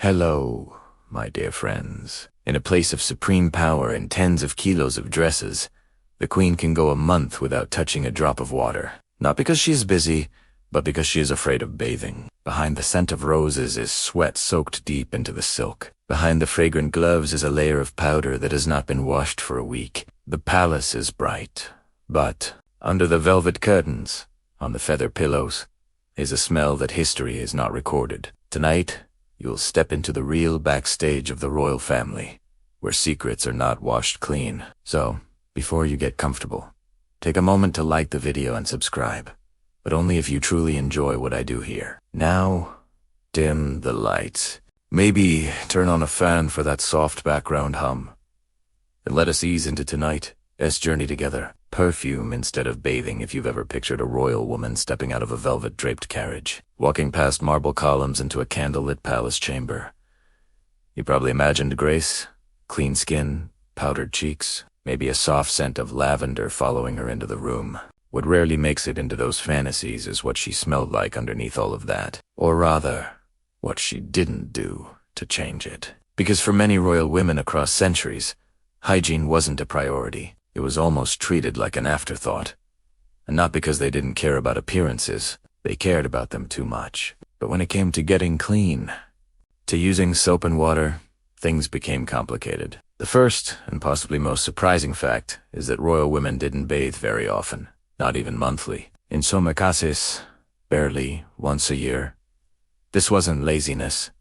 Hello, my dear friends. In a place of supreme power and tens of kilos of dresses, the queen can go a month without touching a drop of water. Not because she is busy, but because she is afraid of bathing. Behind the scent of roses is sweat soaked deep into the silk. Behind the fragrant gloves is a layer of powder that has not been washed for a week. The palace is bright, but under the velvet curtains, on the feather pillows, is a smell that history has not recorded. Tonight, you'll step into the real backstage of the royal family, where secrets are not washed clean. So, before you get comfortable, take a moment to like the video and subscribe, but only if you truly enjoy what I do here. Now, dim the lights. Maybe turn on a fan for that soft background hum. And let us ease into tonight's journey together. Perfume instead of bathing, if you've ever pictured a royal woman stepping out of a velvet-draped carriage, walking past marble columns into a candlelit palace chamber. You probably imagined grace, clean skin, powdered cheeks, maybe a soft scent of lavender following her into the room. What rarely makes it into those fantasies is what she smelled like underneath all of that. Or rather, what she didn't do to change it. Because for many royal women across centuries, hygiene wasn't a priority. It was almost treated like an afterthought. And not because they didn't care about appearances, they cared about them too much. But when it came to getting clean, to using soap and water, things became complicated. The first, and possibly most surprising fact, is that royal women didn't bathe very often, not even monthly. In some cases, barely once a year. This wasn't laziness.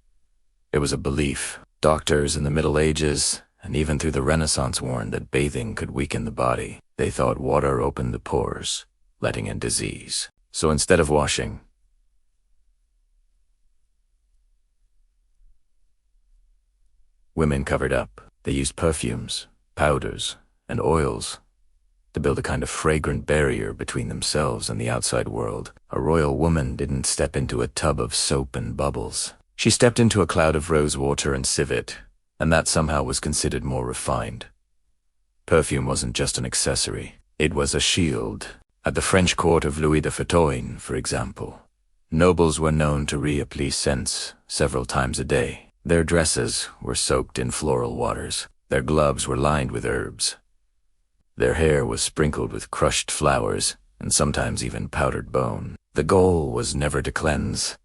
It was a belief. Doctors in the Middle Ages, and even through the Renaissance, warned that bathing could weaken the body. They thought water opened the pores, letting in disease. So instead of washing, women covered up. They used perfumes, powders, and oils to build a kind of fragrant barrier between themselves and the outside world. A royal woman didn't step into a tub of soap and bubbles. She stepped into a cloud of rose water and civet, and that somehow was considered more refined. Perfume wasn't just an accessory, it was a shield. At the French court of Louis XIV, for example, nobles were known to reapply scents several times a day. Their dresses were soaked in floral waters. Their gloves were lined with herbs. Their hair was sprinkled with crushed flowers, and sometimes even powdered bone. The goal was never to cleanse,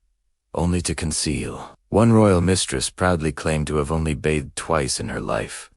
only to conceal. One royal mistress proudly claimed to have only bathed twice in her life.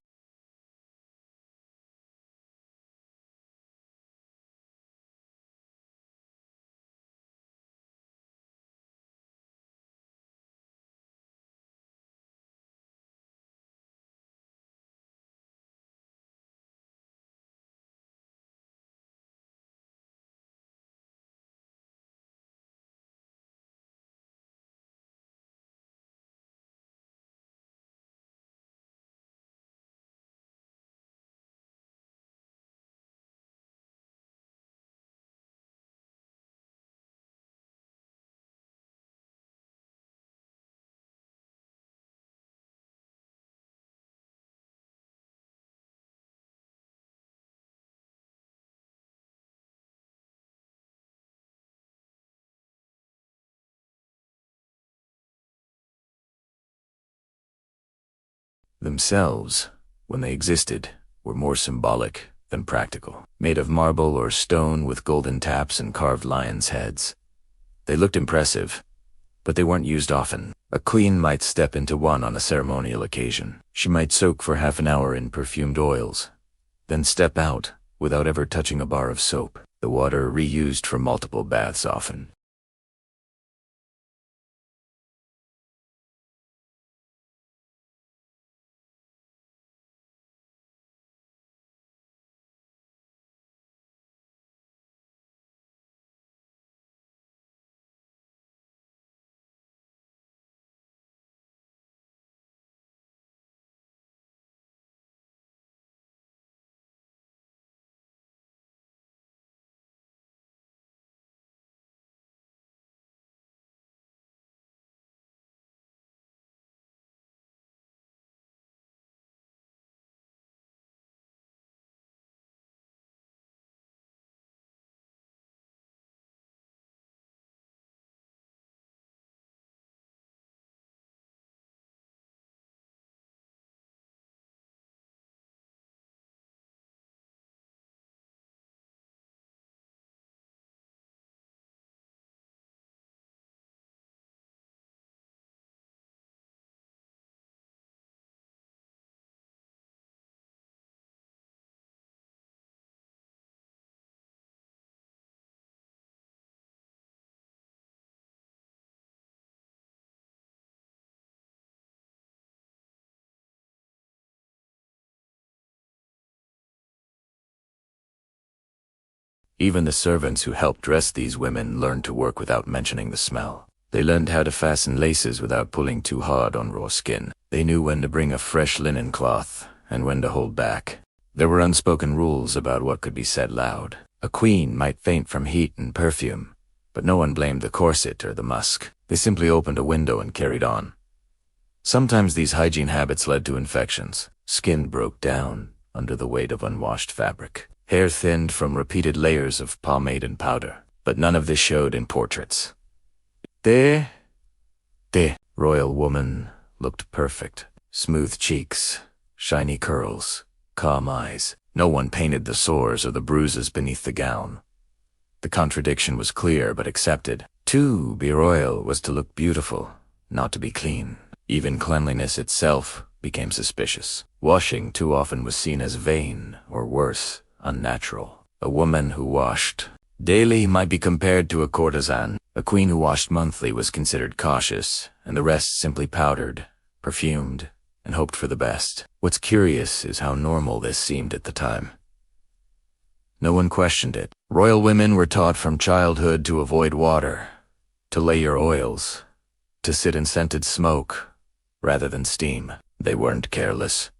Themselves, when they existed, were more symbolic than practical. Made of marble or stone with golden taps and carved lions' heads. They looked impressive, but they weren't used often. A queen might step into one on a ceremonial occasion. She might soak for half an hour in perfumed oils, then step out without ever touching a bar of soap. The water reused for multiple baths often. Even the servants who helped dress these women learned to work without mentioning the smell. They learned how to fasten laces without pulling too hard on raw skin. They knew when to bring a fresh linen cloth and when to hold back. There were unspoken rules about what could be said loud. A queen might faint from heat and perfume, but no one blamed the corset or the musk. They simply opened a window and carried on. Sometimes these hygiene habits led to infections. Skin broke down under the weight of unwashed fabric. Hair thinned from repeated layers of pomade and powder. But none of this showed in portraits. The royal woman looked perfect. Smooth cheeks, shiny curls, calm eyes. No one painted the sores or the bruises beneath the gown. The contradiction was clear but accepted. To be royal was to look beautiful, not to be clean. Even cleanliness itself became suspicious. Washing too often was seen as vain, or worse, unnatural. A woman who washed daily might be compared to a courtesan. A queen who washed monthly was considered cautious, and the rest simply powdered, perfumed, and hoped for the best. What's curious is how normal this seemed at the time. No one questioned it. Royal women were taught from childhood to avoid water, to layer oils, to sit in scented smoke rather than steam. They weren't careless.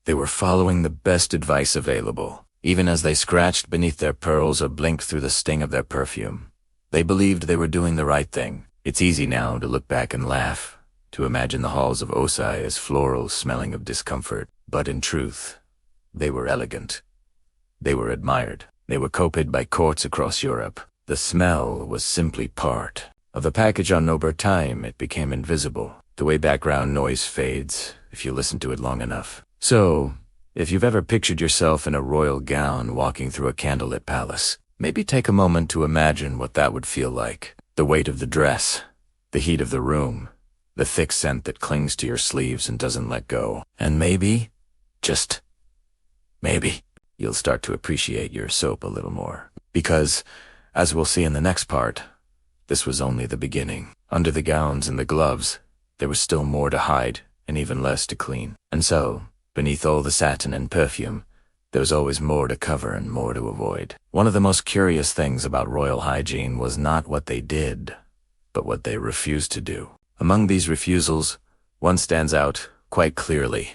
They were following the best advice available, even as they scratched beneath their pearls or blinked through the sting of their perfume. They believed they were doing the right thing. It's easy now to look back and laugh, to imagine the halls of Osai as floral smelling of discomfort. But in truth, they were elegant. They were admired. They were copied by courts across Europe. The smell was simply part of the package. Over time, it became invisible, the way background noise fades if you listen to it long enough. So, if you've ever pictured yourself in a royal gown walking through a candlelit palace, maybe take a moment to imagine what that would feel like. The weight of the dress, the heat of the room, the thick scent that clings to your sleeves and doesn't let go. And maybe, just maybe, you'll start to appreciate your soap a little more. Because, as we'll see in the next part, this was only the beginning. Under the gowns and the gloves, there was still more to hide and even less to clean. And so, beneath all the satin and perfume, there was always more to cover and more to avoid. One of the most curious things about royal hygiene was not what they did, but what they refused to do. Among these refusals, one stands out quite clearly: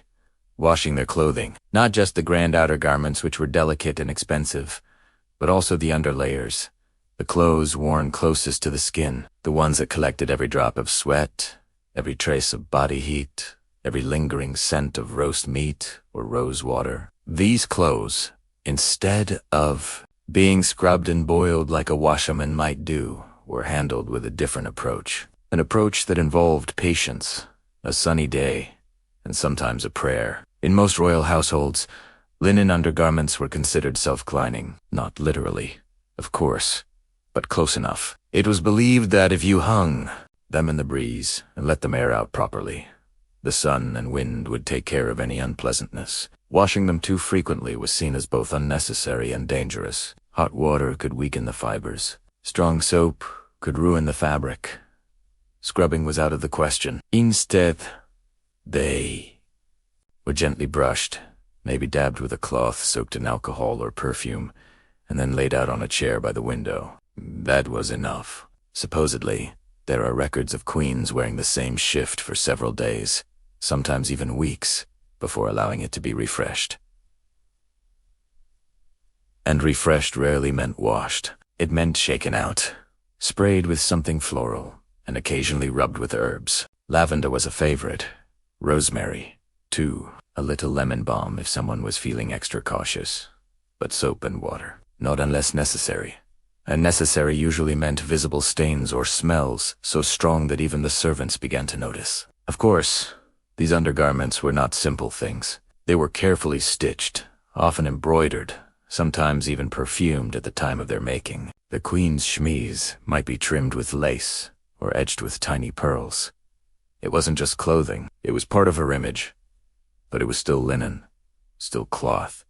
washing their clothing. Not just the grand outer garments, which were delicate and expensive, but also the underlayers, the clothes worn closest to the skin, the ones that collected every drop of sweat, every trace of body heat, every lingering scent of roast meat or rose water. These clothes, instead of being scrubbed and boiled like a washerman might do, were handled with a different approach. An approach that involved patience, a sunny day, and sometimes a prayer. In most royal households, linen undergarments were considered self-cleaning. Not literally, of course, but close enough. It was believed that if you hung them in the breeze and let them air out properly, the sun and wind would take care of any unpleasantness. Washing them too frequently was seen as both unnecessary and dangerous. Hot water could weaken the fibers. Strong soap could ruin the fabric. Scrubbing was out of the question. Instead, they were gently brushed, maybe dabbed with a cloth soaked in alcohol or perfume, and then laid out on a chair by the window. That was enough. Supposedly, there are records of queens wearing the same shift for several days, sometimes even weeks, before allowing it to be refreshed. And refreshed rarely meant washed. It meant shaken out, sprayed with something floral, and occasionally rubbed with herbs. Lavender was a favorite. Rosemary, too. A little lemon balm if someone was feeling extra cautious. But soap and water, not unless necessary. And necessary usually meant visible stains or smells so strong that even the servants began to notice. Of course, these undergarments were not simple things. They were carefully stitched, often embroidered, sometimes even perfumed at the time of their making. The queen's chemise might be trimmed with lace or edged with tiny pearls. It wasn't just clothing, it was part of her image. But it was still linen, still cloth,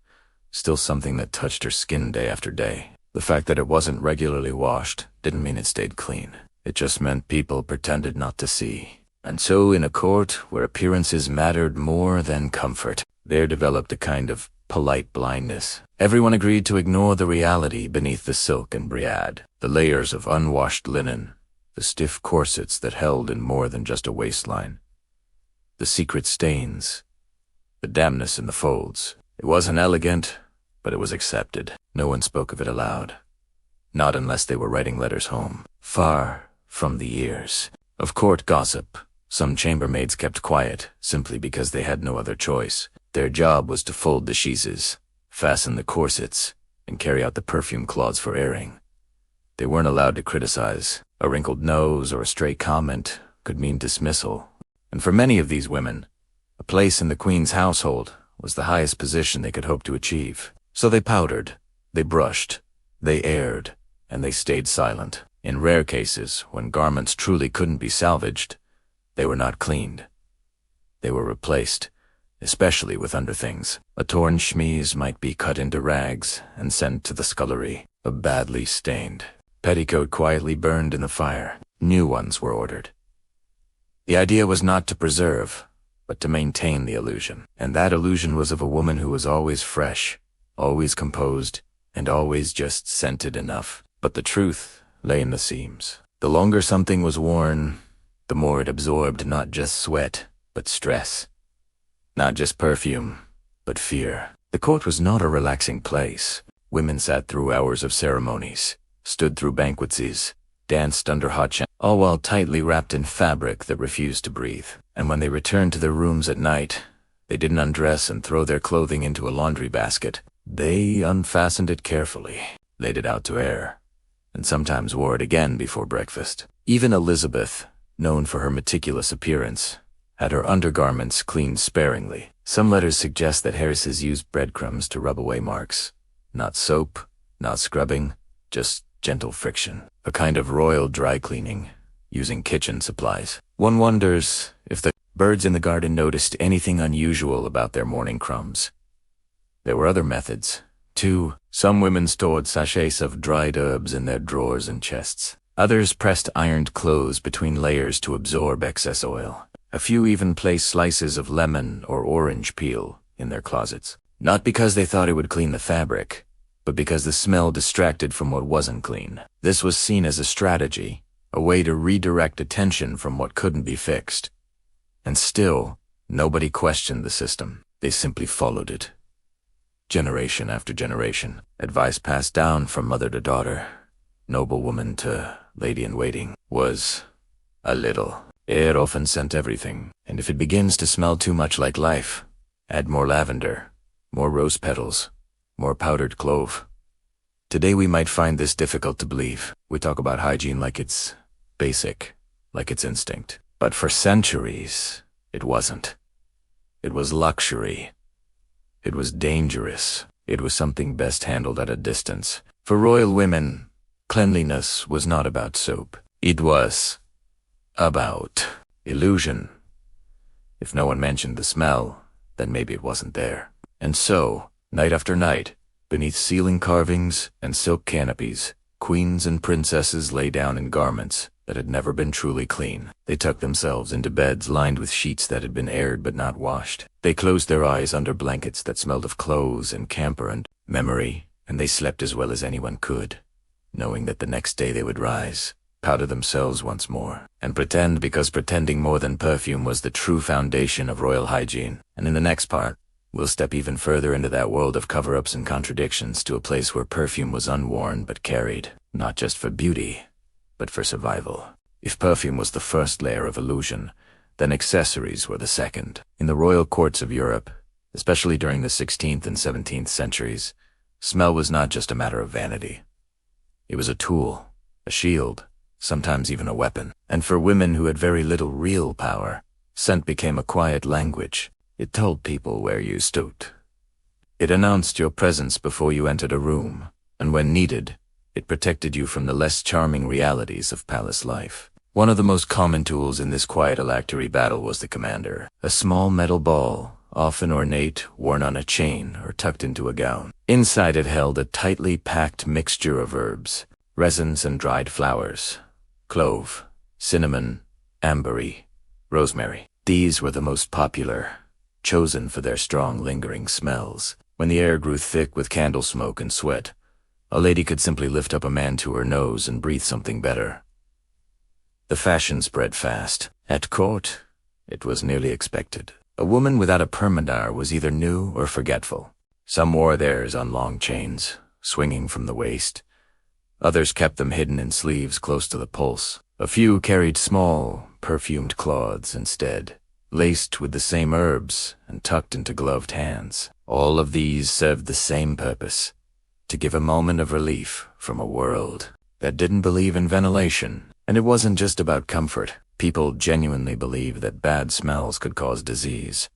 still something that touched her skin day after day. The fact that it wasn't regularly washed didn't mean it stayed clean. It just meant people pretended not to see. And so in a court where appearances mattered more than comfort, there developed a kind of polite blindness. Everyone agreed to ignore the reality beneath the silk and brocade, the layers of unwashed linen, the stiff corsets that held in more than just a waistline, the secret stains, the dampness in the folds. It wasn't elegant, but it was accepted. No one spoke of it aloud. Not unless they were writing letters home, far from the ears of court gossip. Some chambermaids kept quiet, simply because they had no other choice. Their job was to fold the cheeses, fasten the corsets, and carry out the perfume cloths for airing. They weren't allowed to criticize. A wrinkled nose or a stray comment could mean dismissal. And for many of these women, a place in the queen's household was the highest position they could hope to achieve. So they powdered, they brushed, they aired, and they stayed silent. In rare cases, when garments truly couldn't be salvaged, they were not cleaned. They were replaced, especially with underthings. A torn chemise might be cut into rags and sent to the scullery, a badly stained petticoat quietly burned in the fire. New ones were ordered. The idea was not to preserve, but to maintain the illusion. And that illusion was of a woman who was always fresh, always composed, and always just scented enough. But the truth lay in the seams. The longer something was worn, the more it absorbed not just sweat, but stress. Not just perfume, but fear. The court was not a relaxing place. Women sat through hours of ceremonies, stood through banquetsies, danced under hot chandeliers, all while tightly wrapped in fabric that refused to breathe. And when they returned to their rooms at night, they didn't undress and throw their clothing into a laundry basket. They unfastened it carefully, laid it out to air, and sometimes wore it again before breakfast. Even Elizabeth, known for her meticulous appearance, had her undergarments cleaned sparingly. Some letters suggest that heiresses used breadcrumbs to rub away marks. Not soap, not scrubbing, just gentle friction. A kind of royal dry cleaning, using kitchen supplies. One wonders if the birds in the garden noticed anything unusual about their morning crumbs. There were other methods, too. Some women stored sachets of dried herbs in their drawers and chests. Others pressed ironed clothes between layers to absorb excess oil. A few even placed slices of lemon or orange peel in their closets. Not because they thought it would clean the fabric, but because the smell distracted from what wasn't clean. This was seen as a strategy, a way to redirect attention from what couldn't be fixed. And still, nobody questioned the system. They simply followed it. Generation after generation, advice passed down from mother to daughter, noblewoman to lady-in-waiting, was a little. It often scent everything, and if it begins to smell too much like life, add more lavender, more rose petals, more powdered clove. Today we might find this difficult to believe. We talk about hygiene like it's basic, like it's instinct. But for centuries, it wasn't. It was luxury. It was dangerous. It was something best handled at a distance. For royal women, cleanliness was not about soap. It was about illusion. If no one mentioned the smell, then maybe it wasn't there. And so, night after night, beneath ceiling carvings and silk canopies, queens and princesses lay down in garments that had never been truly clean. They tucked themselves into beds lined with sheets that had been aired but not washed. They closed their eyes under blankets that smelled of clothes and camphor and memory, and they slept as well as anyone could, knowing that the next day they would rise, powder themselves once more, and pretend, because pretending more than perfume was the true foundation of royal hygiene. And in the next part, we'll step even further into that world of cover-ups and contradictions, to a place where perfume was unworn but carried, not just for beauty, but for survival. If perfume was the first layer of illusion, then accessories were the second. In the royal courts of Europe, especially during the 16th and 17th centuries, smell was not just a matter of vanity. It was a tool, a shield, sometimes even a weapon. And for women who had very little real power, scent became a quiet language. It told people where you stood. It announced your presence before you entered a room, and when needed, it protected you from the less charming realities of palace life. One of the most common tools in this quiet electory battle was the Pomander, a small metal ball, often ornate, worn on a chain or tucked into a gown. Inside it held a tightly packed mixture of herbs, resins and dried flowers, clove, cinnamon, ambergris, rosemary. These were the most popular, chosen for their strong lingering smells. When the air grew thick with candle smoke and sweat, a lady could simply lift up a man to her nose and breathe something better. The fashion spread fast. At court, it was nearly expected. A woman without a Pomander was either new or forgetful. Some wore theirs on long chains, swinging from the waist. Others kept them hidden in sleeves close to the pulse. A few carried small, perfumed cloths instead, laced with the same herbs and tucked into gloved hands. All of these served the same purpose, to give a moment of relief from a world that didn't believe in ventilation. And it wasn't just about comfort. People genuinely believed that bad smells could cause disease.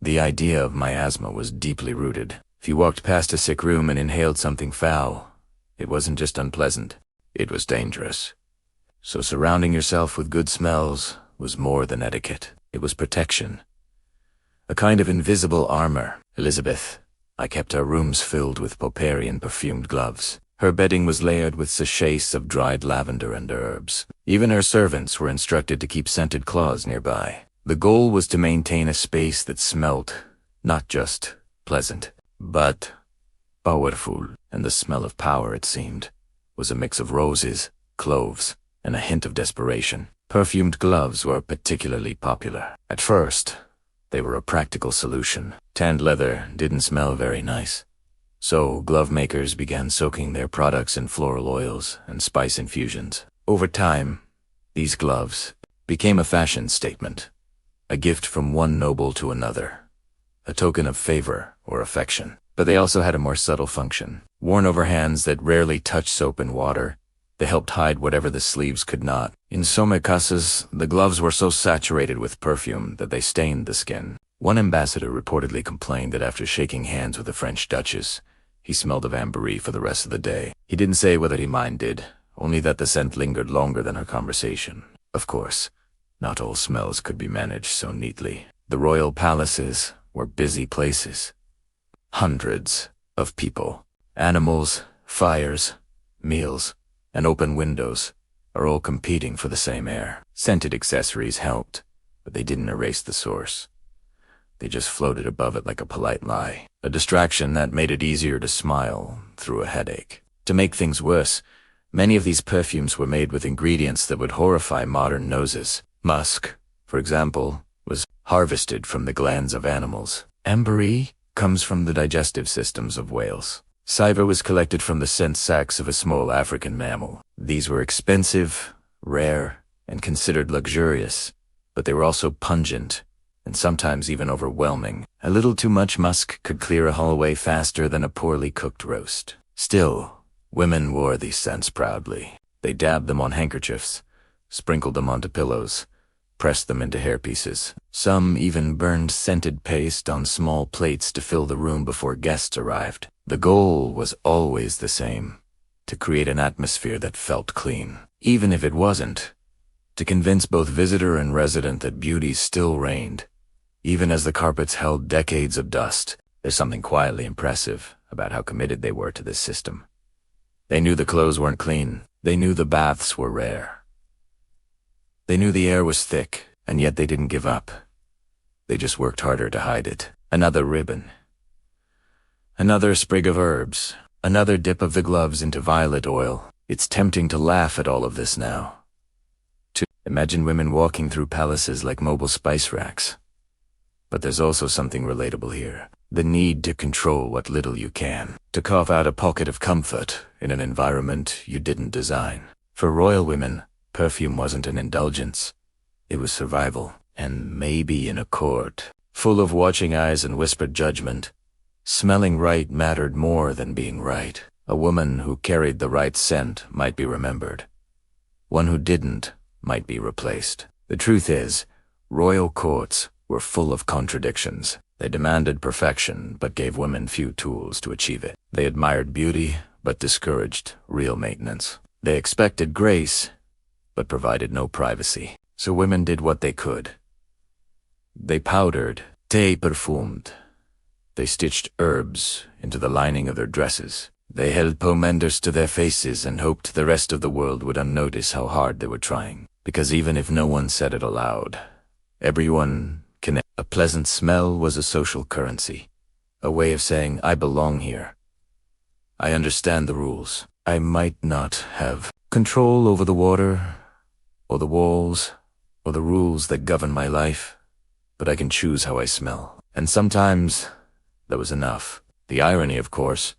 The idea of miasma was deeply rooted. If you walked past a sick room and inhaled something foul, it wasn't just unpleasant, it was dangerous. So surrounding yourself with good smells was more than etiquette. It was protection. A kind of invisible armor. Elizabeth, I kept her rooms filled with potpourri and perfumed gloves. Her bedding was layered with sachets of dried lavender and herbs. Even her servants were instructed to keep scented cloths nearby. The goal was to maintain a space that smelt not just pleasant, but powerful. And the smell of power, it seemed, was a mix of roses, cloves, and a hint of desperation. Perfumed gloves were particularly popular. At first, they were a practical solution. Tanned leather didn't smell very nice. So glove makers began soaking their products in floral oils and spice infusions. Over time, these gloves became a fashion statement, a gift from one noble to another, a token of favor or affection. But they also had a more subtle function. Worn over hands that rarely touched soap and water, they helped hide whatever the sleeves could not. In some cases, the gloves were so saturated with perfume that they stained the skin. One ambassador reportedly complained that after shaking hands with the French Duchess, he smelled of ambergris for the rest of the day. He didn't say whether he minded, only that the scent lingered longer than her conversation. Of course, not all smells could be managed so neatly. The royal palaces were busy places. Hundreds of people, animals, fires, meals, and open windows are all competing for the same air. Scented accessories helped, but they didn't erase the source. They just floated above it like a polite lie, a distraction that made it easier to smile through a headache. To make things worse, many of these perfumes were made with ingredients that would horrify modern noses. Musk, for example, was harvested from the glands of animals. Ambergris comes from the digestive systems of whales. Cider was collected from the scent sacs of a small African mammal. These were expensive, rare, and considered luxurious, but they were also pungent and sometimes even overwhelming. A little too much musk could clear a hallway faster than a poorly cooked roast. Still, women wore these scents proudly. They dabbed them on handkerchiefs, sprinkled them onto pillows, pressed them into hairpieces. Some even burned scented paste on small plates to fill the room before guests arrived. The goal was always the same, to create an atmosphere that felt clean. Even if it wasn't, to convince both visitor and resident that beauty still reigned, even as the carpets held decades of dust. There's something quietly impressive about how committed they were to this system. They knew the clothes weren't clean. They knew the baths were rare. They knew the air was thick, and yet they didn't give up. They just worked harder to hide it. Another ribbon. Another sprig of herbs. Another dip of the gloves into violet oil. It's tempting to laugh at all of this now. To imagine women walking through palaces like mobile spice racks. But there's also something relatable here. The need to control what little you can. To carve out a pocket of comfort in an environment you didn't design. For royal women, perfume wasn't an indulgence. It was survival. And maybe in a court full of watching eyes and whispered judgment, smelling right mattered more than being right. A woman who carried the right scent might be remembered. One who didn't might be replaced. The truth is, royal courts were full of contradictions. They demanded perfection, but gave women few tools to achieve it. They admired beauty, but discouraged real maintenance. They expected grace, but provided no privacy. So women did what they could. They powdered, they perfumed. They stitched herbs into the lining of their dresses. They held pomanders to their faces and hoped the rest of the world would unnotice how hard they were trying. Because even if no one said it aloud, everyone connected. A pleasant smell was a social currency, A way of saying, I belong here. I understand the rules. I might not have control over the water, or the walls, or the rules that govern my life, but I can choose how I smell. And sometimes that was enough. The irony, of course,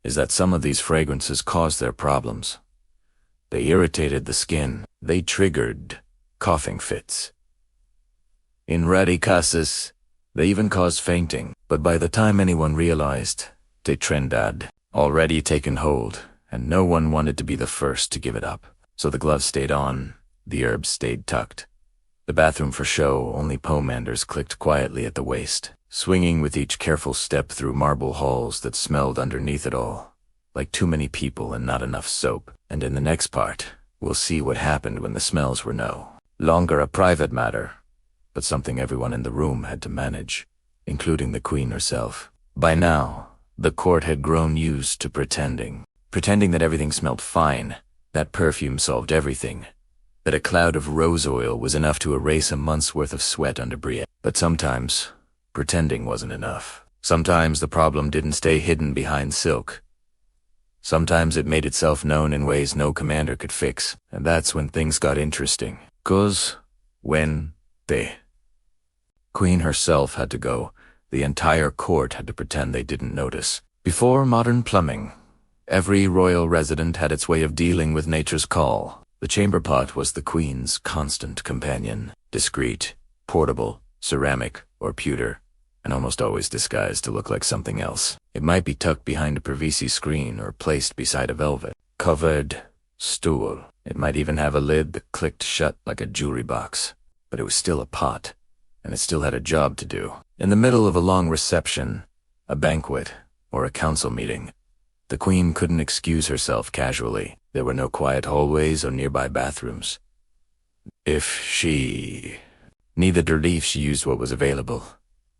is that some of these fragrances caused their problems. They irritated the skin. They triggered coughing fits. In rare cases, they even caused fainting. But by the time anyone realized, the trend had already taken hold, and no one wanted to be the first to give it up. So the gloves stayed on, the herbs stayed tucked. The bathroom for show, only pomanders clicked quietly at the waist, swinging with each careful step through marble halls that smelled underneath it all, like too many people and not enough soap. And in the next part, we'll see what happened when the smells were no longer a private matter, but something everyone in the room had to manage, including the queen herself. By now, the court had grown used to pretending that everything smelled fine, that perfume solved everything, that a cloud of rose oil was enough to erase a month's worth of sweat under Brie. But sometimes, pretending wasn't enough. Sometimes the problem didn't stay hidden behind silk. Sometimes it made itself known in ways no commander could fix, and that's when things got interesting. 'Cause when the queen herself had to go, the entire court had to pretend they didn't notice. Before modern plumbing, every royal resident had its way of dealing with nature's call. The chamber pot was the queen's constant companion, discreet, portable, ceramic, or pewter, and almost always disguised to look like something else. It might be tucked behind a privacy screen or placed beside a velvet-covered stool. It might even have a lid that clicked shut like a jewelry box, but it was still a pot, and it still had a job to do. In the middle of a long reception, a banquet, or a council meeting, the queen couldn't excuse herself casually. There were no quiet hallways or nearby bathrooms. If she needed relief, she used what was available,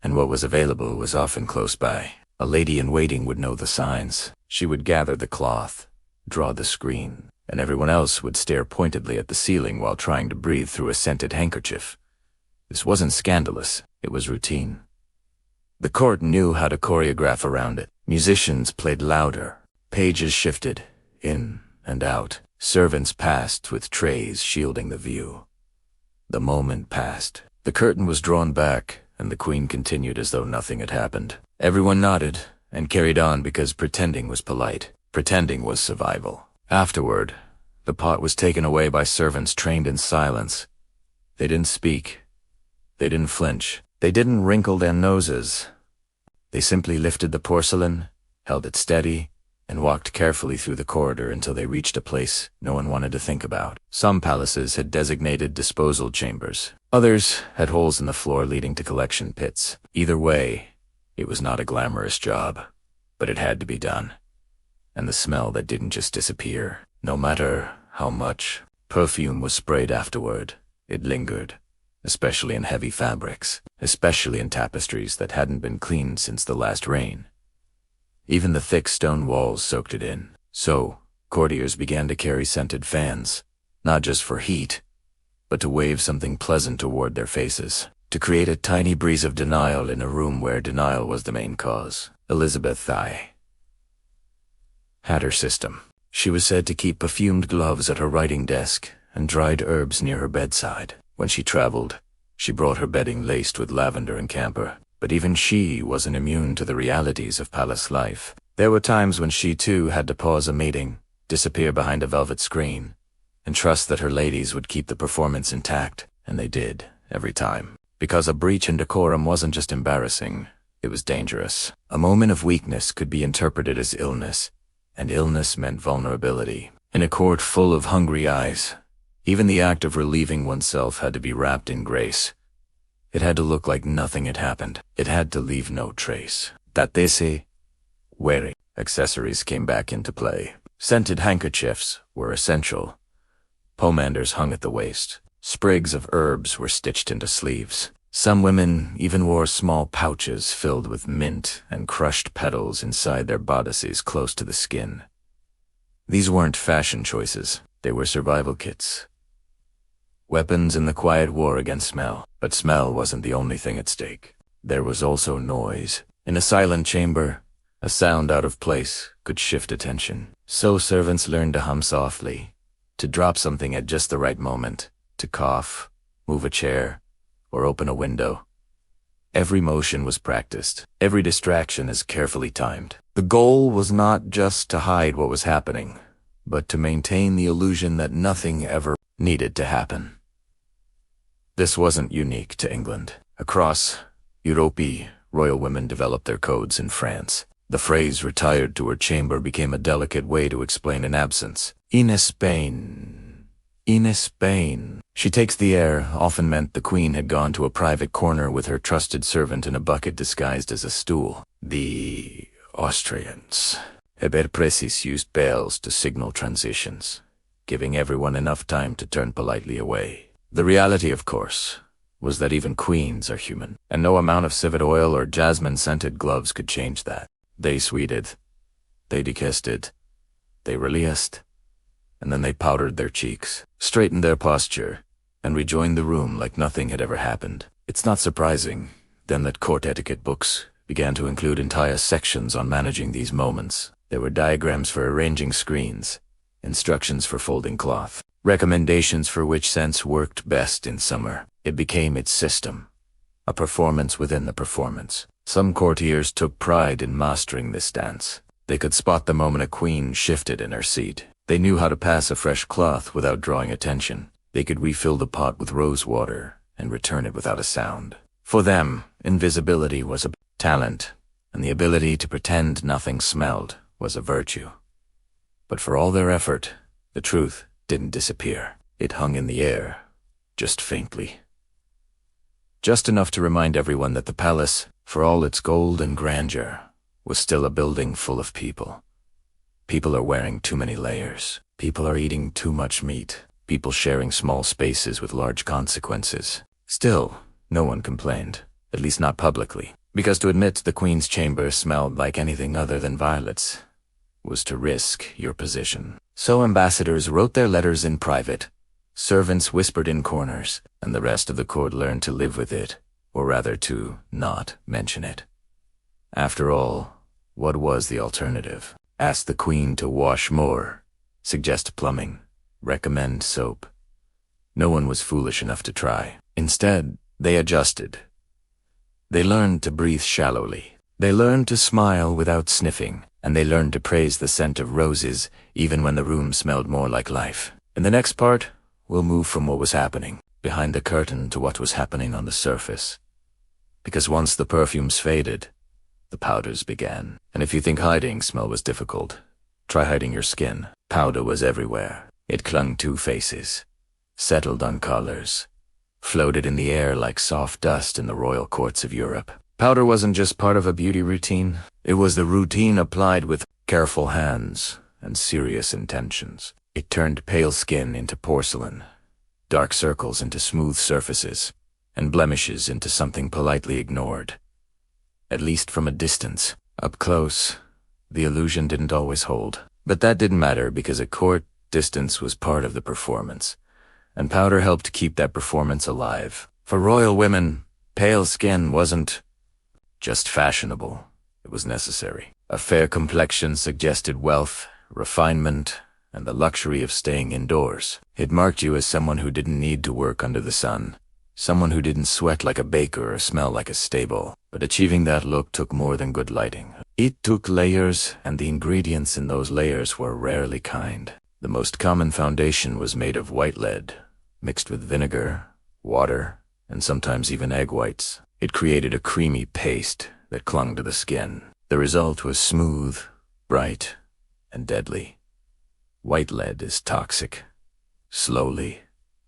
and what was available was often close by. A lady-in-waiting would know the signs. She would gather the cloth, draw the screen, and everyone else would stare pointedly at the ceiling while trying to breathe through a scented handkerchief. This wasn't scandalous, it was routine. The court knew how to choreograph around it. Musicians played louder, pages shifted, in and out. Servants passed with trays shielding the view. The moment passed. The curtain was drawn back, and the queen continued as though nothing had happened. Everyone nodded and carried on because pretending was polite. Pretending was survival. Afterward, the pot was taken away by servants trained in silence. They didn't speak. They didn't flinch. They didn't wrinkle their noses. They simply lifted the porcelain, held it steady, and walked carefully through the corridor until they reached a place no one wanted to think about. Some palaces had designated disposal chambers. Others had holes in the floor leading to collection pits. Either way, it was not a glamorous job, but it had to be done. And the smell that didn't just disappear, no matter how much perfume was sprayed afterward, it lingered, especially in heavy fabrics, especially in tapestries that hadn't been cleaned since the last rain. Even the thick stone walls soaked it in. So, courtiers began to carry scented fans, not just for heat, but to wave something pleasant toward their faces, to create a tiny breeze of denial in a room where denial was the main cause. Elizabeth I had her system. She was said to keep perfumed gloves at her writing desk and dried herbs near her bedside. When she traveled, she brought her bedding laced with lavender and camphor. But even she wasn't immune to the realities of palace life. There were times when she too had to pause a meeting, disappear behind a velvet screen, and trust that her ladies would keep the performance intact, and they did, every time. Because a breach in decorum wasn't just embarrassing, it was dangerous. A moment of weakness could be interpreted as illness, and illness meant vulnerability. In a court full of hungry eyes, even the act of relieving oneself had to be wrapped in grace. It had to look like nothing had happened. It had to leave no trace. Tatese, wearing accessories came back into play. Scented handkerchiefs were essential. Pomanders hung at the waist. Sprigs of herbs were stitched into sleeves. Some women even wore small pouches filled with mint and crushed petals inside their bodices close to the skin. These weren't fashion choices. They were survival kits. Weapons in the quiet war against smell. But smell wasn't the only thing at stake. There was also noise. In a silent chamber, a sound out of place could shift attention. So servants learned to hum softly, to drop something at just the right moment, to cough, move a chair, or open a window. Every motion was practiced, every distraction is carefully timed. The goal was not just to hide what was happening, but to maintain the illusion that nothing ever needed to happen. This wasn't unique to England. Across Europe, royal women developed their codes in France. The phrase retired to her chamber became a delicate way to explain an absence. In Spain. She takes the air often meant the queen had gone to a private corner with her trusted servant in a bucket disguised as a stool. The Austrians precis used bells to signal transitions, giving everyone enough time to turn politely away. The reality, of course, was that even queens are human, and no amount of civet oil or jasmine-scented gloves could change that. They sweeted, they dekissed, they released, and then they powdered their cheeks, straightened their posture, and rejoined the room like nothing had ever happened. It's not surprising, then, that court etiquette books began to include entire sections on managing these moments. There were diagrams for arranging screens, instructions for folding cloth, recommendations for which scents worked best in summer. It became its system, a performance within the performance. Some courtiers took pride in mastering this dance. They could spot the moment a queen shifted in her seat. They knew how to pass a fresh cloth without drawing attention. They could refill the pot with rose water and return it without a sound. For them, invisibility was a talent, and the ability to pretend nothing smelled was a virtue. But for all their effort, the truth didn't disappear. It hung in the air, just faintly. Just enough to remind everyone that the palace, for all its gold and grandeur, was still a building full of people. People are wearing too many layers. People are eating too much meat. People sharing small spaces with large consequences. Still, no one complained, at least not publicly, because to admit the queen's chamber smelled like anything other than violets was to risk your position. So ambassadors wrote their letters in private, servants whispered in corners, and the rest of the court learned to live with it, or rather to not mention it. After all, what was the alternative? Ask the queen to wash more, suggest plumbing, recommend soap. No one was foolish enough to try. Instead, they adjusted. They learned to breathe shallowly. They learned to smile without sniffing, and they learned to praise the scent of roses even when the room smelled more like life. In the next part, we'll move from what was happening behind the curtain to what was happening on the surface. Because once the perfumes faded, the powders began. And if you think hiding smell was difficult, try hiding your skin. Powder was everywhere. It clung to faces, settled on collars, floated in the air like soft dust in the royal courts of Europe. Powder wasn't just part of a beauty routine. It was the routine applied with careful hands and serious intentions. It turned pale skin into porcelain, dark circles into smooth surfaces, and blemishes into something politely ignored. At least from a distance. Up close, the illusion didn't always hold. But that didn't matter because at court, distance was part of the performance, and powder helped keep that performance alive. For royal women, pale skin wasn't just fashionable, it was necessary. A fair complexion suggested wealth, refinement, and the luxury of staying indoors. It marked you as someone who didn't need to work under the sun, someone who didn't sweat like a baker or smell like a stable. But achieving that look took more than good lighting. It took layers, and the ingredients in those layers were rarely kind. The most common foundation was made of white lead, mixed with vinegar, water, and sometimes even egg whites. It created a creamy paste that clung to the skin. The result was smooth, bright, and deadly. White lead is toxic. Slowly,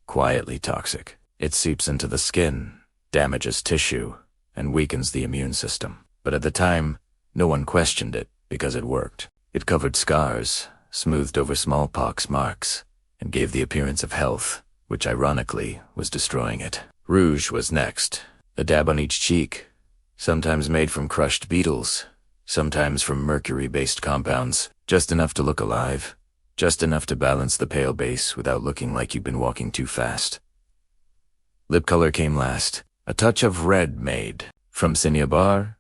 quietly toxic. It seeps into the skin, damages tissue, and weakens the immune system. But at the time, no one questioned it because it worked. It covered scars, smoothed over smallpox marks, and gave the appearance of health, which ironically was destroying it. Rouge was next, a dab on each cheek, sometimes made from crushed beetles, sometimes from mercury-based compounds, just enough to look alive, just enough to balance the pale base without looking like you'd been walking too fast. Lip color came last, a touch of red made from cinnabar,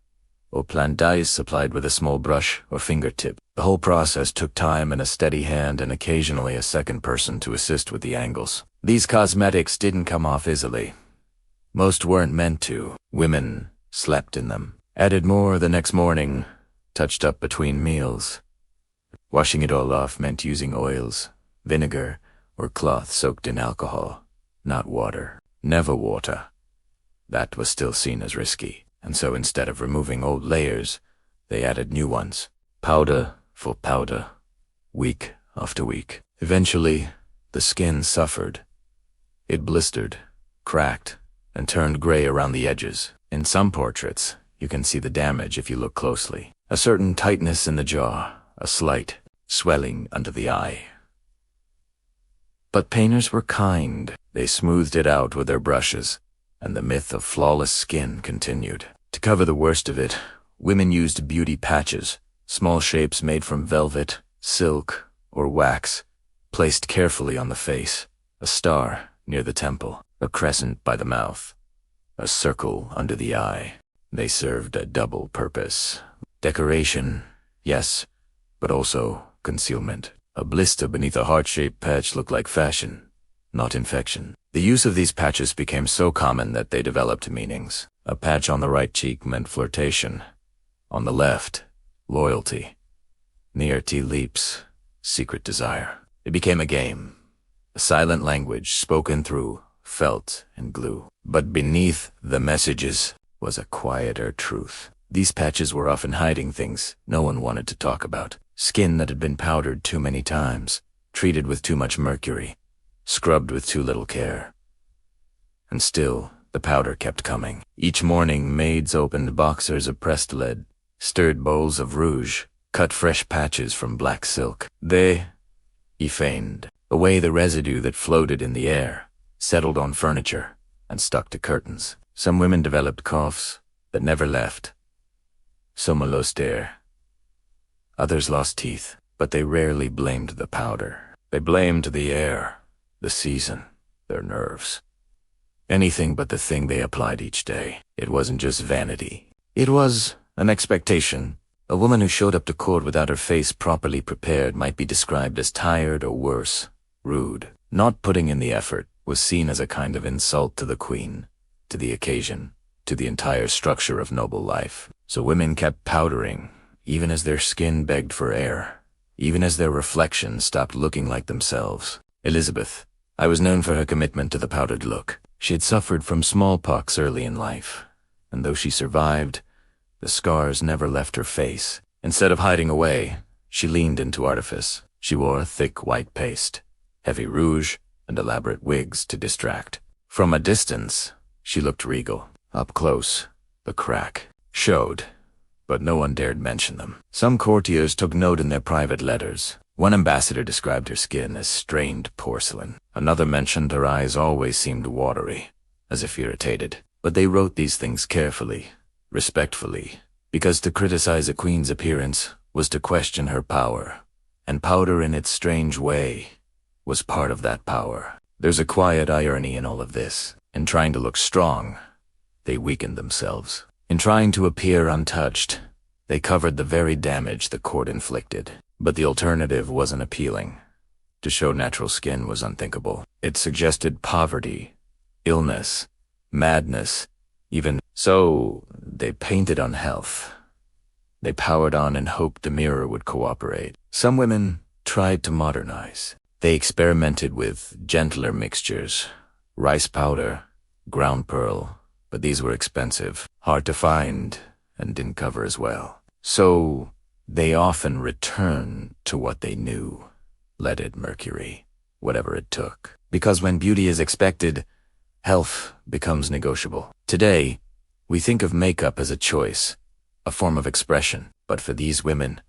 or plant dyes supplied with a small brush or fingertip. The whole process took time and a steady hand and occasionally a second person to assist with the angles. These cosmetics didn't come off easily. Most weren't meant to. Women slept in them, added more the next morning, touched up between meals. Washing it all off meant using oils, vinegar, or cloth soaked in alcohol, not water. Never water. That was still seen as risky, and so instead of removing old layers, they added new ones. Powder for powder, week after week. Eventually, the skin suffered. It blistered, cracked, and turned gray around the edges. In some portraits, you can see the damage if you look closely. A certain tightness in the jaw, a slight swelling under the eye. But painters were kind. They smoothed it out with their brushes, and the myth of flawless skin continued. To cover the worst of it, women used beauty patches, small shapes made from velvet, silk, or wax, placed carefully on the face, a star near the temple, a crescent by the mouth, a circle under the eye. They served a double purpose. Decoration, yes, but also concealment. A blister beneath a heart-shaped patch looked like fashion, not infection. The use of these patches became so common that they developed meanings. A patch on the right cheek meant flirtation. On the left, loyalty. Near tea leaps, secret desire. It became a game, a silent language spoken through felt and glue. But beneath the messages was a quieter truth. These patches were often hiding things no one wanted to talk about. Skin that had been powdered too many times, treated with too much mercury, scrubbed with too little care. And still, the powder kept coming. Each morning, maids opened boxers of pressed lead, stirred bowls of rouge, cut fresh patches from black silk. They feigned away the residue that floated in the air, settled on furniture, and stuck to curtains. Some women developed coughs that never left. Some lost air. Others lost teeth, but they rarely blamed the powder. They blamed the air, the season, their nerves. Anything but the thing they applied each day. It wasn't just vanity. It was an expectation. A woman who showed up to court without her face properly prepared might be described as tired or worse, rude. Not putting in the effort was seen as a kind of insult to the queen, to the occasion, to the entire structure of noble life. So women kept powdering, even as their skin begged for air, even as their reflection stopped looking like themselves. Elizabeth, I was known for her commitment to the powdered look. She had suffered from smallpox early in life, and though she survived, the scars never left her face. Instead of hiding away, she leaned into artifice. She wore thick white paste, heavy rouge, and elaborate wigs to distract. From a distance, she looked regal. Up close, the crack showed, but no one dared mention them. Some courtiers took note in their private letters. One ambassador described her skin as strained porcelain. Another mentioned her eyes always seemed watery, as if irritated. But they wrote these things carefully, respectfully, because to criticize a queen's appearance was to question her power, and powder in its strange way was part of that power. There's a quiet irony in all of this. In trying to look strong, they weakened themselves. In trying to appear untouched, they covered the very damage the court inflicted. But the alternative wasn't appealing. To show natural skin was unthinkable. It suggested poverty, illness, madness, even so they painted on health. They powered on and hoped the mirror would cooperate. Some women tried to modernize. They experimented with gentler mixtures, rice powder, ground pearl, but these were expensive, hard to find, and didn't cover as well. So they often returned to what they knew, leaded mercury, whatever it took. Because when beauty is expected, health becomes negotiable. Today, we think of makeup as a choice, a form of expression. But for these women,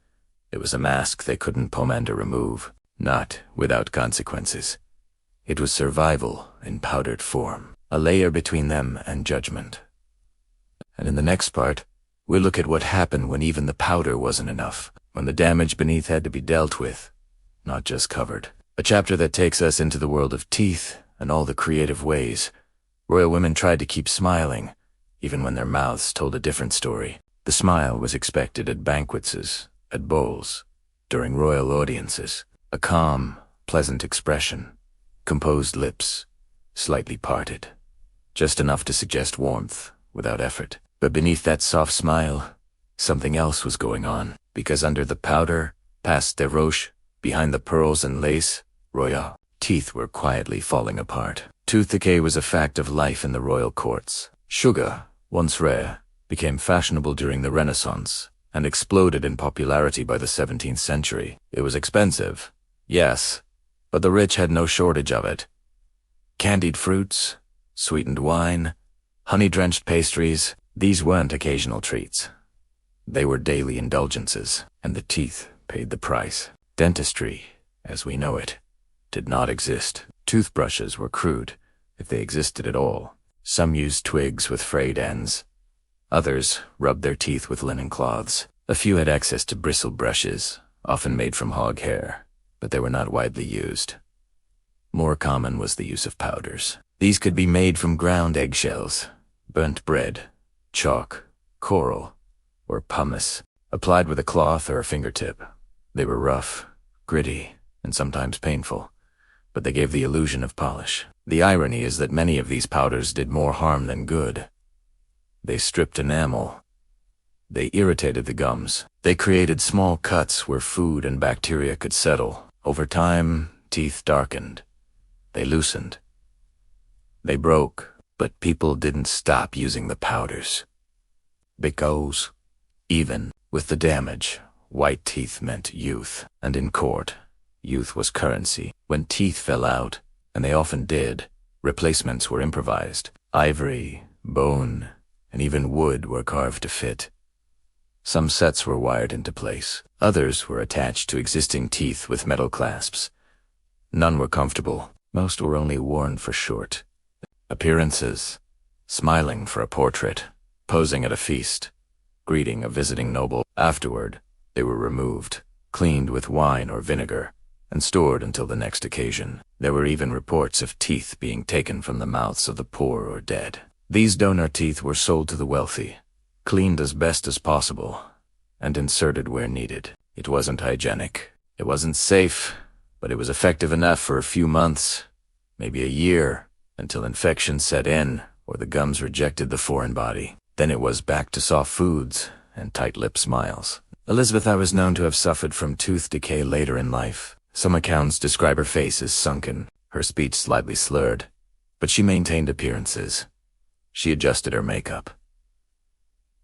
it was a mask they couldn't Pomander remove, not without consequences. It was survival in powdered form, a layer between them and judgment. And in the next part, we'll look at what happened when even the powder wasn't enough, when the damage beneath had to be dealt with, not just covered. A chapter that takes us into the world of teeth and all the creative ways royal women tried to keep smiling, even when their mouths told a different story. The smile was expected at banquets, at bowls, during royal audiences. A calm, pleasant expression, composed lips, slightly parted. Just enough to suggest warmth, without effort. But beneath that soft smile, something else was going on, because under the powder, past de roche, behind the pearls and lace, royal, teeth were quietly falling apart. Tooth decay was a fact of life in the royal courts. Sugar, once rare, became fashionable during the Renaissance and exploded in popularity by the 17th century. It was expensive, yes, but the rich had no shortage of it. Candied fruits, sweetened wine, honey-drenched pastries, these weren't occasional treats. They were daily indulgences, and the teeth paid the price. Dentistry, as we know it, did not exist. Toothbrushes were crude, if they existed at all. Some used twigs with frayed ends. Others rubbed their teeth with linen cloths. A few had access to bristle brushes, often made from hog hair, but they were not widely used. More common was the use of powders. These could be made from ground eggshells, burnt bread, chalk, coral, or pumice, applied with a cloth or a fingertip. They were rough, gritty, and sometimes painful, but they gave the illusion of polish. The irony is that many of these powders did more harm than good. They stripped enamel. They irritated the gums. They created small cuts where food and bacteria could settle. Over time, teeth darkened. They loosened. They broke, but people didn't stop using the powders. Because, even with the damage, white teeth meant youth, and in court, youth was currency. When teeth fell out, and they often did, replacements were improvised. Ivory, bone, and even wood were carved to fit. Some sets were wired into place. Others were attached to existing teeth with metal clasps. None were comfortable. Most were only worn for short appearances, smiling for a portrait, posing at a feast, greeting a visiting noble. Afterward, they were removed, cleaned with wine or vinegar, and stored until the next occasion. There were even reports of teeth being taken from the mouths of the poor or dead. These donor teeth were sold to the wealthy, cleaned as best as possible, and inserted where needed. It wasn't hygienic. It wasn't safe, but it was effective enough for a few months, maybe a year, until infection set in or the gums rejected the foreign body. Then it was back to soft foods and tight-lipped smiles. Elizabeth I was known to have suffered from tooth decay later in life. Some accounts describe her face as sunken, her speech slightly slurred, but she maintained appearances. She adjusted her makeup.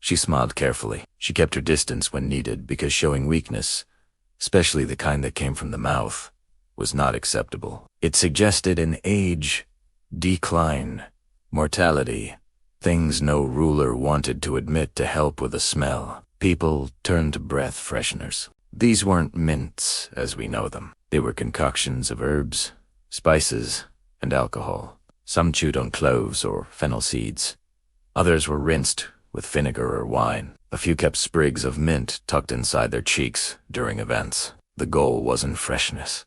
She smiled carefully. She kept her distance when needed because showing weakness, especially the kind that came from the mouth, was not acceptable. It suggested an age, decline, mortality, things no ruler wanted to admit to help with the smell. People turned to breath fresheners. These weren't mints as we know them. They were concoctions of herbs, spices, and alcohol. Some chewed on cloves or fennel seeds. Others were rinsed with vinegar or wine. A few kept sprigs of mint tucked inside their cheeks during events. The goal wasn't freshness.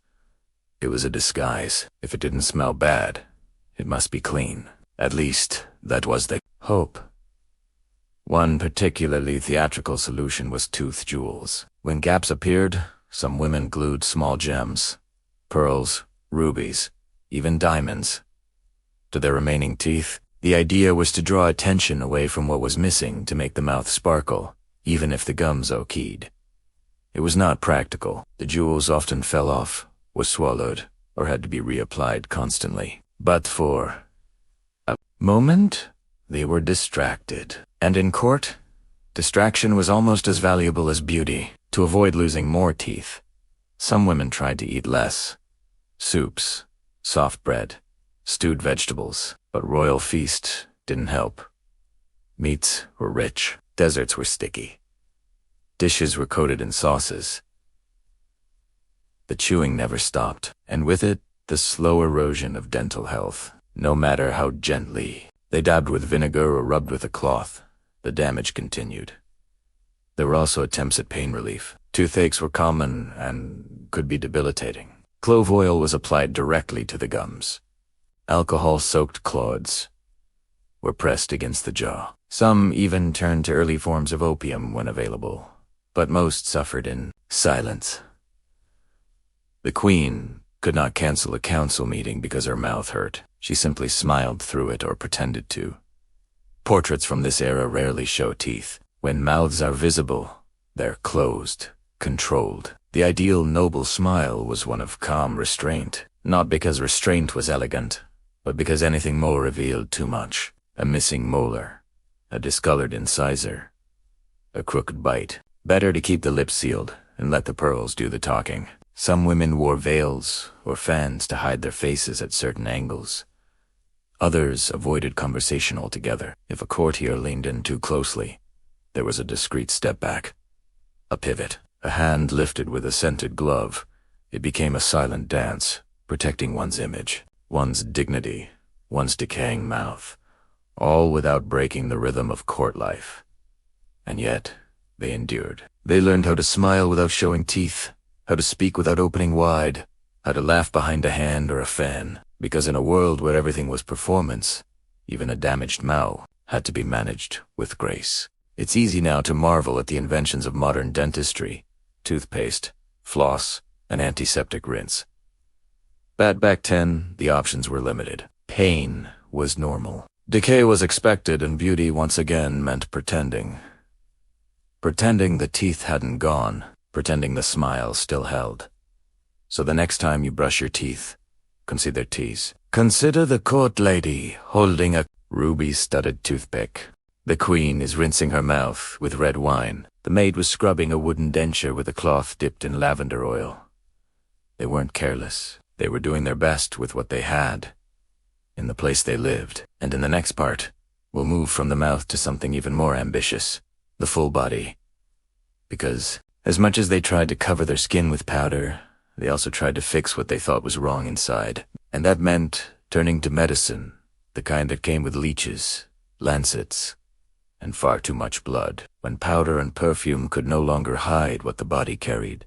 It was a disguise. If it didn't smell bad, it must be clean. At least, that was the hope. One particularly theatrical solution was tooth jewels. When gaps appeared, some women glued small gems, pearls, rubies, even diamonds, to their remaining teeth. The idea was to draw attention away from what was missing to make the mouth sparkle, even if the gums okayed. It was not practical. The jewels often fell off, were swallowed, or had to be reapplied constantly. But for a moment, they were distracted. And in court, distraction was almost as valuable as beauty. To avoid losing more teeth, some women tried to eat less. Soups, soft bread, stewed vegetables, but royal feast didn't help. Meats were rich, desserts were sticky. Dishes were coated in sauces. The chewing never stopped, and with it, the slow erosion of dental health. No matter how gently they dabbed with vinegar or rubbed with a cloth, the damage continued. There were also attempts at pain relief. Toothaches were common and could be debilitating. Clove oil was applied directly to the gums. Alcohol-soaked clods were pressed against the jaw. Some even turned to early forms of opium when available, but most suffered in silence. The queen could not cancel a council meeting because her mouth hurt. She simply smiled through it or pretended to. Portraits from this era rarely show teeth. When mouths are visible, they're closed, controlled. The ideal noble smile was one of calm restraint, not because restraint was elegant, but because anything more revealed too much. A missing molar, a discolored incisor, a crooked bite. Better to keep the lips sealed and let the pearls do the talking. Some women wore veils or fans to hide their faces at certain angles. Others avoided conversation altogether. If a courtier leaned in too closely, there was a discreet step back, a pivot, a hand lifted with a scented glove. It became a silent dance, protecting one's image, one's dignity, one's decaying mouth, all without breaking the rhythm of court life. And yet, they endured. They learned how to smile without showing teeth, how to speak without opening wide, how to laugh behind a hand or a fan, because in a world where everything was performance, even a damaged mouth had to be managed with grace. It's easy now to marvel at the inventions of modern dentistry, toothpaste, floss, and antiseptic rinse. But back then, the options were limited. Pain was normal. Decay was expected, and beauty once again meant pretending. Pretending the teeth hadn't gone, pretending the smile still held. So the next time you brush your teeth, consider tease. Consider the court lady holding a ruby-studded toothpick. The queen is rinsing her mouth with red wine. The maid was scrubbing a wooden denture with a cloth dipped in lavender oil. They weren't careless. They were doing their best with what they had, in the place they lived. And in the next part, we'll move from the mouth to something even more ambitious, the full body. Because as much as they tried to cover their skin with powder, they also tried to fix what they thought was wrong inside. And that meant turning to medicine, the kind that came with leeches, lancets, and far too much blood. When powder and perfume could no longer hide what the body carried,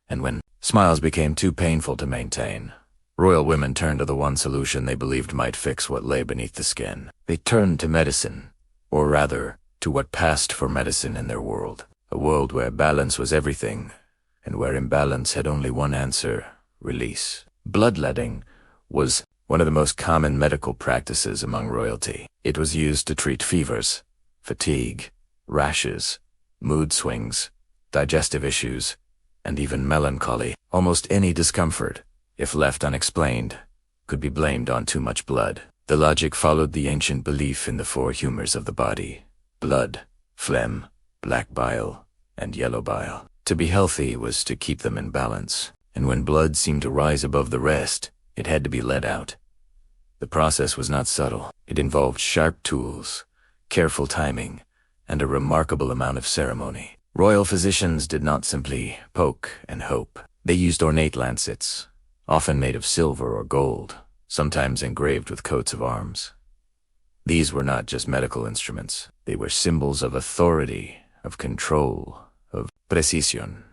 and when smiles became too painful to maintain, royal women turned to the one solution they believed might fix what lay beneath the skin. They turned to medicine, or rather, to what passed for medicine in their world. A world where balance was everything, and where imbalance had only one answer: release. Bloodletting was one of the most common medical practices among royalty. It was used to treat fevers, fatigue, rashes, mood swings, digestive issues, and even melancholy. Almost any discomfort, if left unexplained, could be blamed on too much blood. The logic followed the ancient belief in the four humors of the body: blood, phlegm, black bile, and yellow bile. To be healthy was to keep them in balance, and when blood seemed to rise above the rest, it had to be let out. The process was not subtle. It involved sharp tools, careful timing, and a remarkable amount of ceremony. Royal physicians did not simply poke and hope. They used ornate lancets, often made of silver or gold, sometimes engraved with coats of arms. These were not just medical instruments. They were symbols of authority, of control, of precision.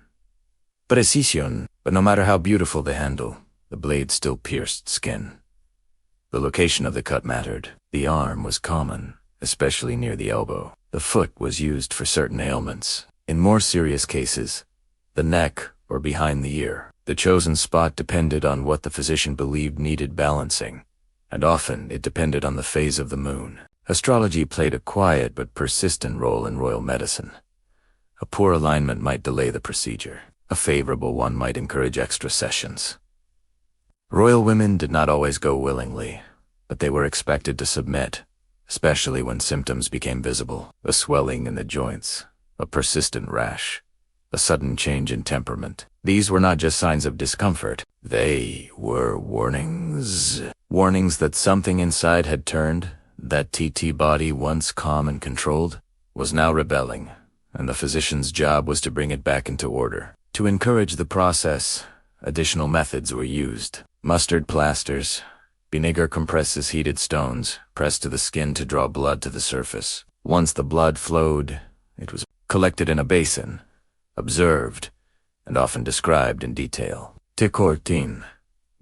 Precision, but no matter how beautiful the handle, the blade still pierced skin. The location of the cut mattered. The arm was common, especially near the elbow. The foot was used for certain ailments. In more serious cases, the neck or behind the ear. The chosen spot depended on what the physician believed needed balancing, and often it depended on the phase of the moon. Astrology played a quiet but persistent role in royal medicine. A poor alignment might delay the procedure. A favorable one might encourage extra sessions. Royal women did not always go willingly, but they were expected to submit, especially when symptoms became visible: a swelling in the joints, a persistent rash, a sudden change in temperament. These were not just signs of discomfort. They were warnings. Warnings that something inside had turned. That TT body, once calm and controlled, was now rebelling, and the physician's job was to bring it back into order. To encourage the process, additional methods were used. Mustard plasters, vinegar compresses heated stones, pressed to the skin to draw blood to the surface. Once the blood flowed, it was collected in a basin, observed, and often described in detail. Ticortin,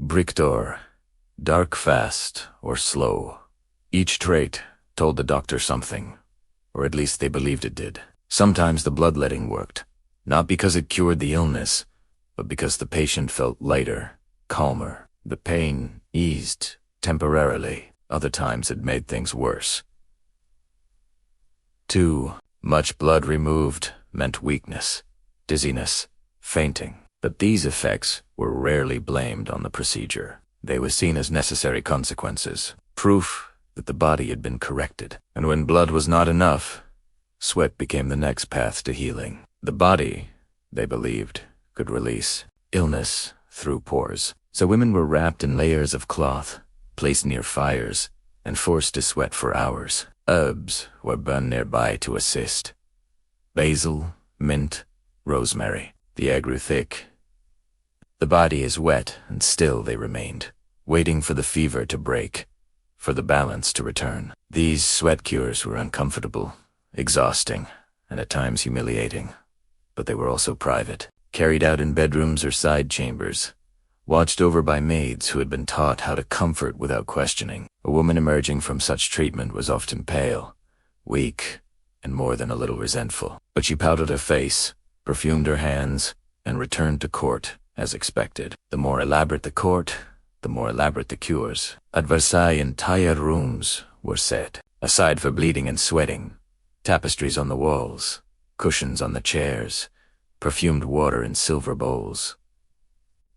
brictor, dark fast or slow. Each trait told the doctor something: or at least they believed it did. Sometimes the bloodletting worked, not because it cured the illness, but because the patient felt lighter, calmer. The pain eased temporarily. Other times it made things worse. Too much blood removed meant weakness, dizziness, fainting. But these effects were rarely blamed on the procedure. They were seen as necessary consequences, proof that the body had been corrected. And when blood was not enough, sweat became the next path to healing. The body, they believed, could release illness through pores. So women were wrapped in layers of cloth, placed near fires, and forced to sweat for hours. Herbs were burned nearby to assist. Basil, mint, rosemary. The air grew thick. The body is wet, and still they remained, waiting for the fever to break, for the balance to return. These sweat cures were uncomfortable, exhausting, and at times humiliating. But they were also private, carried out in bedrooms or side chambers, watched over by maids who had been taught how to comfort without questioning. A woman emerging from such treatment was often pale, weak, and more than a little resentful. But she powdered her face, perfumed her hands, and returned to court, as expected. The more elaborate the court, the more elaborate the cures. At Versailles, entire rooms were set, aside for bleeding and sweating. Tapestries on the walls, cushions on the chairs, perfumed water in silver bowls.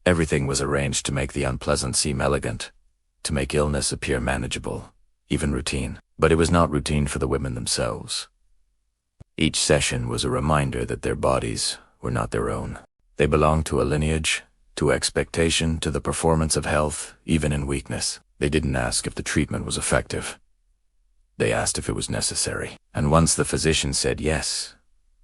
Everything was arranged to make the unpleasant seem elegant, to make illness appear manageable, even routine. But it was not routine for the women themselves. Each session was a reminder that their bodies were not their own. They belonged to a lineage, to expectation, to the performance of health, even in weakness. They didn't ask if the treatment was effective. They asked if it was necessary. And once the physician said yes,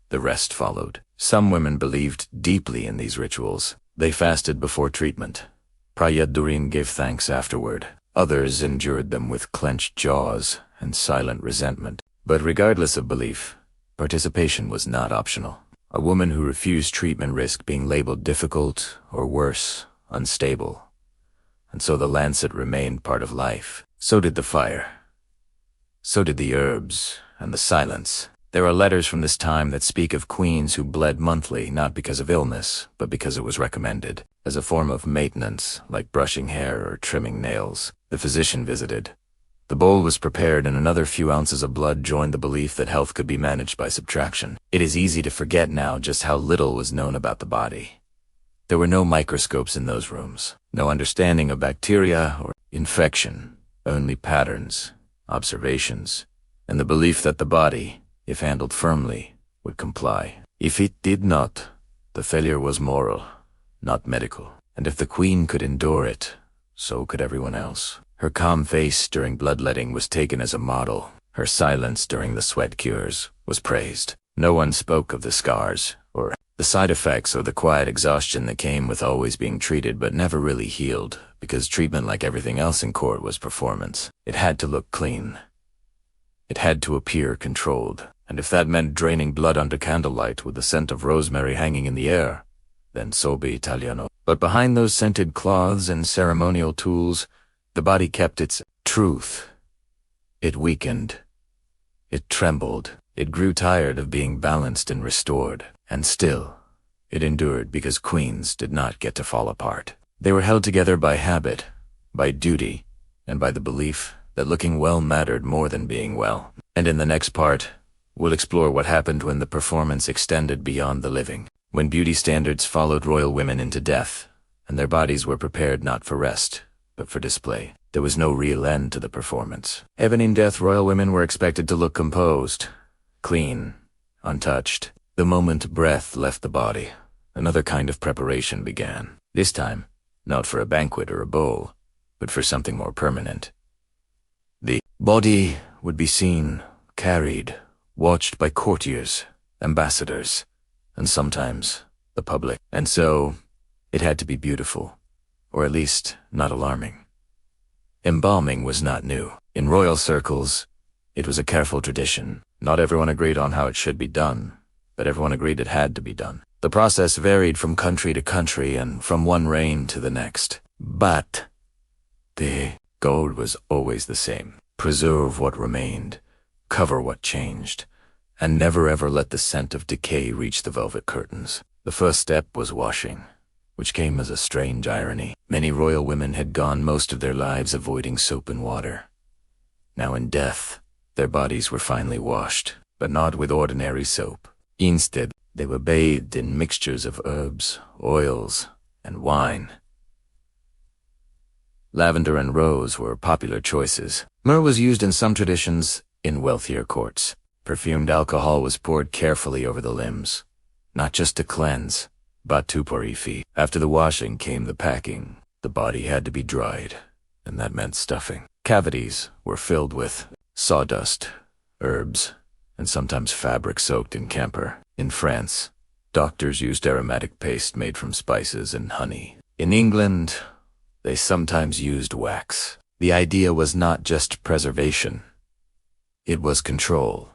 the rest followed. Some women believed deeply in these rituals. They fasted before treatment. Prayed durin gave thanks afterward. Others endured them with clenched jaws and silent resentment. But regardless of belief, participation was not optional. A woman who refused treatment risked being labeled difficult or worse, unstable. And so the lancet remained part of life. So did the fire. So did the herbs and the silence. There are letters from this time that speak of queens who bled monthly not because of illness, but because it was recommended, as a form of maintenance, like brushing hair or trimming nails. The physician visited. The bowl was prepared and another few ounces of blood joined the belief that health could be managed by subtraction. It is easy to forget now just how little was known about the body. There were no microscopes in those rooms, no understanding of bacteria or infection, only patterns, observations, and the belief that the body, if handled firmly, would comply. If it did not, the failure was moral, not medical. And if the queen could endure it, so could everyone else. Her calm face during bloodletting was taken as a model. Her silence during the sweat cures was praised. No one spoke of the scars, or the side effects, or the quiet exhaustion that came with always being treated but never really healed, because treatment, like everything else in court, was performance. It had to look clean. It had to appear controlled. And if that meant draining blood under candlelight with the scent of rosemary hanging in the air, then so be Italiano. But behind those scented cloths and ceremonial tools, the body kept its truth. It weakened. It trembled. It grew tired of being balanced and restored. And still, it endured because queens did not get to fall apart. They were held together by habit, by duty, and by the belief that looking well mattered more than being well. And in the next part, we'll explore what happened when the performance extended beyond the living, when beauty standards followed royal women into death, and their bodies were prepared not for rest, but for display. There was no real end to the performance. Even in death, royal women were expected to look composed, clean, untouched. The moment breath left the body, another kind of preparation began. This time, not for a banquet or a bowl, but for something more permanent. The body would be seen, carried, watched by courtiers, ambassadors, and sometimes the public. And so, it had to be beautiful, or at least not alarming. Embalming was not new. In royal circles, it was a careful tradition. Not everyone agreed on how it should be done, but everyone agreed it had to be done. The process varied from country to country and from one reign to the next. But the goal was always the same. Preserve what remained, cover what changed, and never ever let the scent of decay reach the velvet curtains. The first step was washing, which came as a strange irony. Many royal women had gone most of their lives avoiding soap and water. Now in death, their bodies were finally washed, but not with ordinary soap. Instead, they were bathed in mixtures of herbs, oils, and wine. Lavender and rose were popular choices. Myrrh was used in some traditions in wealthier courts. Perfumed alcohol was poured carefully over the limbs, not just to cleanse, but to purify. After the washing came the packing. The body had to be dried, and that meant stuffing. Cavities were filled with sawdust, herbs, and sometimes fabric soaked in camphor. In France, doctors used aromatic paste made from spices and honey. In England, they sometimes used wax. The idea was not just preservation. It was control.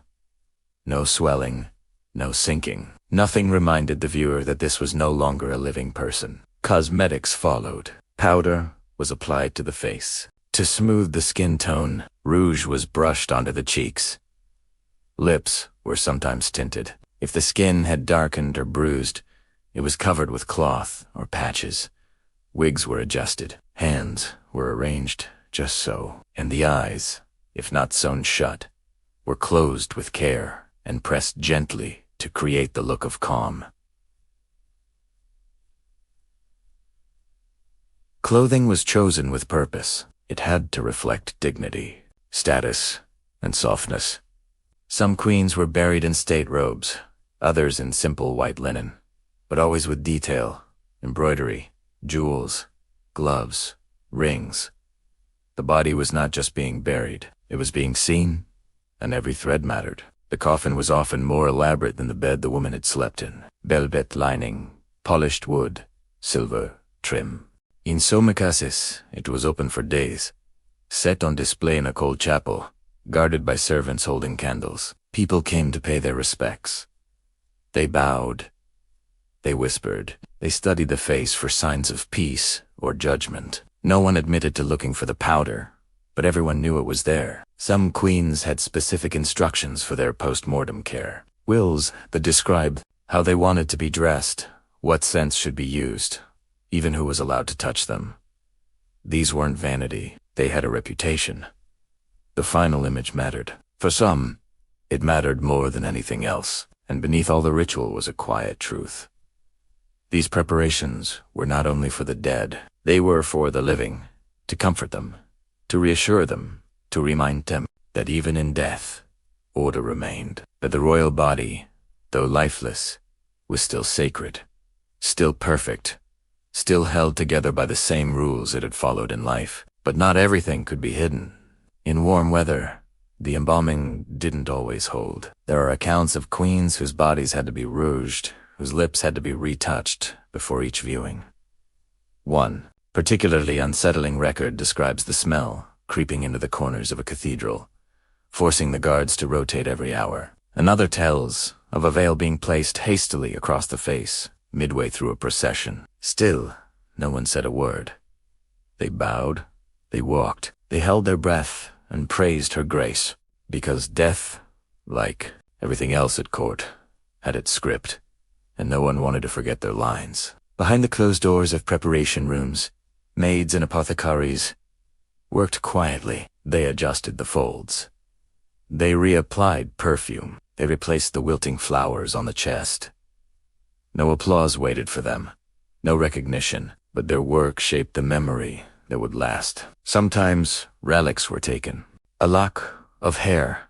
No swelling, no sinking. Nothing reminded the viewer that this was no longer a living person. Cosmetics followed. Powder was applied to the face. To smooth the skin tone, rouge was brushed onto the cheeks. Lips were sometimes tinted. If the skin had darkened or bruised, it was covered with cloth or patches. Wigs were adjusted. Hands were arranged just so. And the eyes, if not sewn shut, were closed with care and pressed gently to create the look of calm. Clothing was chosen with purpose. It had to reflect dignity, status, and softness. Some queens were buried in state robes, others in simple white linen, but always with detail, embroidery, jewels, gloves, rings. The body was not just being buried, it was being seen, and every thread mattered. The coffin was often more elaborate than the bed the woman had slept in. Velvet lining, polished wood, silver trim. In some cases, it was open for days, set on display in a cold chapel, guarded by servants holding candles. People came to pay their respects. They bowed. They whispered. They studied the face for signs of peace or judgment. No one admitted to looking for the powder, but everyone knew it was there. Some queens had specific instructions for their post-mortem care. Wills that described how they wanted to be dressed, what scents should be used, even who was allowed to touch them. These weren't vanity. They had a reputation. The final image mattered. For some, it mattered more than anything else, and beneath all the ritual was a quiet truth. These preparations were not only for the dead, they were for the living, to comfort them, to reassure them, to remind them that even in death, order remained, that the royal body, though lifeless, was still sacred, still perfect, still held together by the same rules it had followed in life. But not everything could be hidden. In warm weather, the embalming didn't always hold. There are accounts of queens whose bodies had to be rouged, whose lips had to be retouched before each viewing. One particularly unsettling record describes the smell creeping into the corners of a cathedral, forcing the guards to rotate every hour. Another tells of a veil being placed hastily across the face, midway through a procession. Still, no one said a word. They bowed, they walked, they held their breath and praised her grace, because death, like everything else at court, had its script, and no one wanted to forget their lines. Behind the closed doors of preparation rooms, maids and apothecaries worked quietly. They adjusted the folds. They reapplied perfume. They replaced the wilting flowers on the chest. No applause waited for them, no recognition, but their work shaped the memory that would last. Sometimes relics were taken. A lock of hair,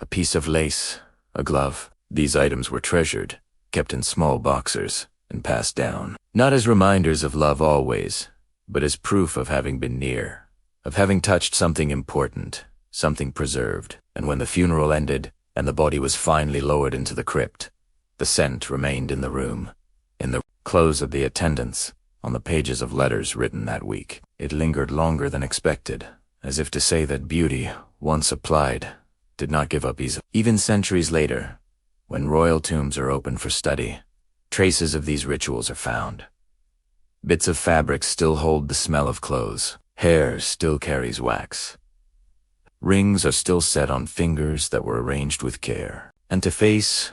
a piece of lace, a glove. These items were treasured, kept in small boxes, and passed down. Not as reminders of love always, but as proof of having been near, of having touched something important, something preserved. And when the funeral ended, and the body was finally lowered into the crypt, the scent remained in the room, in the clothes of the attendants, on the pages of letters written that week. It lingered longer than expected, as if to say that beauty, once applied, did not give up easily. Even centuries later, when royal tombs are open for study, traces of these rituals are found. Bits of fabric still hold the smell of clothes. Hair still carries wax. Rings are still set on fingers that were arranged with care. And to face,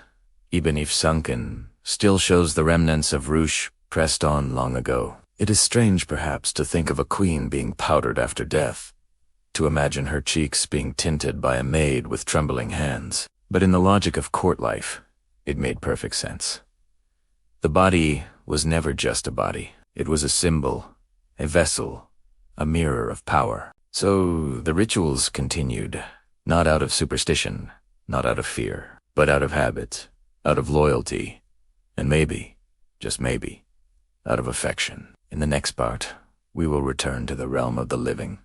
even if sunken, still shows the remnants of rouge pressed on long ago. It is strange, perhaps, to think of a queen being powdered after death, to imagine her cheeks being tinted by a maid with trembling hands. But in the logic of court life, it made perfect sense. The body was never just a body. It was a symbol, a vessel, a mirror of power. So the rituals continued, not out of superstition, not out of fear, but out of habit, out of loyalty, and maybe, just maybe, out of affection. In the next part, we will return to the realm of the living,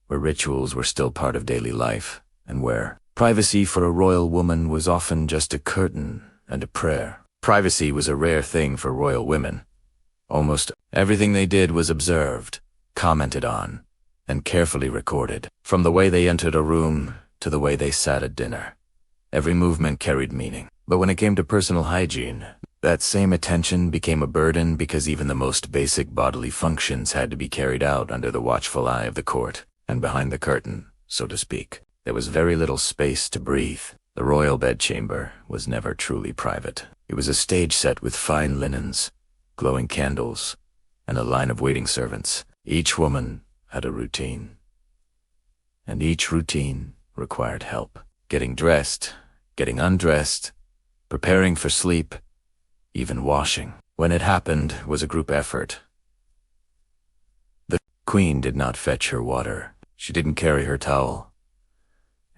where rituals were still part of daily life, and where privacy for a royal woman was often just a curtain and a prayer. Privacy was a rare thing for royal women. Almost everything they did was observed, commented on, and carefully recorded. From the way they entered a room to the way they sat at dinner, every movement carried meaning. But when it came to personal hygiene, that same attention became a burden because even the most basic bodily functions had to be carried out under the watchful eye of the court. And behind the curtain, so to speak, there was very little space to breathe. The royal bedchamber was never truly private. It was a stage set with fine linens, glowing candles, and a line of waiting servants. Each woman had a routine, and each routine required help. Getting dressed, getting undressed, preparing for sleep, even washing. When it happened was a group effort. The queen did not fetch her water. She didn't carry her towel.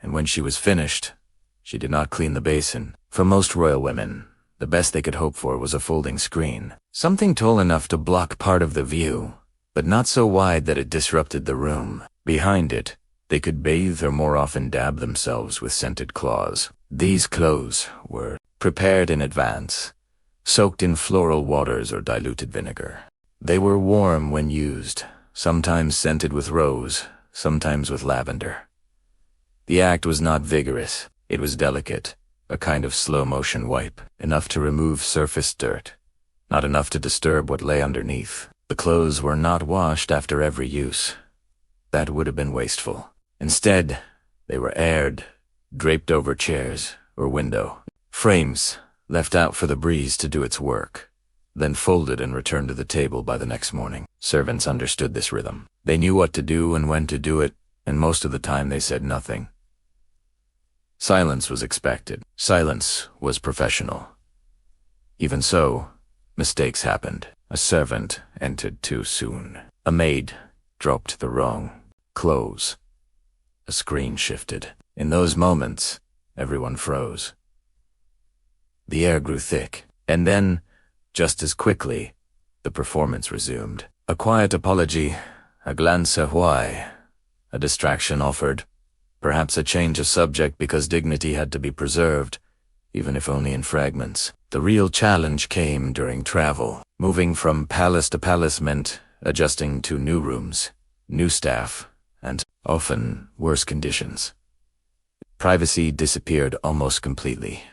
And when she was finished, she did not clean the basin. For most royal women, the best they could hope for was a folding screen. Something tall enough to block part of the view, but not so wide that it disrupted the room. Behind it, they could bathe or more often dab themselves with scented cloths. These clothes were prepared in advance, soaked in floral waters or diluted vinegar. They were warm when used, sometimes scented with rose, sometimes with lavender. The act was not vigorous. It was delicate, a kind of slow-motion wipe, enough to remove surface dirt, not enough to disturb what lay underneath. The clothes were not washed after every use. That would have been wasteful. Instead, they were aired, draped over chairs or window frames, left out for the breeze to do its work, then folded and returned to the table by the next morning. Servants understood this rhythm. They knew what to do and when to do it, and most of the time they said nothing. Silence was expected. Silence was professional. Even so, mistakes happened. A servant entered too soon. A maid dropped the wrong clothes. A screen shifted. In those moments, everyone froze. The air grew thick, and then, just as quickly, the performance resumed. A quiet apology, a glance at why, a distraction offered, perhaps a change of subject because dignity had to be preserved, even if only in fragments. The real challenge came during travel. Moving from palace to palace meant adjusting to new rooms, new staff, and often worse conditions. Privacy disappeared almost completely.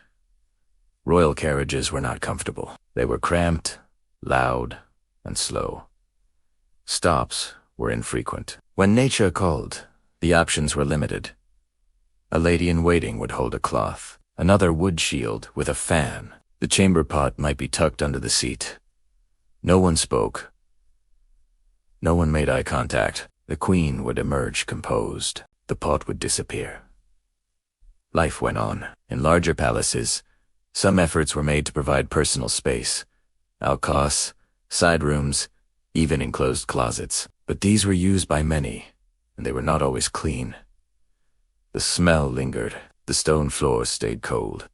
Royal carriages were not comfortable. They were cramped, loud, and slow. Stops were infrequent. When nature called, the options were limited. A lady in waiting would hold a cloth, another wood shield with a fan. The chamber pot might be tucked under the seat. No one spoke. No one made eye contact. The queen would emerge composed. The pot would disappear. Life went on. In larger palaces, some efforts were made to provide personal space. Alcoves, side rooms, even enclosed closets. But these were used by many, and they were not always clean. The smell lingered. The stone floors stayed cold,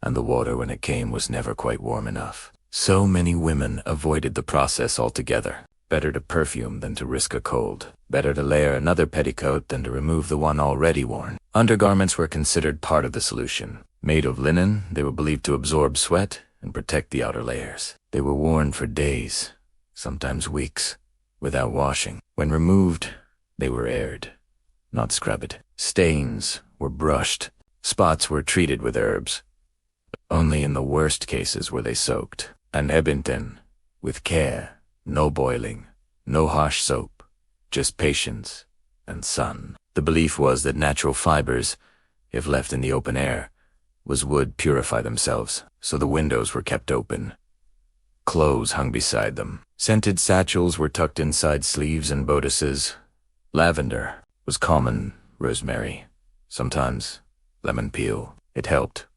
and the water when it came was never quite warm enough. So many women avoided the process altogether. Better to perfume than to risk a cold. Better to layer another petticoat than to remove the one already worn. Undergarments were considered part of the solution. Made of linen, they were believed to absorb sweat and protect the outer layers. They were worn for days, sometimes weeks, without washing. When removed, they were aired, not scrubbed. Stains were brushed. Spots were treated with herbs. Only in the worst cases were they soaked. And ebbington, with care, no boiling, no harsh soap, just patience and sun. The belief was that natural fibers, if left in the open air, was wood purify themselves, so the windows were kept open. Clothes hung beside them. Scented satchels were tucked inside sleeves and bodices. Lavender was common, rosemary, sometimes lemon peel. It helped,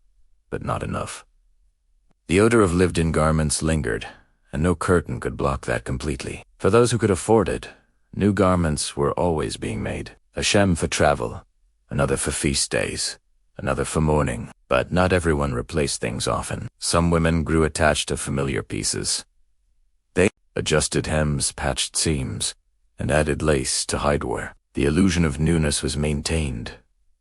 but not enough. The odor of lived-in garments lingered, and no curtain could block that completely. For those who could afford it, new garments were always being made. A shem for travel, another for feast days, another for mourning. But not everyone replaced things often. Some women grew attached to familiar pieces. They adjusted hems, patched seams, and added lace to hidewear. The illusion of newness was maintained,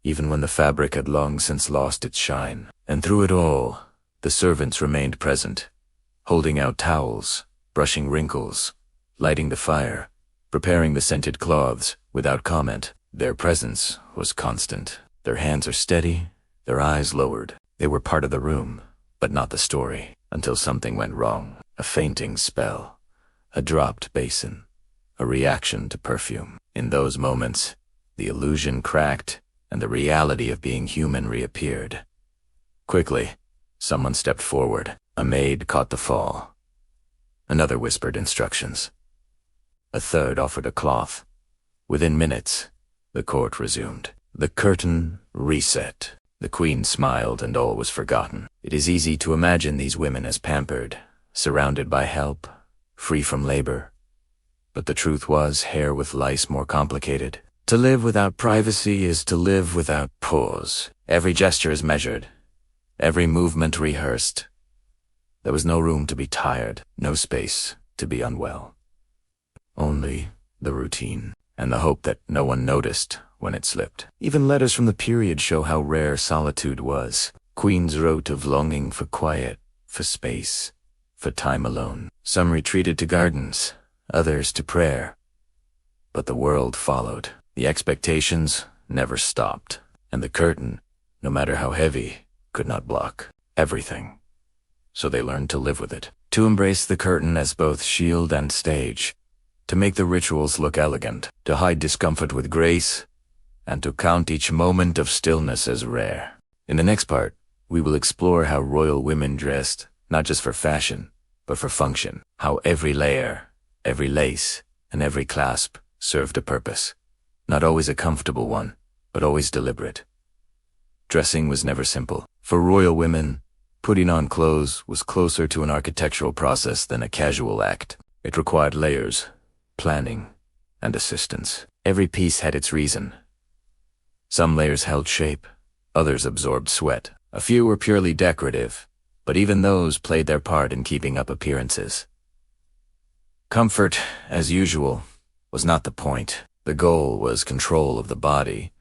even when the fabric had long since lost its shine. And through it all, the servants remained present, holding out towels, brushing wrinkles, lighting the fire, preparing the scented cloths without comment. Their presence was constant. Their hands are steady, their eyes lowered. They were part of the room, but not the story, until something went wrong. A fainting spell, a dropped basin, a reaction to perfume. In those moments, the illusion cracked, and the reality of being human reappeared. Quickly, someone stepped forward. A maid caught the fall. Another whispered instructions. A third offered a cloth. Within minutes, the court resumed. The curtain reset. The queen smiled and all was forgotten. It is easy to imagine these women as pampered, surrounded by help, free from labor. But the truth was, hair with lice more complicated. To live without privacy is to live without pause. Every gesture is measured, every movement rehearsed. There was no room to be tired, no space to be unwell. Only the routine, and the hope that no one noticed when it slipped. Even letters from the period show how rare solitude was. Queens wrote of longing for quiet, for space, for time alone. Some retreated to gardens, others to prayer. But the world followed. The expectations never stopped, and the curtain, no matter how heavy, could not block everything. So they learned to live with it, to embrace the curtain as both shield and stage, to make the rituals look elegant, to hide discomfort with grace, and to count each moment of stillness as rare. In the next part, we will explore how royal women dressed, not just for fashion, but for function, how every layer, every lace, and every clasp served a purpose. Not always a comfortable one, but always deliberate. Dressing was never simple. For royal women, putting on clothes was closer to an architectural process than a casual act. It required layers, planning, and assistance. Every piece had its reason. Some layers held shape, others absorbed sweat. A few were purely decorative, but even those played their part in keeping up appearances. Comfort, as usual, was not the point. The goal was control of the body,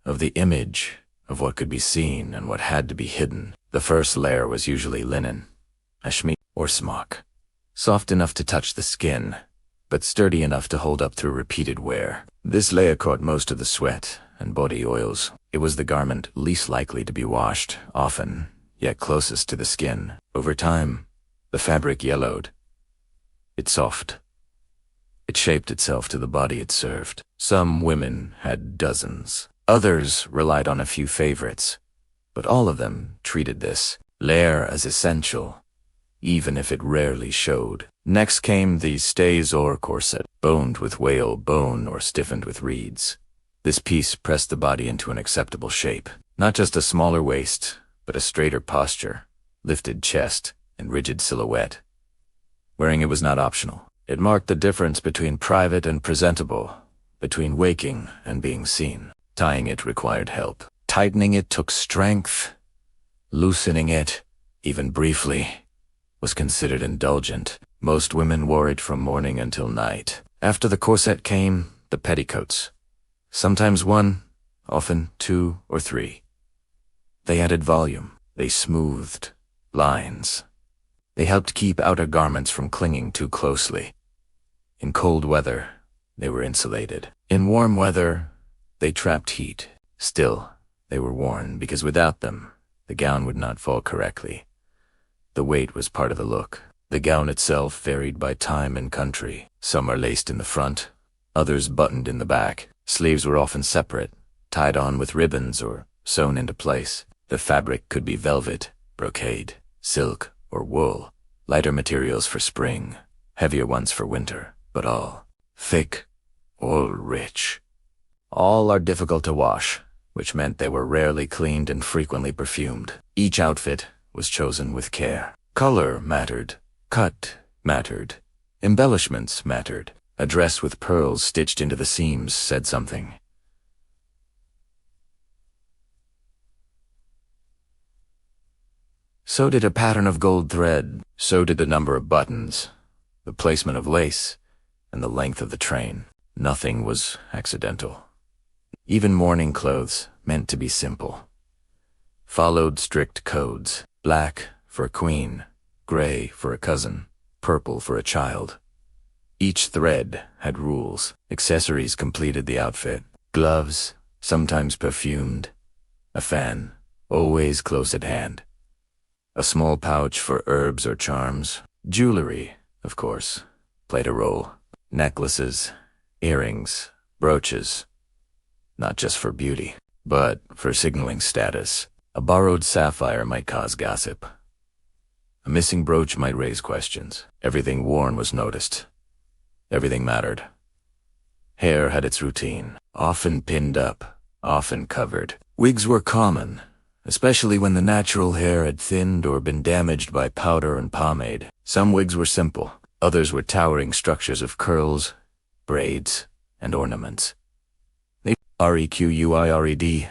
of the image, of what could be seen and what had to be hidden. The first layer was usually linen, a chemise or smock, soft enough to touch the skin, but sturdy enough to hold up through repeated wear. This layer caught most of the sweat and body oils. It was the garment least likely to be washed, often, yet closest to the skin. Over time, the fabric yellowed. It softened. It shaped itself to the body it served. Some women had dozens. Others relied on a few favorites. But all of them treated this layer as essential, even if it rarely showed. Next came the stays or corset, boned with whale bone or stiffened with reeds. This piece pressed the body into an acceptable shape. Not just a smaller waist, but a straighter posture, lifted chest, and rigid silhouette. Wearing it was not optional. It marked the difference between private and presentable, between waking and being seen. Tying it required help. Tightening it took strength. Loosening it, even briefly, was considered indulgent. Most women wore it from morning until night. After the corset came the petticoats. Sometimes one, often two or three. They added volume. They smoothed lines. They helped keep outer garments from clinging too closely. In cold weather, they were insulated. In warm weather, they trapped heat. Still, they were worn because without them, the gown would not fall correctly. The weight was part of the look. The gown itself varied by time and country. Some are laced in the front, others buttoned in the back. Sleeves were often separate, tied on with ribbons or sewn into place. The fabric could be velvet, brocade, silk, or wool, lighter materials for spring, heavier ones for winter, but all thick, all rich. All are difficult to wash, which meant they were rarely cleaned and frequently perfumed. Each outfit was chosen with care. Color mattered, cut mattered, embellishments mattered. A dress with pearls stitched into the seams said something. So did a pattern of gold thread, so did the number of buttons, the placement of lace, and the length of the train. Nothing was accidental. Even mourning clothes, meant to be simple, followed strict codes. Black for a queen, gray for a cousin, purple for a child. Each thread had rules. Accessories completed the outfit. Gloves, sometimes perfumed. A fan, always close at hand. A small pouch for herbs or charms. Jewelry, of course, played a role. Necklaces, earrings, brooches. Not just for beauty, but for signaling status. A borrowed sapphire might cause gossip. A missing brooch might raise questions. Everything worn was noticed. Everything mattered. Hair had its routine, often pinned up, often covered. Wigs were common, especially when the natural hair had thinned or been damaged by powder and pomade. Some wigs were simple, others were towering structures of curls, braids, and ornaments. Required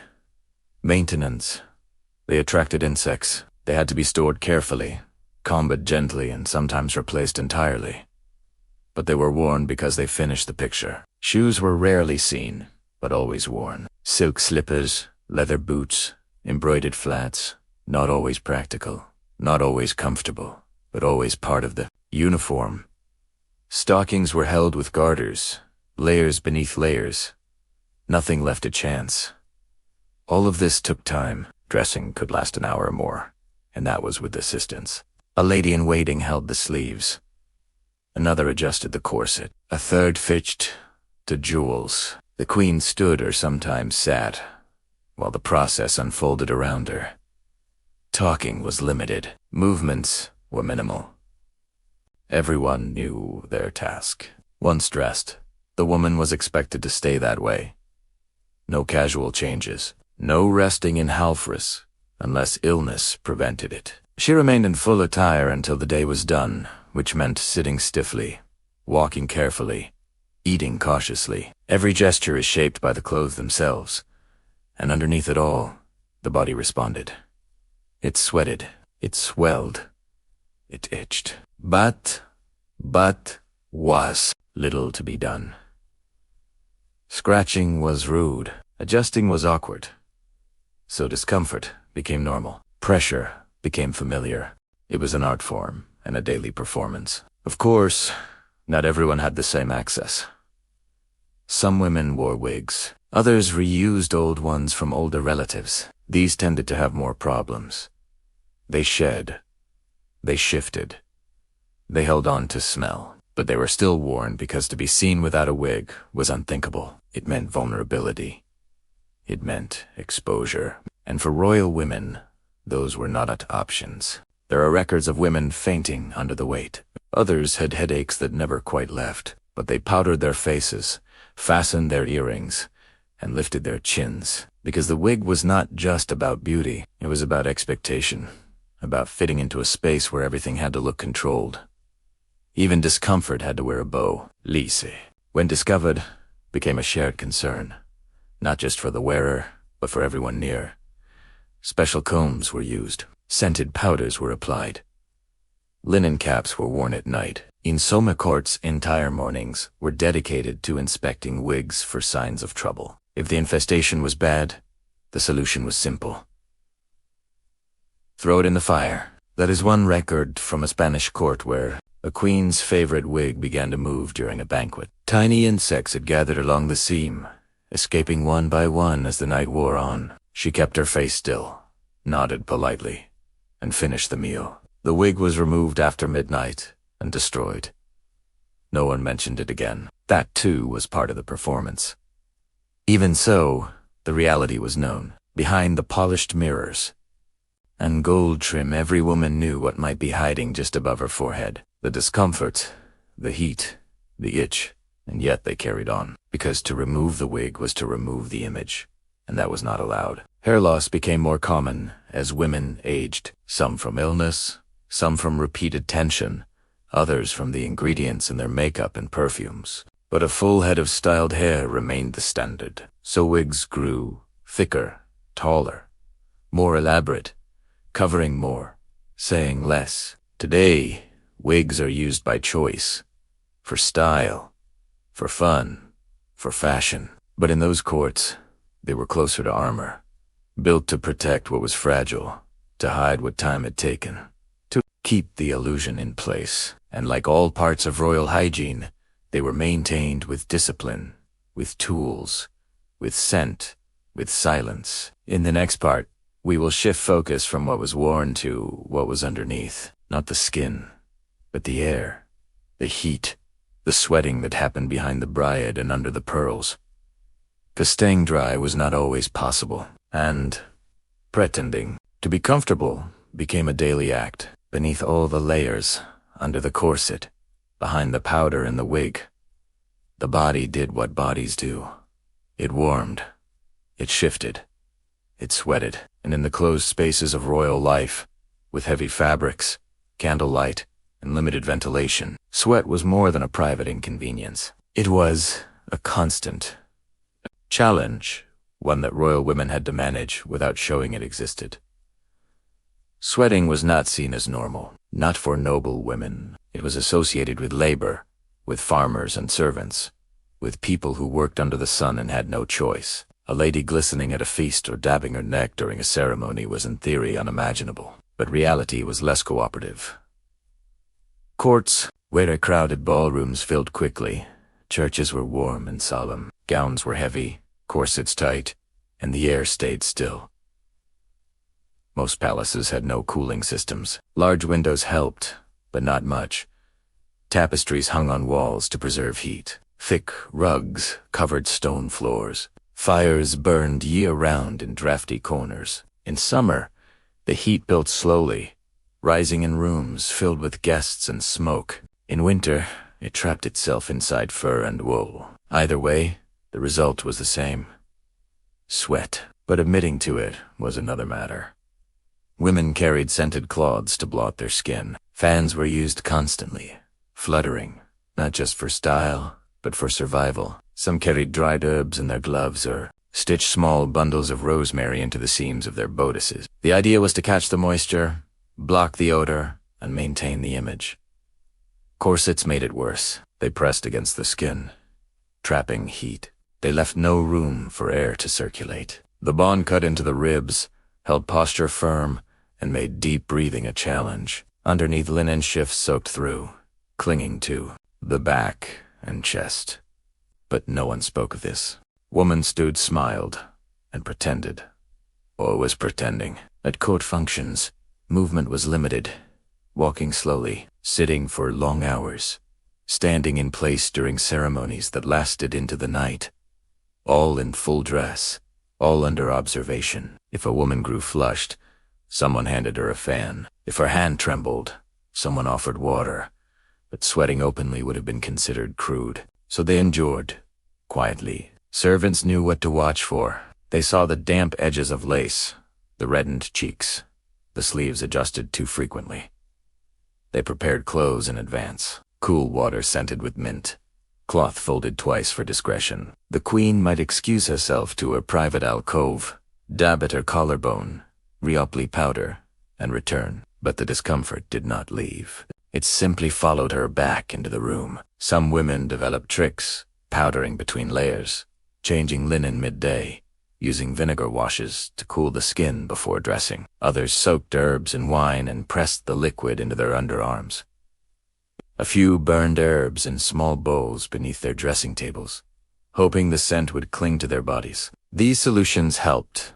maintenance. They attracted insects. They had to be stored carefully, combed gently, and sometimes replaced entirely. But they were worn because they finished the picture. Shoes were rarely seen, but always worn. Silk slippers, leather boots, embroidered flats, not always practical, not always comfortable, but always part of the uniform. Stockings were held with garters, layers beneath layers. Nothing left to chance. All of this took time. Dressing could last an hour or more, and that was with assistance. A lady-in-waiting held the sleeves. Another adjusted the corset. A third fitched to jewels. The queen stood or sometimes sat, while the process unfolded around her. Talking was limited. Movements were minimal. Everyone knew their task. Once dressed, the woman was expected to stay that way. No casual changes. No resting in halfress, unless illness prevented it. She remained in full attire until the day was done, which meant sitting stiffly, walking carefully, eating cautiously. Every gesture is shaped by the clothes themselves, and underneath it all, the body responded. It sweated, it swelled, it itched. But was little to be done. Scratching was rude, adjusting was awkward. So discomfort became normal. Pressure became familiar. It was an art form and a daily performance. Of course, not everyone had the same access. Some women wore wigs. Others reused old ones from older relatives. These tended to have more problems. They shed. They shifted. They held on to smell. But they were still worn because to be seen without a wig was unthinkable. It meant vulnerability. It meant exposure. And for royal women, those were not options. There are records of women fainting under the weight. Others had headaches that never quite left, but they powdered their faces, fastened their earrings, and lifted their chins. Because the wig was not just about beauty, it was about expectation, about fitting into a space where everything had to look controlled. Even discomfort had to wear a bow. Lice, when discovered, became a shared concern. Not just for the wearer, but for everyone near. Special combs were used. Scented powders were applied. Linen caps were worn at night. In Soma courts, entire mornings were dedicated to inspecting wigs for signs of trouble. If the infestation was bad, the solution was simple. Throw it in the fire. That is one record from a Spanish court where a queen's favorite wig began to move during a banquet. Tiny insects had gathered along the seam, escaping one by one as the night wore on. She kept her face still, nodded politely, and finished the meal. The wig was removed after midnight and destroyed. No one mentioned it again. That, too, was part of the performance. Even so, the reality was known. Behind the polished mirrors, and gold trim. Every woman knew what might be hiding just above her forehead. The discomfort, the heat, the itch, and yet they carried on, because to remove the wig was to remove the image, and that was not allowed. Hair loss became more common as women aged, some from illness, some from repeated tension, others from the ingredients in their makeup and perfumes. But a full head of styled hair remained the standard, so wigs grew thicker, taller, more elaborate, covering more, saying less. Today, wigs are used by choice, for style, for fun, for fashion. But in those courts, they were closer to armor, built to protect what was fragile, to hide what time had taken, to keep the illusion in place. And like all parts of royal hygiene, they were maintained with discipline, with tools, with scent, with silence. In the next part, we will shift focus from what was worn to what was underneath. Not the skin, but the air, the heat, the sweating that happened behind the bride and under the pearls. 'Cause staying dry was not always possible, and pretending to be comfortable became a daily act. Beneath all the layers, under the corset, behind the powder and the wig, the body did what bodies do. It warmed, it shifted, it sweated, and in the closed spaces of royal life, with heavy fabrics, candlelight, and limited ventilation, sweat was more than a private inconvenience. It was a constant challenge, one that royal women had to manage without showing it existed. Sweating was not seen as normal, not for noble women. It was associated with labor, with farmers and servants, with people who worked under the sun and had no choice. A lady glistening at a feast or dabbing her neck during a ceremony was in theory unimaginable, but reality was less cooperative. Courts, where crowded ballrooms filled quickly, churches were warm and solemn, gowns were heavy, corsets tight, and the air stayed still. Most palaces had no cooling systems. Large windows helped, but not much. Tapestries hung on walls to preserve heat. Thick rugs covered stone floors. Fires burned year-round in drafty corners. In summer, the heat built slowly, rising in rooms filled with guests and smoke. In winter, it trapped itself inside fur and wool. Either way, the result was the same. Sweat. But admitting to it was another matter. Women carried scented cloths to blot their skin. Fans were used constantly, fluttering, not just for style, but for survival. Some carried dried herbs in their gloves or stitched small bundles of rosemary into the seams of their bodices. The idea was to catch the moisture, block the odor, and maintain the image. Corsets made it worse. They pressed against the skin, trapping heat. They left no room for air to circulate. The bond cut into the ribs, held posture firm, and made deep breathing a challenge. Underneath, linen shifts soaked through, clinging to the back and chest. But no one spoke of this. Woman stood, smiled, and pretended, or was pretending. At court functions, movement was limited, walking slowly, sitting for long hours, standing in place during ceremonies that lasted into the night, all in full dress, all under observation. If a woman grew flushed, someone handed her a fan. If her hand trembled, someone offered water. But sweating openly would have been considered crude, so they endured, quietly. Servants knew what to watch for. They saw the damp edges of lace, the reddened cheeks, the sleeves adjusted too frequently. They prepared clothes in advance, cool water scented with mint, cloth folded twice for discretion. The queen might excuse herself to her private alcove, dab at her collarbone, reapply powder, and return. But the discomfort did not leave. It simply followed her back into the room. Some women developed tricks, powdering between layers, changing linen midday, using vinegar washes to cool the skin before dressing. Others soaked herbs in wine and pressed the liquid into their underarms. A few burned herbs in small bowls beneath their dressing tables, hoping the scent would cling to their bodies. These solutions helped,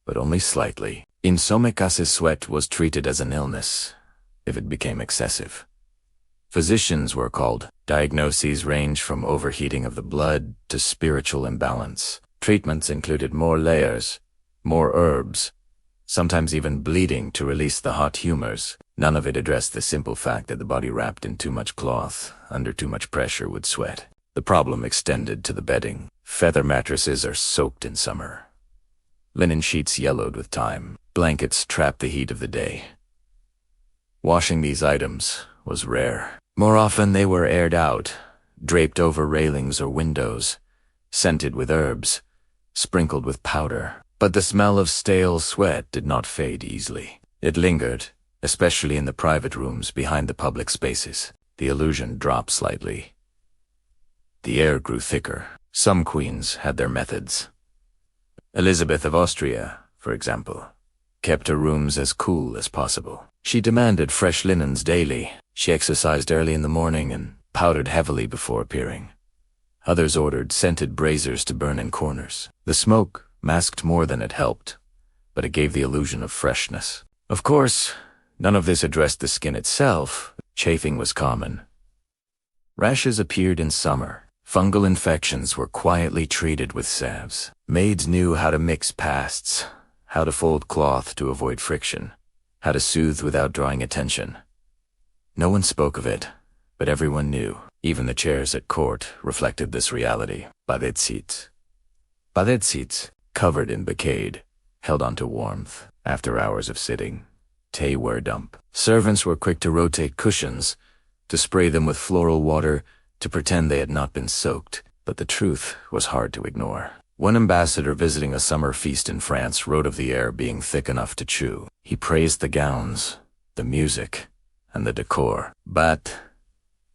but only slightly. In some cases, sweat was treated as an illness if it became excessive. Physicians were called. Diagnoses ranged from overheating of the blood to spiritual imbalance. Treatments included more layers, more herbs, sometimes even bleeding to release the hot humors. None of it addressed the simple fact that the body wrapped in too much cloth, under too much pressure, would sweat. The problem extended to the bedding. Feather mattresses are soaked in summer. Linen sheets yellowed with time. Blankets trapped the heat of the day. Washing these items was rare. More often they were aired out, draped over railings or windows, scented with herbs, sprinkled with powder. But the smell of stale sweat did not fade easily. It lingered, especially in the private rooms behind the public spaces. The illusion dropped slightly. The air grew thicker. Some queens had their methods. Elizabeth of Austria, for example, kept her rooms as cool as possible. She demanded fresh linens daily. She exercised early in the morning and powdered heavily before appearing. Others ordered scented braziers to burn in corners. The smoke masked more than it helped, but it gave the illusion of freshness. Of course, none of this addressed the skin itself. Chafing was common. Rashes appeared in summer. Fungal infections were quietly treated with salves. Maids knew how to mix pastes, how to fold cloth to avoid friction, how to soothe without drawing attention. No one spoke of it, but everyone knew. Even the chairs at court reflected this reality. Ballet seats, covered in brocade, held onto warmth. After hours of sitting, they were dump. Servants were quick to rotate cushions, to spray them with floral water, to pretend they had not been soaked. But the truth was hard to ignore. One ambassador visiting a summer feast in France wrote of the air being thick enough to chew. He praised the gowns, the music, and the decor. But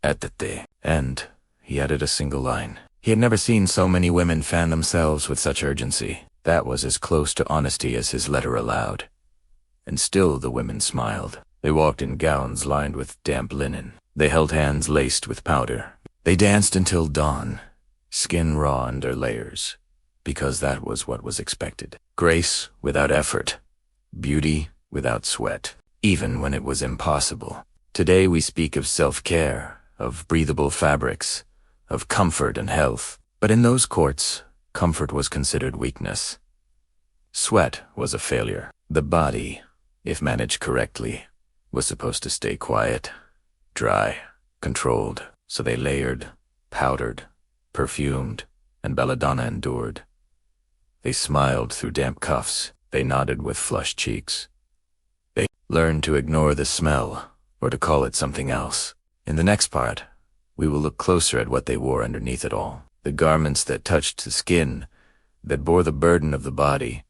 at the end, he added a single line. He had never seen so many women fan themselves with such urgency. That was as close to honesty as his letter allowed. And still the women smiled. They walked in gowns lined with damp linen. They held hands laced with powder. They danced until dawn, skin raw under layers, because that was what was expected. Grace without effort, beauty without sweat, even when it was impossible. Today we speak of self-care, of breathable fabrics, of comfort and health. But in those courts, comfort was considered weakness. Sweat was a failure. The body, if managed correctly, was supposed to stay quiet, dry, controlled. So they layered, powdered, perfumed, and Belladonna endured. They smiled through damp cuffs. They nodded with flushed cheeks. They learned to ignore the smell, or to call it something else. In the next part, we will look closer at what they wore underneath it all. The garments that touched the skin, that bore the burden of the body,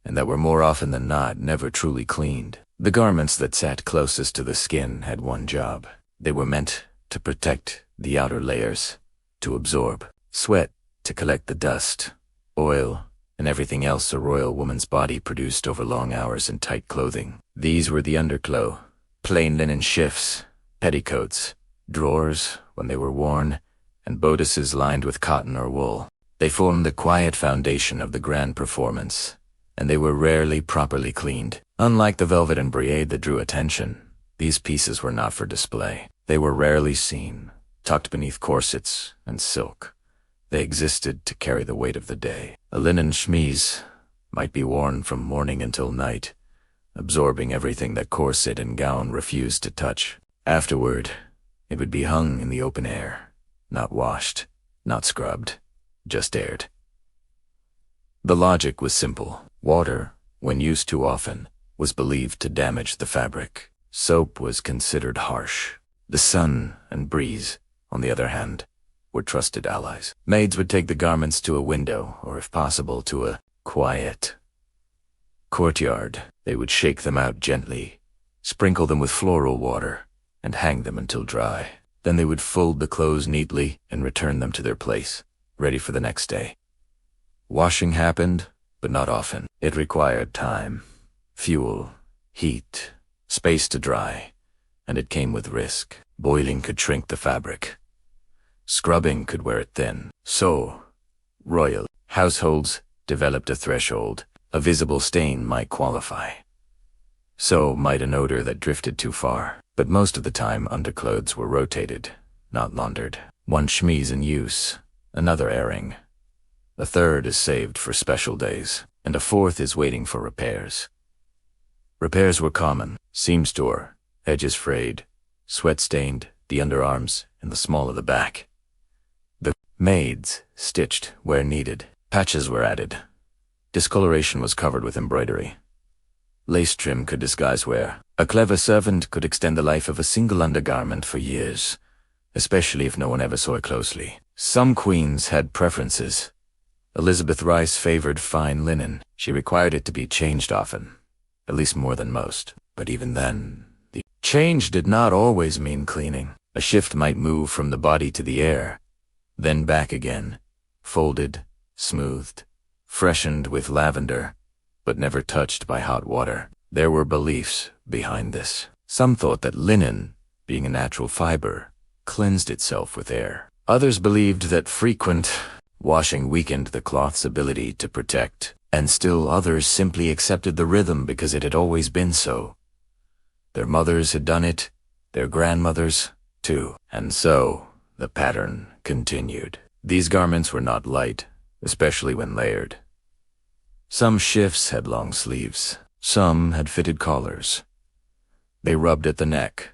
and that were more often than not never truly cleaned. The garments that sat closest to the skin had one job. They were meant to protect the outer layers, to absorb sweat, to collect the dust, oil, and everything else a royal woman's body produced over long hours in tight clothing. These were the underclothes, plain linen shifts, petticoats, drawers when they were worn, and bodices lined with cotton or wool. They formed the quiet foundation of the grand performance, and they were rarely properly cleaned. Unlike the velvet and brocade that drew attention, these pieces were not for display. They were rarely seen, tucked beneath corsets and silk. They existed to carry the weight of the day. A linen chemise might be worn from morning until night, absorbing everything that corset and gown refused to touch. Afterward, it would be hung in the open air, not washed, not scrubbed, just aired. The logic was simple. Water, when used too often, was believed to damage the fabric. Soap was considered harsh. The sun and breeze, on the other hand, were trusted allies. Maids would take the garments to a window, or if possible, to a quiet courtyard. They would shake them out gently, sprinkle them with floral water, and hang them until dry. Then they would fold the clothes neatly and return them to their place, ready for the next day. Washing happened, but not often. It required time, fuel, heat, space to dry, and it came with risk. Boiling could shrink the fabric. Scrubbing could wear it thin. So, royal households developed a threshold. A visible stain might qualify. So might an odor that drifted too far. But most of the time underclothes were rotated, not laundered. One chemise in use, another airing. A third is saved for special days, and a fourth is waiting for repairs. Repairs were common. Seams tore, edges frayed, sweat stained the underarms and the small of the back. The maids stitched where needed. Patches were added. Discoloration was covered with embroidery. Lace trim could disguise wear. A clever servant could extend the life of a single undergarment for years, especially if no one ever saw it closely. Some queens had preferences. Elizabeth Rice favored fine linen. She required it to be changed often, at least more than most. But even then, the change did not always mean cleaning. A shift might move from the body to the air, then back again, folded, smoothed, freshened with lavender, but never touched by hot water. There were beliefs behind this. Some thought that linen, being a natural fiber, cleansed itself with air. Others believed that frequent washing weakened the cloth's ability to protect, and still others simply accepted the rhythm because it had always been so. Their mothers had done it, their grandmothers, too, and so the pattern continued. These garments were not light, especially when layered. Some shifts had long sleeves. Some had fitted collars. They rubbed at the neck.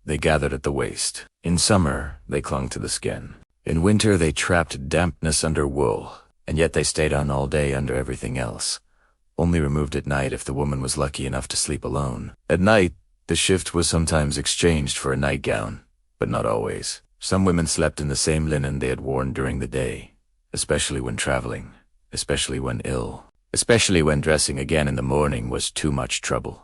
They gathered at the waist. In summer, they clung to the skin. In winter, they trapped dampness under wool, and yet they stayed on all day under everything else, only removed at night if the woman was lucky enough to sleep alone. At night, the shift was sometimes exchanged for a nightgown, but not always. Some women slept in the same linen they had worn during the day, especially when traveling, especially when ill, especially when dressing again in the morning was too much trouble.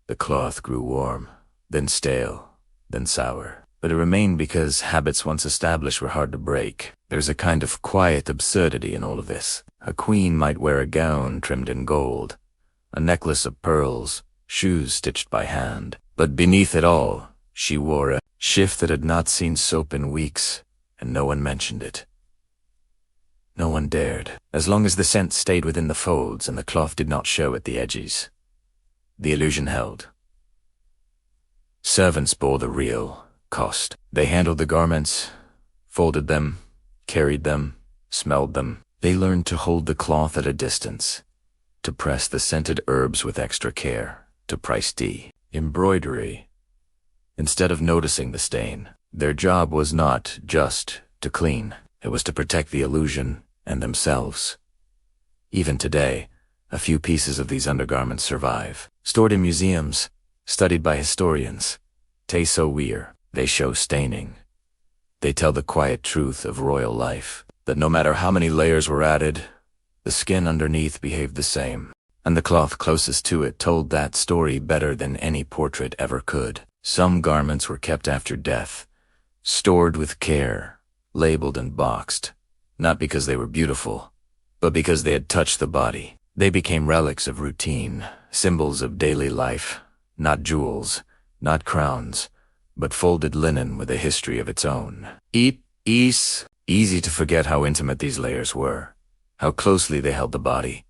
The cloth grew warm, then stale, then sour. But it remained because habits once established were hard to break. There's a kind of quiet absurdity in all of this. A queen might wear a gown trimmed in gold, a necklace of pearls, shoes stitched by hand. But beneath it all, she wore a shift that had not seen soap in weeks, and no one mentioned it. No one dared, as long as the scent stayed within the folds and the cloth did not show at the edges. The illusion held. Servants bore the real cost. They handled the garments, folded them, carried them, smelled them. They learned to hold the cloth at a distance, to press the scented herbs with extra care, to price tea, embroidery. Instead of noticing the stain, their job was not just to clean. It was to protect the illusion and themselves. Even today, a few pieces of these undergarments survive, stored in museums, studied by historians. They so weir. They show staining. They tell the quiet truth of royal life, that no matter how many layers were added, the skin underneath behaved the same, and the cloth closest to it told that story better than any portrait ever could. Some garments were kept after death, stored with care, labeled and boxed, not because they were beautiful, but because they had touched the body. They became relics of routine, symbols of daily life, not jewels, not crowns, but folded linen with a history of its own. Easy to forget how intimate these layers were, how closely they held the body,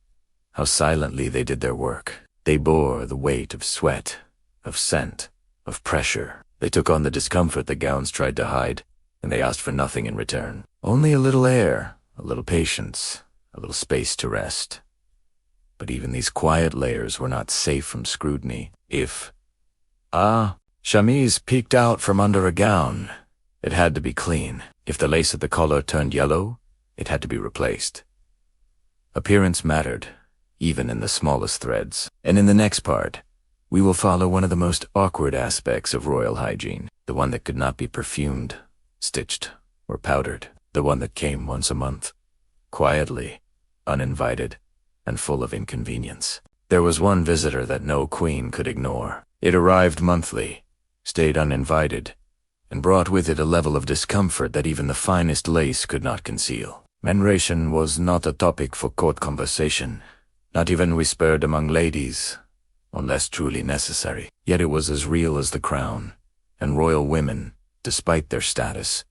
how silently they did their work. They bore the weight of sweat, of scent, of pressure. They took on the discomfort the gowns tried to hide, and they asked for nothing in return. Only a little air, a little patience, a little space to rest. But even these quiet layers were not safe from scrutiny. If chemise peeked out from under a gown, it had to be clean. If the lace at the collar turned yellow, it had to be replaced. Appearance mattered, even in the smallest threads. And in the next part, we will follow one of the most awkward aspects of royal hygiene, the one that could not be perfumed, stitched, or powdered, the one that came once a month, quietly, uninvited, and full of inconvenience. There was one visitor that no queen could ignore. It arrived monthly, stayed uninvited, and brought with it a level of discomfort that even the finest lace could not conceal. Menstruation was not a topic for court conversation, not even whispered among ladies, unless truly necessary. Yet it was as real as the crown, and royal women, despite their status,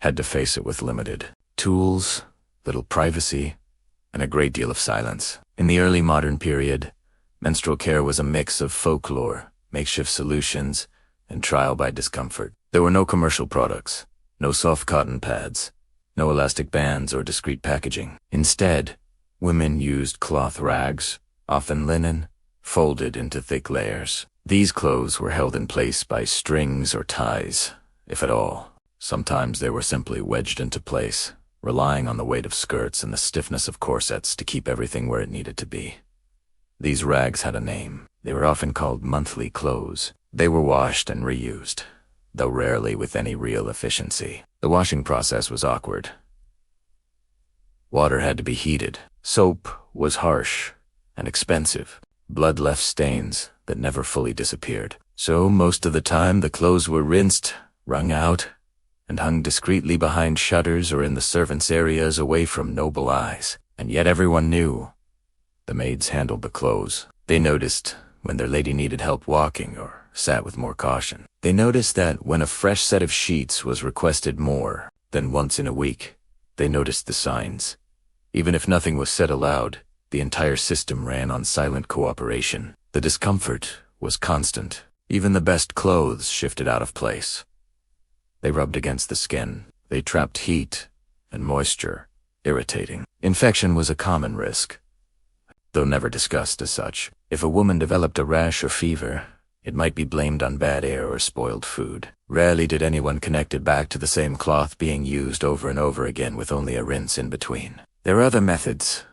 had to face it with limited tools, little privacy, and a great deal of silence. In the early modern period, menstrual care was a mix of folklore, makeshift solutions, and trial by discomfort. There were no commercial products, no soft cotton pads, no elastic bands or discreet packaging. Instead, women used cloth rags, often linen, folded into thick layers. These clothes were held in place by strings or ties, if at all. Sometimes they were simply wedged into place, relying on the weight of skirts and the stiffness of corsets to keep everything where it needed to be. These rags had a name. They were often called monthly clothes. They were washed and reused, though rarely with any real efficiency. The washing process was awkward. Water had to be heated. Soap was harsh and expensive. Blood left stains that never fully disappeared. So most of the time the clothes were rinsed, wrung out, and hung discreetly behind shutters or in the servants' areas away from noble eyes. And yet everyone knew. The maids handled the clothes. They noticed when their lady needed help walking or sat with more caution. They noticed that when a fresh set of sheets was requested more than once in a week, they noticed the signs. Even if nothing was said aloud, the entire system ran on silent cooperation. The discomfort was constant. Even the best clothes shifted out of place. They rubbed against the skin. They trapped heat and moisture, irritating. Infection was a common risk, though never discussed as such. If a woman developed a rash or fever, it might be blamed on bad air or spoiled food. Rarely did anyone connect it back to the same cloth being used over and over again with only a rinse in between. There are other methods,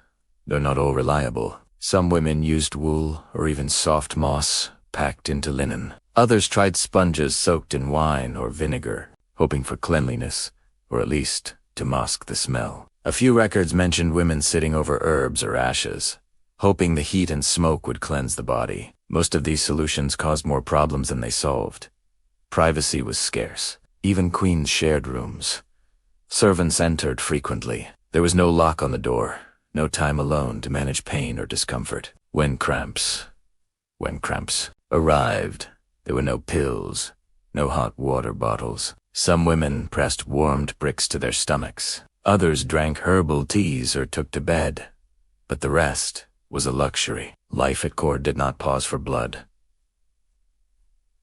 though not all reliable. Some women used wool or even soft moss packed into linen. Others tried sponges soaked in wine or vinegar, hoping for cleanliness, or at least to mask the smell. A few records mentioned women sitting over herbs or ashes, hoping the heat and smoke would cleanse the body. Most of these solutions caused more problems than they solved. Privacy was scarce. Even queens shared rooms. Servants entered frequently. There was no lock on the door, no time alone to manage pain or discomfort. When cramps arrived, there were no pills, no hot water bottles. Some women pressed warmed bricks to their stomachs. Others drank herbal teas or took to bed. But the rest was a luxury. Life at court did not pause for blood.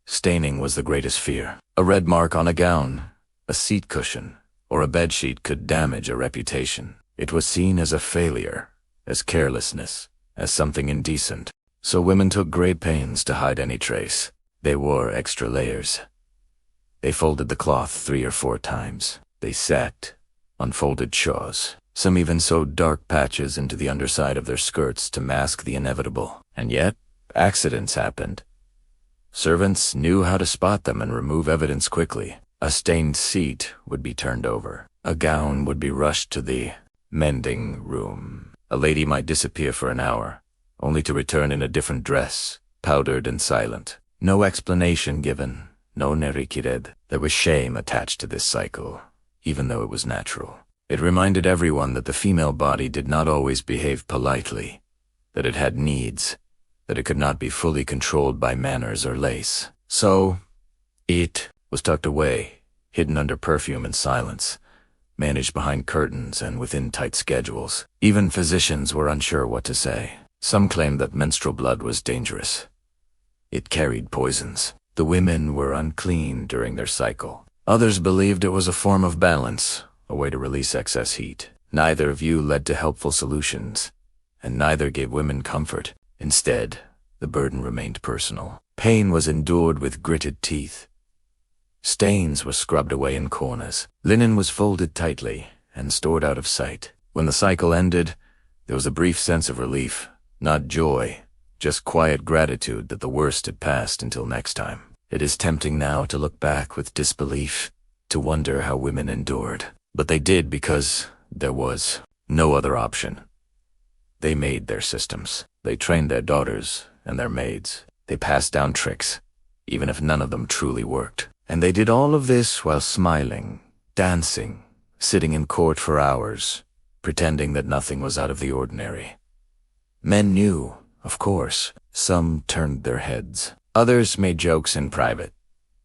Staining was the greatest fear. A red mark on a gown, a seat cushion, or a bedsheet could damage a reputation. It was seen as a failure, as carelessness, as something indecent. So women took great pains to hide any trace. They wore extra layers. They folded the cloth 3 or 4 times. They sat, unfolded shawls. Some even sewed dark patches into the underside of their skirts to mask the inevitable. And yet, accidents happened. Servants knew how to spot them and remove evidence quickly. A stained seat would be turned over. A gown would be rushed to the mending room. A lady might disappear for an hour, only to return in a different dress, powdered and silent. No explanation given, no nerikired. There was shame attached to this cycle, even though it was natural. It reminded everyone that the female body did not always behave politely, that it had needs, that it could not be fully controlled by manners or lace. So, it was tucked away, hidden under perfume and silence, managed behind curtains and within tight schedules. Even physicians were unsure what to say. Some claimed that menstrual blood was dangerous. It carried poisons. The women were unclean during their cycle. Others believed it was a form of balance, a way to release excess heat. Neither view led to helpful solutions, and neither gave women comfort. Instead, the burden remained personal. Pain was endured with gritted teeth. Stains were scrubbed away in corners. Linen was folded tightly and stored out of sight. When the cycle ended, there was a brief sense of relief. Not joy, just quiet gratitude that the worst had passed until next time. It is tempting now to look back with disbelief, to wonder how women endured. But they did because there was no other option. They made their systems. They trained their daughters and their maids. They passed down tricks, even if none of them truly worked. And they did all of this while smiling, dancing, sitting in court for hours, pretending that nothing was out of the ordinary. Men knew, of course. Some turned their heads. Others made jokes in private,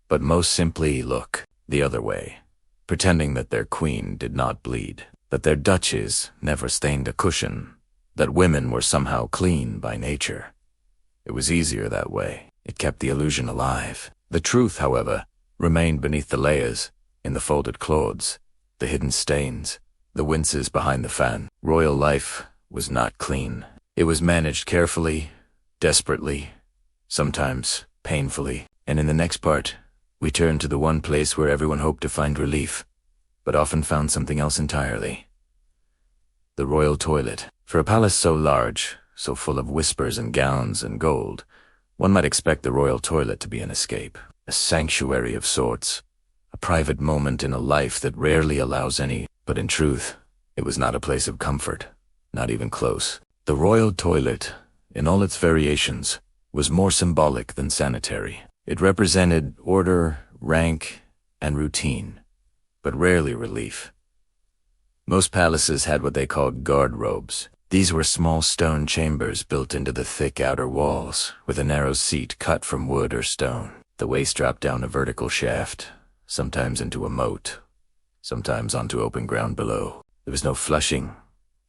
but most simply look the other way, pretending that their queen did not bleed, that their duchess never stained a cushion, that women were somehow clean by nature. It was easier that way. It kept the illusion alive. The truth, however, remained beneath the layers, in the folded clothes, the hidden stains, the winces behind the fan. Royal life was not clean. It was managed carefully, desperately, sometimes painfully. And in the next part, we turn to the one place where everyone hoped to find relief, but often found something else entirely. The royal toilet. For a palace so large, so full of whispers and gowns and gold, one might expect the royal toilet to be an escape, a sanctuary of sorts, a private moment in a life that rarely allows any. But in truth, it was not a place of comfort, not even close. The royal toilet, in all its variations, was more symbolic than sanitary. It represented order, rank, and routine, but rarely relief. Most palaces had what they called guard robes. These were small stone chambers built into the thick outer walls, with a narrow seat cut from wood or stone. The waist dropped down a vertical shaft, sometimes into a moat, sometimes onto open ground below. There was no flushing,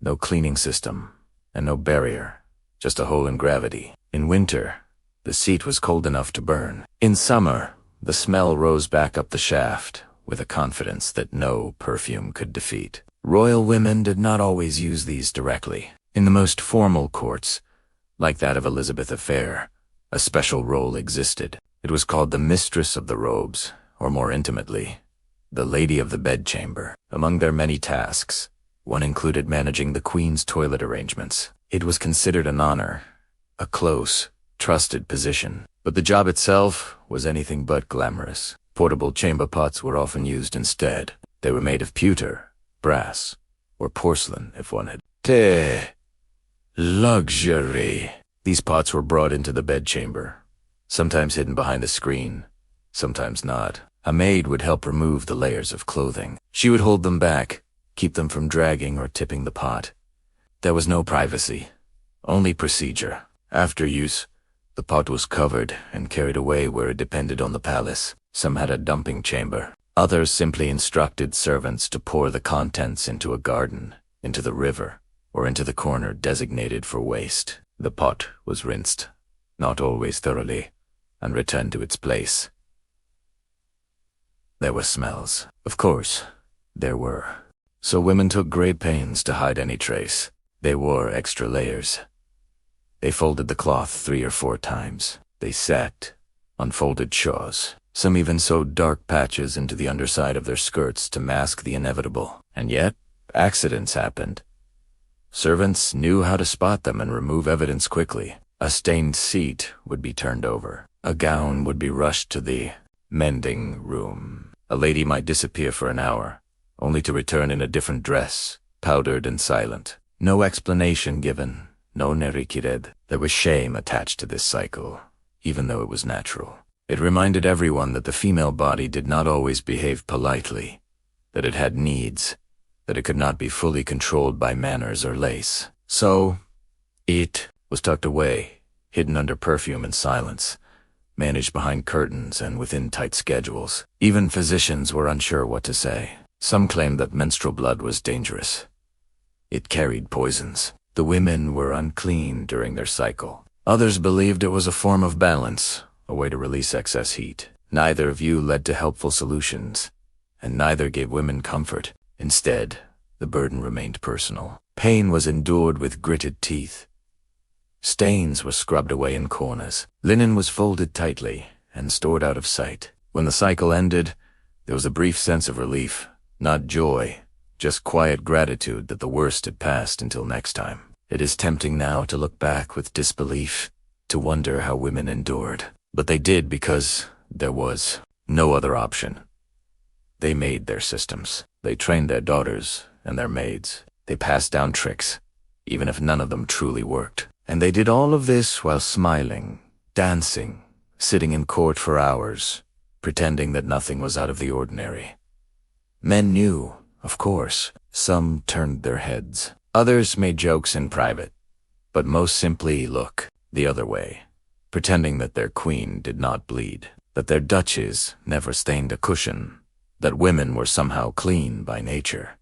no cleaning system, and no barrier, just a hole in gravity. In winter, the seat was cold enough to burn. In summer, the smell rose back up the shaft with a confidence that no perfume could defeat. Royal women did not always use these directly. In the most formal courts, like that of Elizabeth Fair, a special role existed. It was called the mistress of the robes, or more intimately, the lady of the bedchamber. Among their many tasks, one included managing the queen's toilet arrangements. It was considered an honor, a close, trusted position. But the job itself was anything but glamorous. Portable chamber pots were often used instead. They were made of pewter, brass, or porcelain if one had. Luxury. These pots were brought into the bedchamber, sometimes hidden behind a screen, sometimes not. A maid would help remove the layers of clothing. She would hold them back, keep them from dragging or tipping the pot. There was no privacy, only procedure. After use, the pot was covered and carried away where it depended on the palace. Some had a dumping chamber. Others simply instructed servants to pour the contents into a garden, into the river, or into the corner designated for waste. The pot was rinsed, not always thoroughly, and returned to its place. There were smells. Of course, there were. So women took great pains to hide any trace. They wore extra layers. They folded the cloth 3 or 4 times. They sat, unfolded shawls. Some even sewed dark patches into the underside of their skirts to mask the inevitable. And yet, accidents happened. Servants knew how to spot them and remove evidence quickly. A stained seat would be turned over. A gown would be rushed to the mending room. A lady might disappear for an hour, only to return in a different dress, powdered and silent. No explanation given, no nerikired. There was shame attached to this cycle, even though it was natural. It reminded everyone that the female body did not always behave politely, that it had needs, that it could not be fully controlled by manners or lace. So, it was tucked away, hidden under perfume and silence, managed behind curtains and within tight schedules. Even physicians were unsure what to say. Some claimed that menstrual blood was dangerous. It carried poisons. The women were unclean during their cycle. Others believed it was a form of balance, a way to release excess heat. Neither view led to helpful solutions, and neither gave women comfort. Instead, the burden remained personal. Pain was endured with gritted teeth. Stains were scrubbed away in corners. Linen was folded tightly and stored out of sight. When the cycle ended, there was a brief sense of relief, not joy, just quiet gratitude that the worst had passed until next time. It is tempting now to look back with disbelief, to wonder how women endured. But they did because there was no other option. They made their systems. They trained their daughters and their maids. They passed down tricks, even if none of them truly worked. And they did all of this while smiling, dancing, sitting in court for hours, pretending that nothing was out of the ordinary. Men knew, of course. Some turned their heads. Others made jokes in private, but most simply look the other way, pretending that their queen did not bleed, that their duchess never stained a cushion, that women were somehow clean by nature.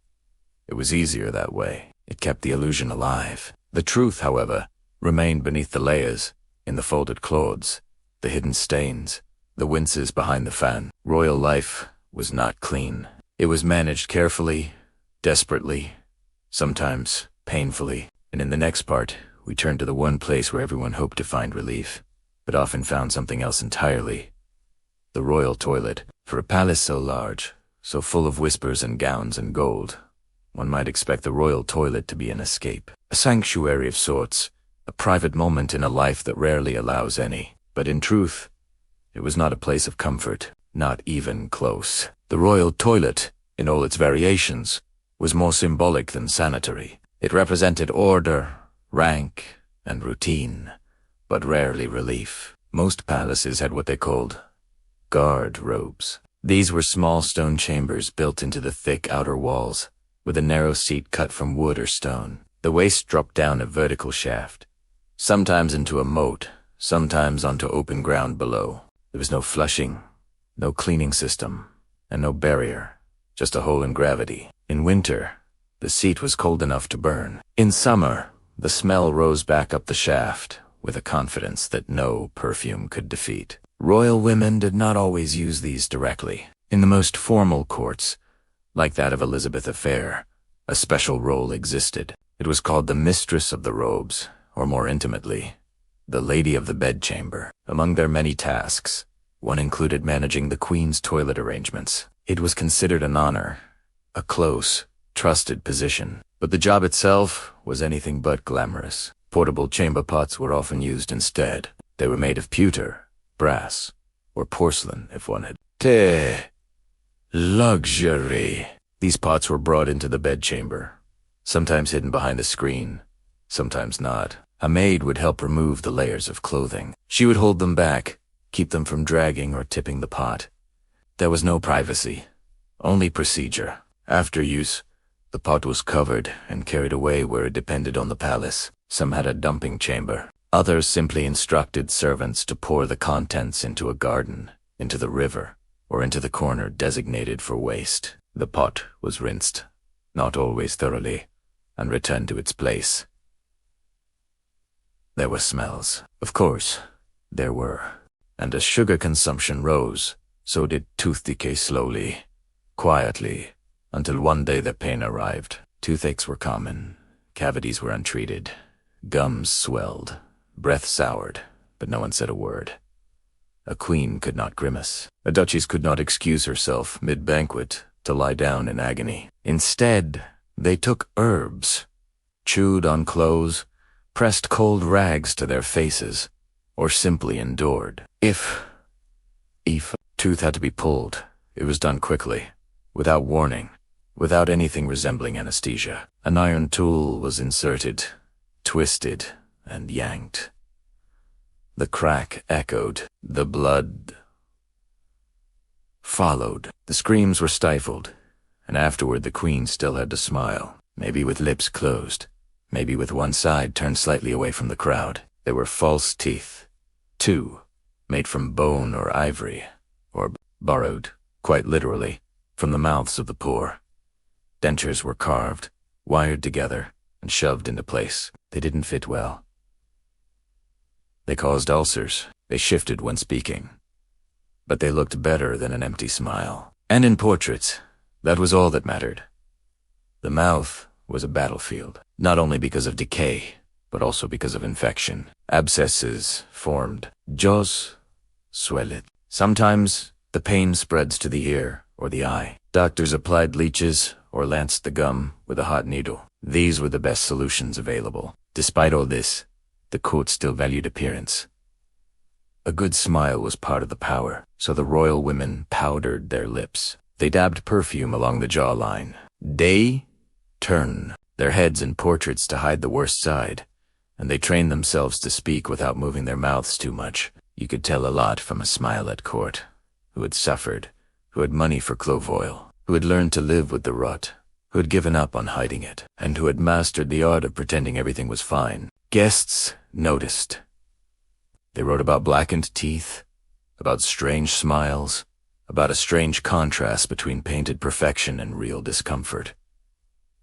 It was easier that way. It kept the illusion alive. The truth, however, remained beneath the layers, in the folded clothes, the hidden stains, the winces behind the fan. Royal life was not clean. It was managed carefully, desperately, sometimes painfully. And in the next part, we turned to the one place where everyone hoped to find relief, but often found something else entirely. The royal toilet. For a palace so large, so full of whispers and gowns and gold, one might expect the royal toilet to be an escape. A sanctuary of sorts, a private moment in a life that rarely allows any. But in truth, it was not a place of comfort, not even close. The royal toilet, in all its variations, was more symbolic than sanitary. It represented order, rank, and routine, but rarely relief. Most palaces had what they called guard robes. These were small stone chambers built into the thick outer walls, with a narrow seat cut from wood or stone. The waist dropped down a vertical shaft, sometimes into a moat, sometimes onto open ground below. There was no flushing, no cleaning system, and no barrier, just a hole in gravity. In winter, the seat was cold enough to burn. In summer, the smell rose back up the shaft with a confidence that no perfume could defeat. Royal women did not always use these directly. In the most formal courts, like that of Elizabeth Affair, a special role existed. It was called the mistress of the robes, or more intimately, the lady of the bedchamber. Among their many tasks, one included managing the queen's toilet arrangements. It was considered an honor, a close, trusted position. But the job itself was anything but glamorous. Portable chamber pots were often used instead. They were made of pewter, brass, or porcelain if one had. Luxury. These pots were brought into the bedchamber, sometimes hidden behind a screen, sometimes not. A maid would help remove the layers of clothing. She would hold them back, keep them from dragging or tipping the pot. There was no privacy, only procedure. After use, the pot was covered and carried away where it depended on the palace. Some had a dumping chamber. Others simply instructed servants to pour the contents into a garden, into the river, or into the corner designated for waste. The pot was rinsed, not always thoroughly, and returned to its place. There were smells. Of course, there were. And as sugar consumption rose, so did tooth decay slowly, quietly, until one day the pain arrived. Toothaches were common, cavities were untreated, gums swelled, breath soured, but no one said a word. A queen could not grimace. A duchess could not excuse herself mid-banquet to lie down in agony. Instead, they took herbs, chewed on clothes, pressed cold rags to their faces, or simply endured. If tooth had to be pulled, it was done quickly, without warning, without anything resembling anesthesia. An iron tool was inserted, twisted, and yanked. The crack echoed. The blood followed. The screams were stifled, and afterward the queen still had to smile, maybe with lips closed, maybe with one side turned slightly away from the crowd. There were false teeth, too, made from bone or ivory, or borrowed, quite literally, from the mouths of the poor. Dentures were carved, wired together, and shoved into place. They didn't fit well. They caused ulcers. They shifted when speaking. But they looked better than an empty smile. And in portraits, that was all that mattered. The mouth was a battlefield, not only because of decay, but also because of infection. Abscesses formed. Jaws swelled. Sometimes the pain spreads to the ear or the eye. Doctors applied leeches or lanced the gum with a hot needle. These were the best solutions available. Despite all this, the court still valued appearance. A good smile was part of the power, so the royal women powdered their lips. They dabbed perfume along the jawline. They turn their heads in portraits to hide the worst side, and they trained themselves to speak without moving their mouths too much. You could tell a lot from a smile at court. Who had suffered, who had money for clove oil, who had learned to live with the rut, who had given up on hiding it, and who had mastered the art of pretending everything was fine. Guests noticed. They wrote about blackened teeth, about strange smiles, about a strange contrast between painted perfection and real discomfort.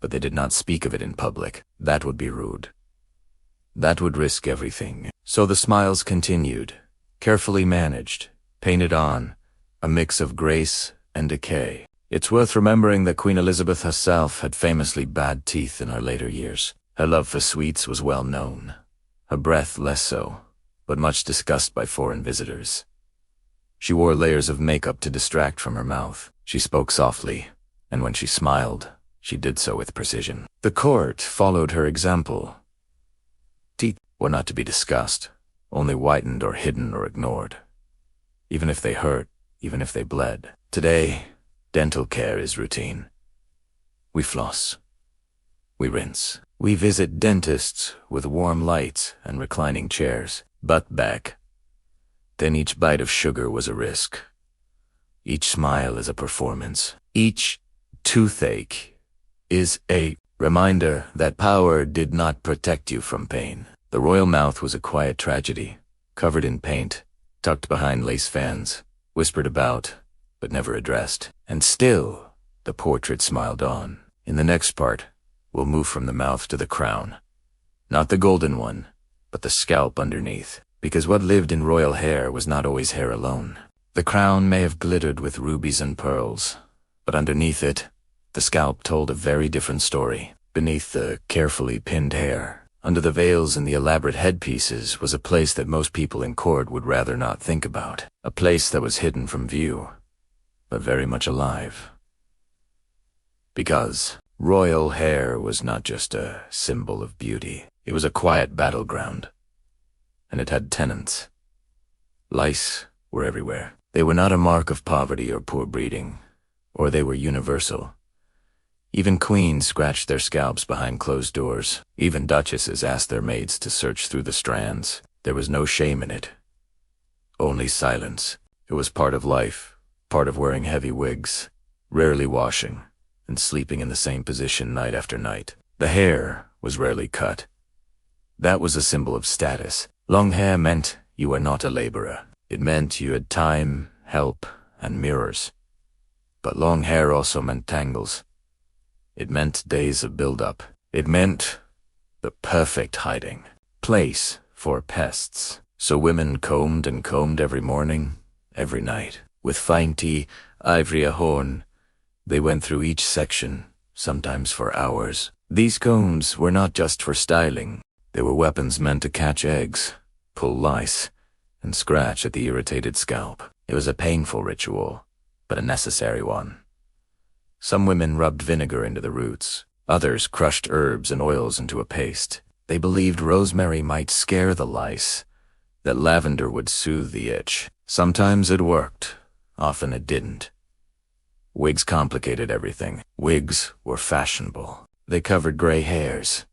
But they did not speak of it in public. That would be rude. That would risk everything. So the smiles continued, carefully managed, painted on, a mix of grace and decay. It's worth remembering that Queen Elizabeth herself had famously bad teeth in her later years. Her love for sweets was well known. her breath less so, but much discussed by foreign visitors. She wore layers of makeup to distract from her mouth. She spoke softly, and when she smiled, she did so with precision. The court followed her example. Teeth were not to be discussed, only whitened or hidden or ignored. Even if they hurt, even if they bled. Today, dental care is routine. We floss. We rinse. We visit dentists with warm lights and reclining chairs, butt back. Then each bite of sugar was a risk. Each smile is a performance. Each toothache is a reminder that power did not protect you from pain. The royal mouth was a quiet tragedy, covered in paint, tucked behind lace fans, whispered about, but never addressed. And still, the portrait smiled on. In the next part, we'll move from the mouth to the crown. Not the golden one, but the scalp underneath. Because what lived in royal hair was not always hair alone. The crown may have glittered with rubies and pearls, but underneath it, the scalp told a very different story. Beneath the carefully pinned hair, under the veils and the elaborate headpieces, was a place that most people in court would rather not think about. A place that was hidden from view, but very much alive. Because royal hair was not just a symbol of beauty. It was a quiet battleground. And it had tenants. Lice were everywhere. They were not a mark of poverty or poor breeding, or they were universal. Even queens scratched their scalps behind closed doors. Even duchesses asked their maids to search through the strands. There was no shame in it. Only silence. It was part of life, part of wearing heavy wigs, rarely washing, and sleeping in the same position night after night. The hair was rarely cut. That was a symbol of status. Long hair meant you were not a laborer. It meant you had time, help, and mirrors. But long hair also meant tangles. It meant days of build-up. It meant the perfect hiding place for pests. So women combed and combed every morning, every night. With fine tea, ivory, a horn, they went through each section, sometimes for hours. These combs were not just for styling. They were weapons meant to catch eggs, pull lice, and scratch at the irritated scalp. It was a painful ritual, but a necessary one. Some women rubbed vinegar into the roots. Others crushed herbs and oils into a paste. They believed rosemary might scare the lice, that lavender would soothe the itch. Sometimes it worked, often it didn't. Wigs complicated everything. Wigs were fashionable. They covered gray hairs.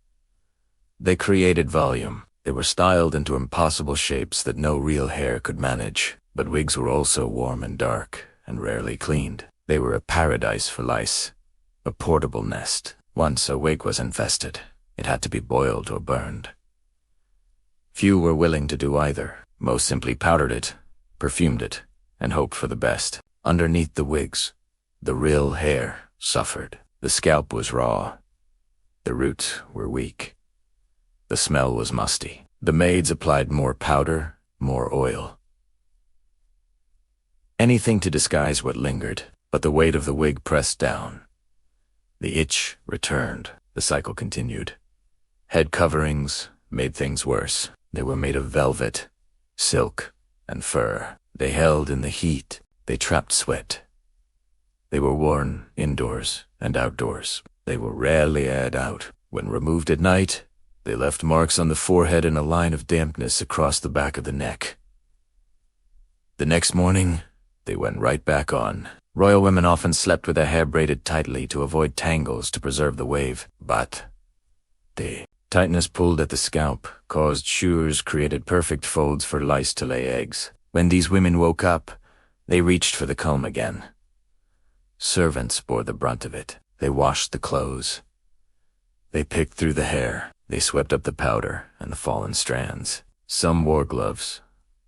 They created volume. They were styled into impossible shapes that no real hair could manage. But wigs were also warm and dark, and rarely cleaned. They were a paradise for lice, a portable nest. Once a wig was infested, it had to be boiled or burned. Few were willing to do either. Most simply powdered it, perfumed it, and hoped for the best. Underneath the wigs, the real hair suffered. The scalp was raw. The roots were weak. The smell was musty. The maids applied more powder, more oil. Anything to disguise what lingered, but the weight of the wig pressed down. The itch returned. The cycle continued. Head coverings made things worse. They were made of velvet, silk, and fur. They held in the heat. They trapped sweat. They were worn indoors and outdoors. They were rarely aired out. When removed at night, they left marks on the forehead and a line of dampness across the back of the neck. The next morning, they went right back on. Royal women often slept with their hair braided tightly to avoid tangles to preserve the wave, but the tightness pulled at the scalp, caused shears, created perfect folds for lice to lay eggs. When these women woke up, they reached for the comb again. Servants bore the brunt of it. They washed the clothes. They picked through the hair. They swept up the powder and the fallen strands. Some wore gloves.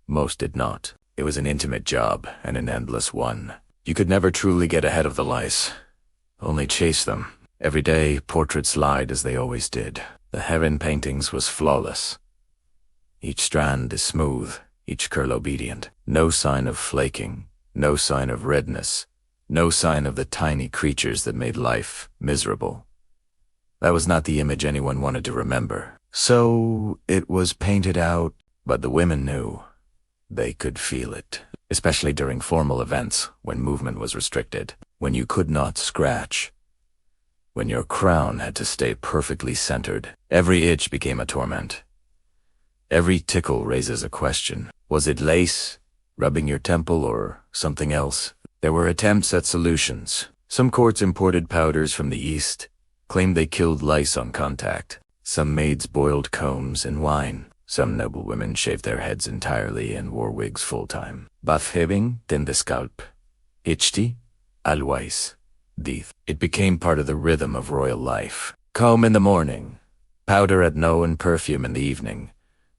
Most did not. It was an intimate job and an endless one. You could never truly get ahead of the lice. Only chase them. Every day, portraits lied as they always did. The hair in paintings was flawless. Each strand is smooth, each curl obedient. No sign of flaking, no sign of redness, no sign of the tiny creatures that made life miserable. That was not the image anyone wanted to remember. So it was painted out, but the women knew. They could feel it, especially during formal events when movement was restricted, when you could not scratch, when your crown had to stay perfectly centered. Every itch became a torment. Every tickle raises a question. Was it lace, rubbing your temple, or something else? There were attempts at solutions. Some courts imported powders from the East, claimed they killed lice on contact. Some maids boiled combs in wine. Some noble women shaved their heads entirely and wore wigs full-time. Bathhebing den the scalp. Ichti, alwais, dith. It became part of the rhythm of royal life. Comb in the morning. Powder at no and perfume in the evening.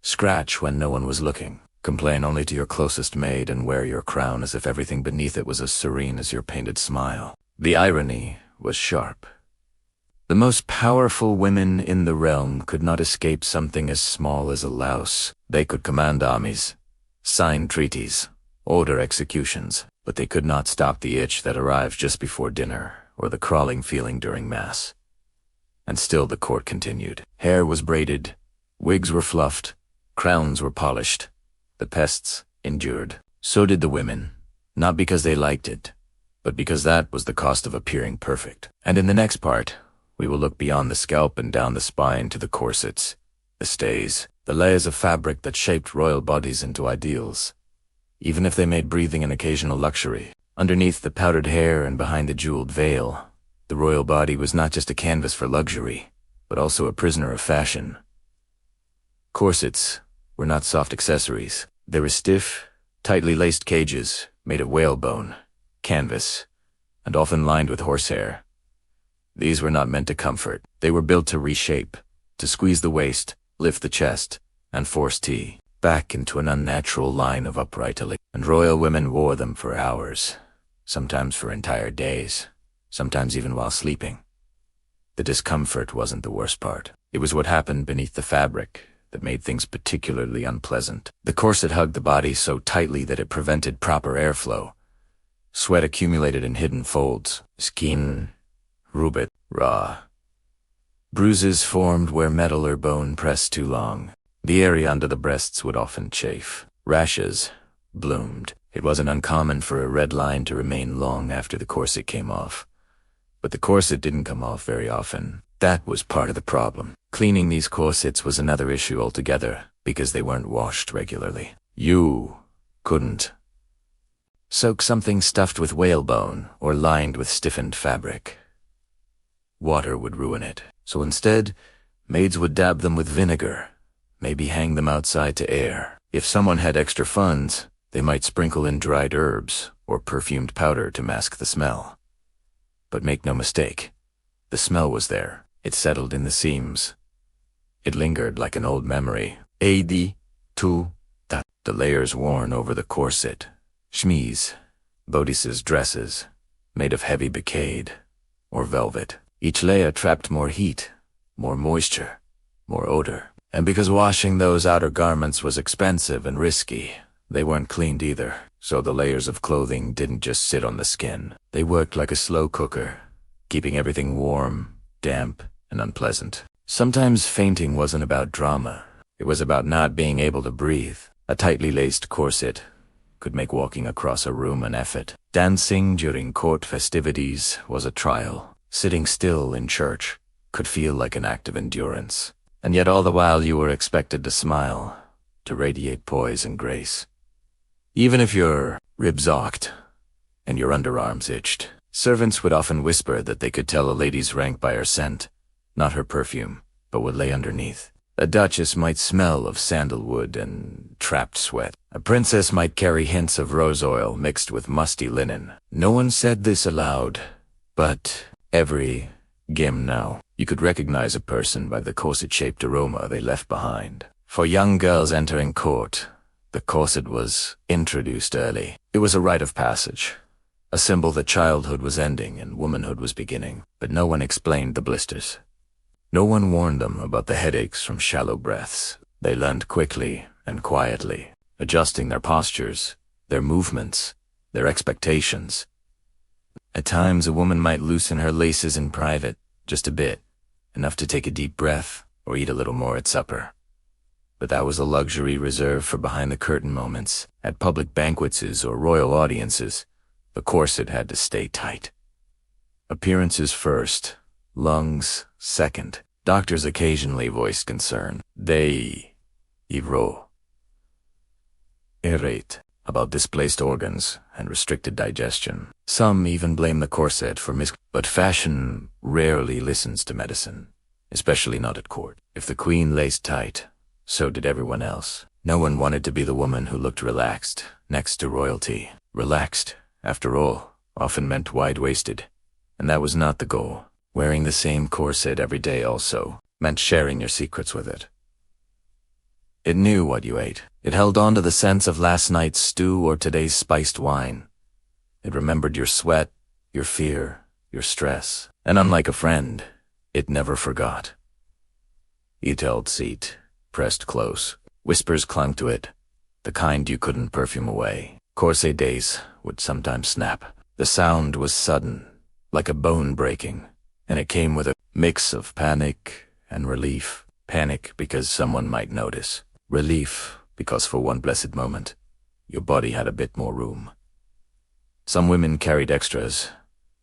Scratch when no one was looking. Complain only to your closest maid and wear your crown as if everything beneath it was as serene as your painted smile. The irony was sharp. The most powerful women in the realm could not escape something as small as a louse. They could command armies, sign treaties, order executions, but they could not stop the itch that arrived just before dinner or the crawling feeling during mass. And still the court continued. Hair was braided, wigs were fluffed, crowns were polished. The pests endured. So did the women, not because they liked it, but because that was the cost of appearing perfect. And in the next part, we will look beyond the scalp and down the spine to the corsets, the stays, the layers of fabric that shaped royal bodies into ideals. Even if they made breathing an occasional luxury, underneath the powdered hair and behind the jeweled veil, the royal body was not just a canvas for luxury, but also a prisoner of fashion. Corsets were not soft accessories. They were stiff, tightly laced cages made of whalebone, canvas, and often lined with horsehair. These were not meant to comfort. They were built to reshape, to squeeze the waist, lift the chest, and force tea back into an unnatural line of upright elegance. And royal women wore them for hours, sometimes for entire days, sometimes even while sleeping. The discomfort wasn't the worst part. It was what happened beneath the fabric that made things particularly unpleasant. The corset hugged the body so tightly that it prevented proper airflow. Sweat accumulated in hidden folds. Skin, rubet, raw. Bruises formed where metal or bone pressed too long. The area under the breasts would often chafe. Rashes bloomed. It wasn't uncommon for a red line to remain long after the corset came off. But the corset didn't come off very often. That was part of the problem. Cleaning these corsets was another issue altogether, because they weren't washed regularly. You couldn't soak something stuffed with whalebone or lined with stiffened fabric. Water would ruin it. So instead, maids would dab them with vinegar, maybe hang them outside to air. If someone had extra funds, they might sprinkle in dried herbs or perfumed powder to mask the smell. But make no mistake, the smell was there. It settled in the seams. It lingered like an old memory. A.D. to that. The layers worn over the corset. Chemise, bodices dresses, made of heavy brocade or velvet. Each layer trapped more heat, more moisture, more odor. And because washing those outer garments was expensive and risky, they weren't cleaned either. So the layers of clothing didn't just sit on the skin. They worked like a slow cooker, keeping everything warm, damp, and unpleasant. Sometimes fainting wasn't about drama. It was about not being able to breathe. A tightly laced corset could make walking across a room an effort. Dancing during court festivities was a trial. Sitting still in church could feel like an act of endurance. And yet all the while you were expected to smile, to radiate poise and grace. Even if your ribs ached and your underarms itched, servants would often whisper that they could tell a lady's rank by her scent, not her perfume, but what lay underneath. A duchess might smell of sandalwood and trapped sweat. A princess might carry hints of rose oil mixed with musty linen. No one said this aloud, but every gymno, you could recognize a person by the corset-shaped aroma they left behind. For young girls entering court, the corset was introduced early. It was a rite of passage, a symbol that childhood was ending and womanhood was beginning. But no one explained the blisters. No one warned them about the headaches from shallow breaths. They learned quickly and quietly, adjusting their postures, their movements, their expectations. At times, a woman might loosen her laces in private, just a bit, enough to take a deep breath, or eat a little more at supper. But that was a luxury reserved for behind-the-curtain moments. At public banquets or royal audiences, the corset had to stay tight. Appearances first, lungs second. Doctors occasionally voiced concern. They irate about displaced organs and restricted digestion. Some even blame the corset for but fashion rarely listens to medicine, especially not at court. If the queen laced tight, so did everyone else. No one wanted to be the woman who looked relaxed next to royalty. Relaxed, after all, often meant wide-waisted, and that was not the goal. Wearing the same corset every day also meant sharing your secrets with it. It knew what you ate. It held on to the sense of last night's stew or today's spiced wine. It remembered your sweat, your fear, your stress. And unlike a friend, it never forgot. It held seat, pressed close. Whispers clung to it, the kind you couldn't perfume away. Corset days would sometimes snap. The sound was sudden, like a bone breaking, and it came with a mix of panic and relief. Panic because someone might notice. Relief because for one blessed moment, your body had a bit more room. Some women carried extras,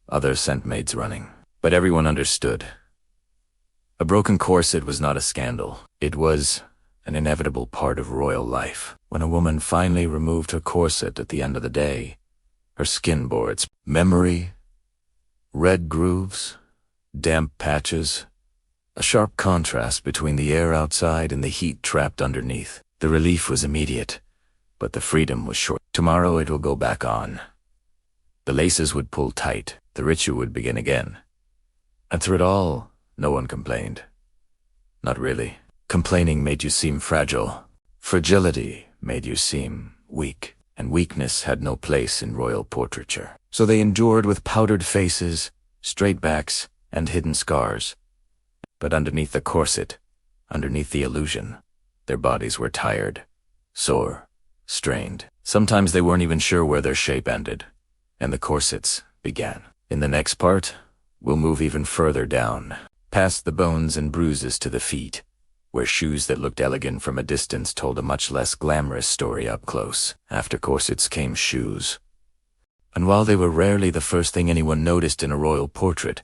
others sent maids running. But everyone understood. A broken corset was not a scandal. It was an inevitable part of royal life. When a woman finally removed her corset at the end of the day, her skin bore its memory, red grooves, damp patches, a sharp contrast between the air outside and the heat trapped underneath. The relief was immediate, but the freedom was short. Tomorrow it will go back on. The laces would pull tight, the ritual would begin again. And through it all, no one complained. Not really. Complaining made you seem fragile. Fragility made you seem weak, and weakness had no place in royal portraiture. So they endured with powdered faces, straight backs, and hidden scars. But underneath the corset, underneath the illusion, their bodies were tired, sore, strained. Sometimes they weren't even sure where their shape ended, and the corsets began. In the next part, we'll move even further down, past the bones and bruises to the feet, where shoes that looked elegant from a distance told a much less glamorous story up close. After corsets came shoes. And while they were rarely the first thing anyone noticed in a royal portrait,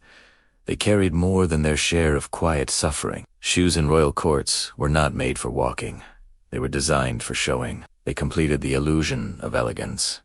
they carried more than their share of quiet suffering. Shoes in royal courts were not made for walking. They were designed for showing. They completed the illusion of elegance,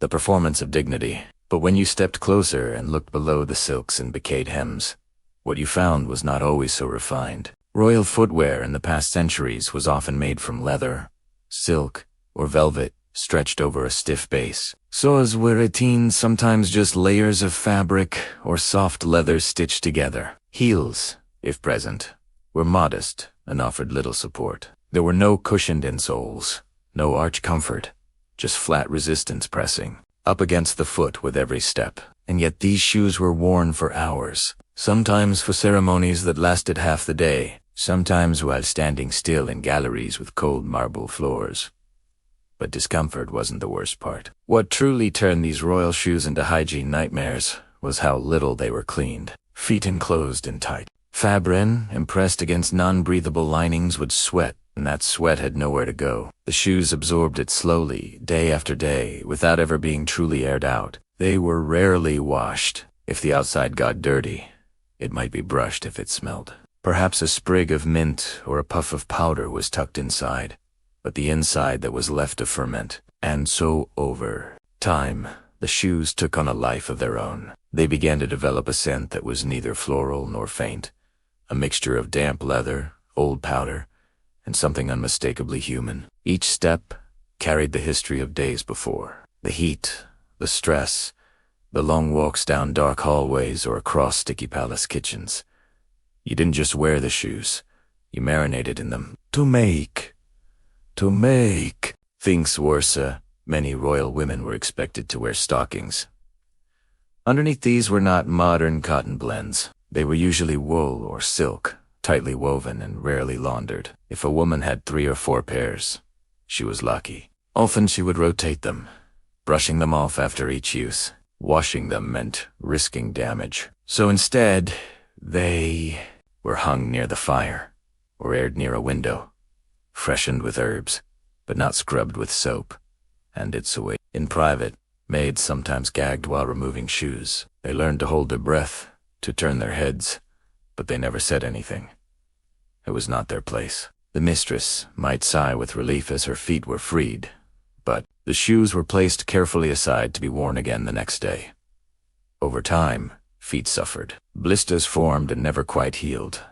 the performance of dignity. But when you stepped closer and looked below the silks and brocade hems, what you found was not always so refined. Royal footwear in the past centuries was often made from leather, silk, or velvet, stretched over a stiff base. Soles were routines, sometimes just layers of fabric or soft leather stitched together. Heels, if present, were modest and offered little support. There were no cushioned insoles, no arch comfort, just flat resistance pressing up against the foot with every step. And yet these shoes were worn for hours, sometimes for ceremonies that lasted half the day, sometimes while standing still in galleries with cold marble floors. But discomfort wasn't the worst part. What truly turned these royal shoes into hygiene nightmares was how little they were cleaned. Feet enclosed and tight. Fibrin, impressed against non-breathable linings, would sweat, and that sweat had nowhere to go. The shoes absorbed it slowly, day after day, without ever being truly aired out. They were rarely washed. If the outside got dirty, it might be brushed if it smelled. Perhaps a sprig of mint or a puff of powder was tucked inside, but the inside that was left to ferment. And so over time, the shoes took on a life of their own. They began to develop a scent that was neither floral nor faint, a mixture of damp leather, old powder, and something unmistakably human. Each step carried the history of days before. The heat, the stress, the long walks down dark hallways or across sticky palace kitchens. You didn't just wear the shoes, you marinated in them. To make things worse, many royal women were expected to wear stockings. Underneath these were not modern cotton blends. They were usually wool or silk, tightly woven and rarely laundered. If a woman had 3 or 4 pairs, she was lucky. Often she would rotate them, brushing them off after each use. Washing them meant risking damage. So instead, they were hung near the fire, or aired near a window, freshened with herbs, but not scrubbed with soap, and its away. In private, maids sometimes gagged while removing shoes. They learned to hold their breath, to turn their heads, but they never said anything. It was not their place. The mistress might sigh with relief as her feet were freed, but the shoes were placed carefully aside to be worn again the next day. Over time, feet suffered. Blisters formed and never quite healed.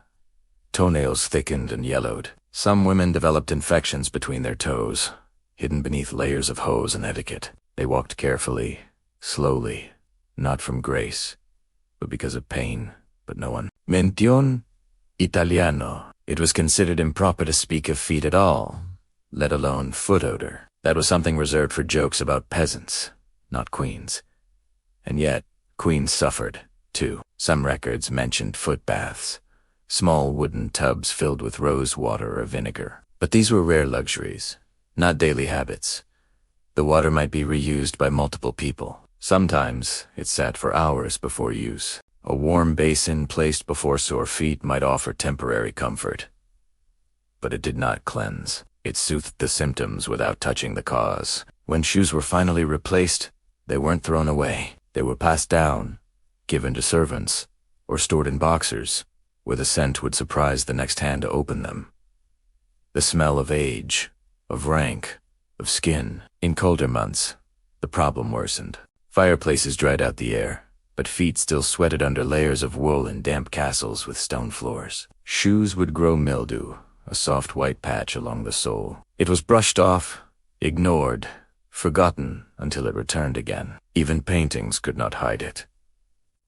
Toenails thickened and yellowed. Some women developed infections between their toes, hidden beneath layers of hose and etiquette. They walked carefully, slowly, not from grace, but because of pain, but no one. Mention Italiano. It was considered improper to speak of feet at all, let alone foot odor. That was something reserved for jokes about peasants, not queens. And yet, queens suffered, too. Some records mentioned foot baths, small wooden tubs filled with rose water or vinegar. But these were rare luxuries, not daily habits. The water might be reused by multiple people. Sometimes it sat for hours before use. A warm basin placed before sore feet might offer temporary comfort. But it did not cleanse. It soothed the symptoms without touching the cause. When shoes were finally replaced, they weren't thrown away. They were passed down, given to servants, or stored in boxers, where the scent would surprise the next hand to open them. The smell of age, of rank, of skin. In colder months, the problem worsened. Fireplaces dried out the air, but feet still sweated under layers of wool in damp castles with stone floors. Shoes would grow mildew, a soft white patch along the sole. It was brushed off, ignored, forgotten until it returned again. Even paintings could not hide it.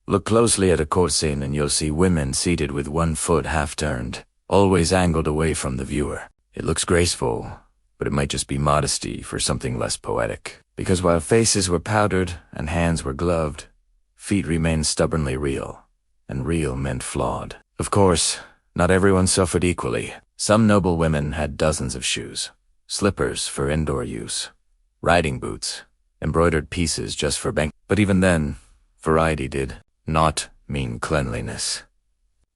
Look closely at a court scene and you'll see women seated with one foot half-turned, always angled away from the viewer. It looks graceful, but it might just be modesty for something less poetic. Because while faces were powdered and hands were gloved, feet remained stubbornly real, and real meant flawed. Of course, not everyone suffered equally. Some noble women had dozens of shoes, slippers for indoor use, riding boots, embroidered pieces just for bank. But even then, variety did not mean cleanliness.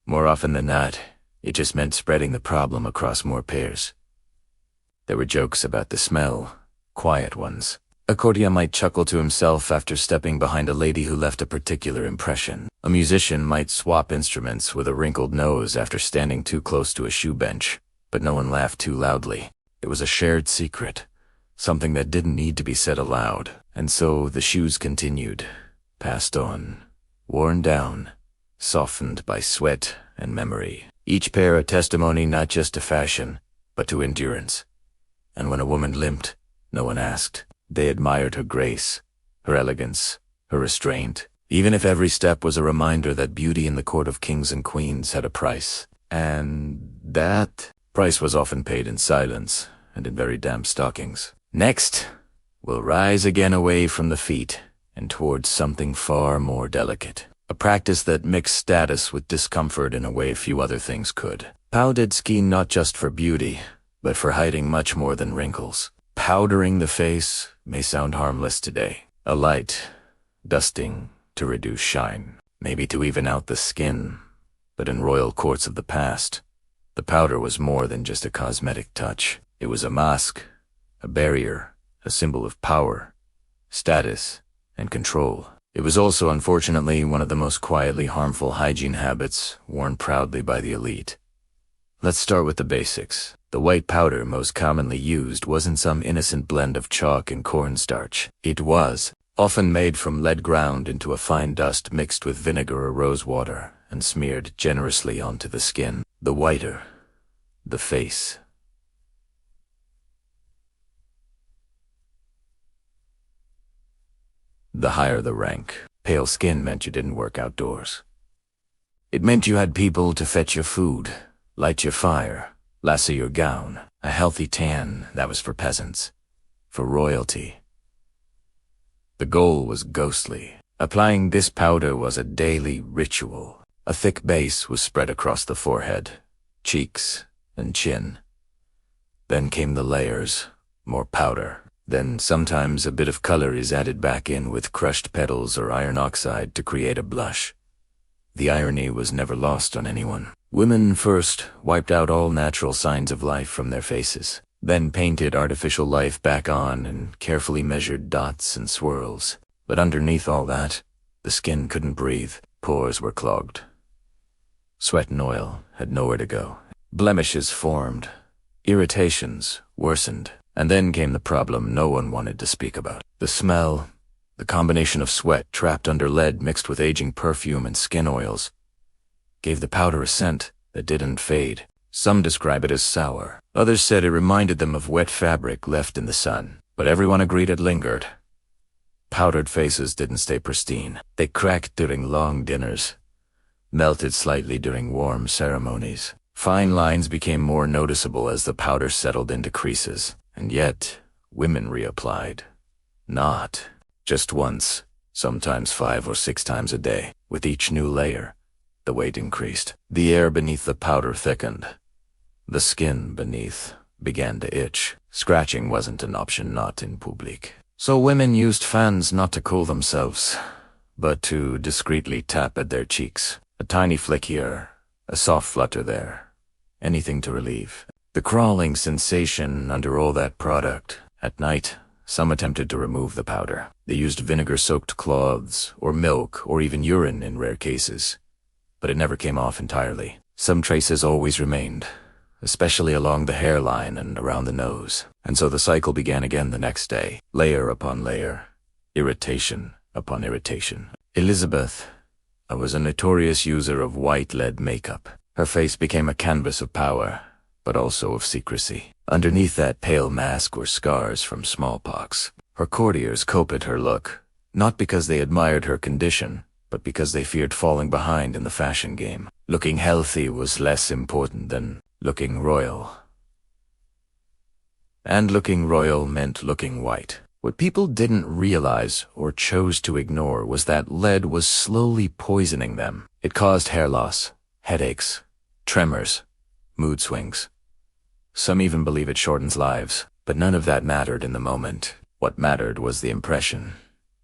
More often than not, it just meant spreading the problem across more pairs. There were jokes about the smell, quiet ones. A courtier might chuckle to himself after stepping behind a lady who left a particular impression. A musician might swap instruments with a wrinkled nose after standing too close to a shoe bench, but no one laughed too loudly. It was a shared secret, something that didn't need to be said aloud. And so the shoes continued, passed on, worn down, softened by sweat and memory. Each pair a testimony not just to fashion, but to endurance. And when a woman limped, no one asked. They admired her grace, her elegance, her restraint, even if every step was a reminder that beauty in the court of kings and queens had a price. And that price was often paid in silence and in very damp stockings. Next, we'll rise again away from the feet and towards something far more delicate. A practice that mixed status with discomfort in a way few other things could. Powdered giene not just for beauty, but for hiding much more than wrinkles. Powdering the face may sound harmless today. A light dusting to reduce shine, maybe to even out the skin. But in royal courts of the past, the powder was more than just a cosmetic touch. It was a mask, a barrier, a symbol of power, status, and control. It was also, unfortunately, one of the most quietly harmful hygiene habits worn proudly by the elite. Let's start with the basics. The white powder most commonly used wasn't some innocent blend of chalk and cornstarch. It was often made from lead ground into a fine dust mixed with vinegar or rose water and smeared generously onto the skin. The whiter the face, the higher the rank. Pale skin meant you didn't work outdoors. It meant you had people to fetch your food, light your fire, lasso your gown. A healthy tan, that was for peasants, for royalty. The goal was ghostly. Applying this powder was a daily ritual. A thick base was spread across the forehead, cheeks, and chin. Then came the layers, more powder. Then sometimes a bit of color is added back in with crushed petals or iron oxide to create a blush. The irony was never lost on anyone. Women first wiped out all natural signs of life from their faces, then painted artificial life back on and carefully measured dots and swirls. But underneath all that, the skin couldn't breathe, pores were clogged. Sweat and oil had nowhere to go. Blemishes formed, irritations worsened, and then came the problem no one wanted to speak about. The smell, the combination of sweat trapped under lead mixed with aging perfume and skin oils, gave the powder a scent that didn't fade. Some describe it as sour. Others said it reminded them of wet fabric left in the sun. But everyone agreed it lingered. Powdered faces didn't stay pristine. They cracked during long dinners, melted slightly during warm ceremonies. Fine lines became more noticeable as the powder settled into creases. And yet, women reapplied. Not just once, sometimes 5 or 6 times a day. With each new layer, the weight increased. The air beneath the powder thickened. The skin beneath began to itch. Scratching wasn't an option, not in public. So women used fans not to cool themselves, but to discreetly tap at their cheeks. A tiny flick here, a soft flutter there. Anything to relieve the crawling sensation under all that product. At night, some attempted to remove the powder. They used vinegar-soaked cloths, or milk, or even urine in rare cases. But it never came off entirely. Some traces always remained, especially along the hairline and around the nose. And so the cycle began again the next day, layer upon layer, irritation upon irritation. Elizabeth was a notorious user of white lead makeup. Her face became a canvas of power, but also of secrecy. Underneath that pale mask were scars from smallpox. Her courtiers copied her look, not because they admired her condition, but because they feared falling behind in the fashion game. Looking healthy was less important than looking royal. And looking royal meant looking white. What people didn't realize or chose to ignore was that lead was slowly poisoning them. It caused hair loss, headaches, tremors, mood swings. Some even believe it shortens lives, but none of that mattered in the moment. What mattered was the impression,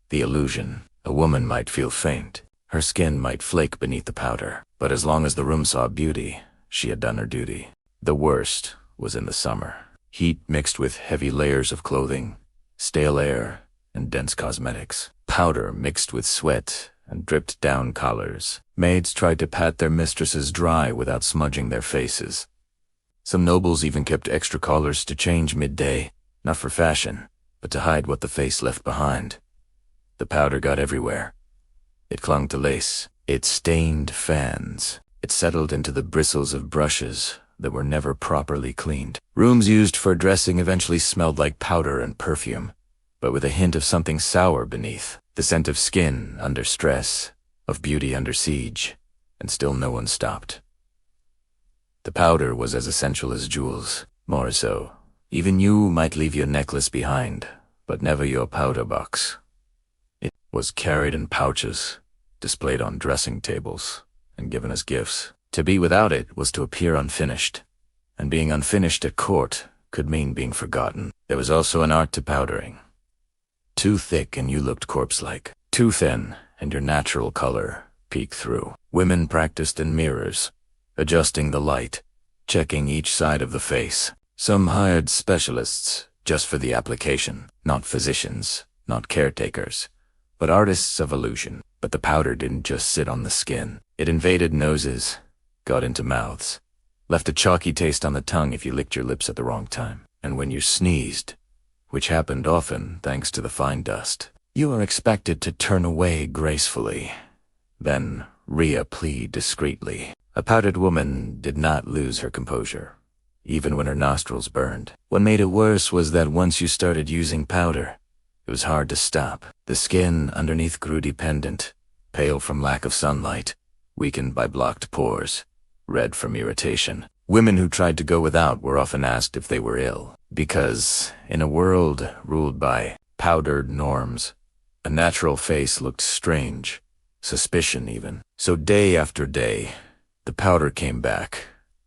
the illusion. A woman might feel faint. Her skin might flake beneath the powder. But as long as the room saw beauty, she had done her duty. The worst was in the summer. Heat mixed with heavy layers of clothing, stale air, and dense cosmetics. Powder mixed with sweat and dripped down collars. Maids tried to pat their mistresses dry without smudging their faces. Some nobles even kept extra collars to change midday, not for fashion, but to hide what the face left behind. The powder got everywhere. It clung to lace. It stained fans. It settled into the bristles of brushes that were never properly cleaned. Rooms used for dressing eventually smelled like powder and perfume, but with a hint of something sour beneath. The scent of skin under stress, of beauty under siege, and still no one stopped. The powder was as essential as jewels, more so. Even you might leave your necklace behind, but never your powder box. It was carried in pouches, displayed on dressing tables, and given as gifts. To be without it was to appear unfinished, and being unfinished at court could mean being forgotten. There was also an art to powdering. Too thick and you looked corpse-like. Too thin and your natural color peeked through. Women practiced in mirrors, adjusting the light, checking each side of the face. Some hired specialists just for the application, not physicians, not caretakers, but artists of illusion. But the powder didn't just sit on the skin. It invaded noses, got into mouths, left a chalky taste on the tongue if you licked your lips at the wrong time. And when you sneezed, which happened often thanks to the fine dust, you are expected to turn away gracefully, then reapply discreetly. A powdered woman did not lose her composure, even when her nostrils burned. What made it worse was that once you started using powder, it was hard to stop. The skin underneath grew dependent, pale from lack of sunlight, weakened by blocked pores, red from irritation. Women who tried to go without were often asked if they were ill, because in a world ruled by powdered norms, a natural face looked strange, suspicion even. So day after day, the powder came back,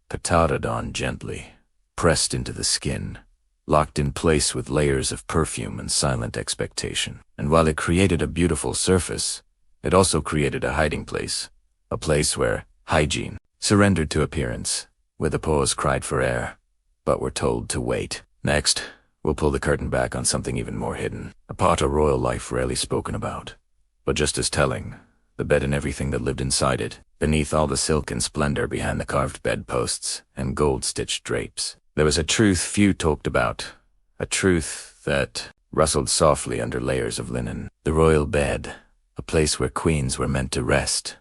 patataed on gently, pressed into the skin, locked in place with layers of perfume and silent expectation. And while it created a beautiful surface, it also created a hiding place, a place where hygiene, surrendered to appearance, where the paws cried for air, but were told to wait. Next, we'll pull the curtain back on something even more hidden, a part of royal life rarely spoken about, but just as telling, the bed and everything that lived inside it, beneath all the silk and splendor behind the carved bedposts and gold-stitched drapes. There was a truth few talked about, a truth that rustled softly under layers of linen. The royal bed, a place where queens were meant to rest,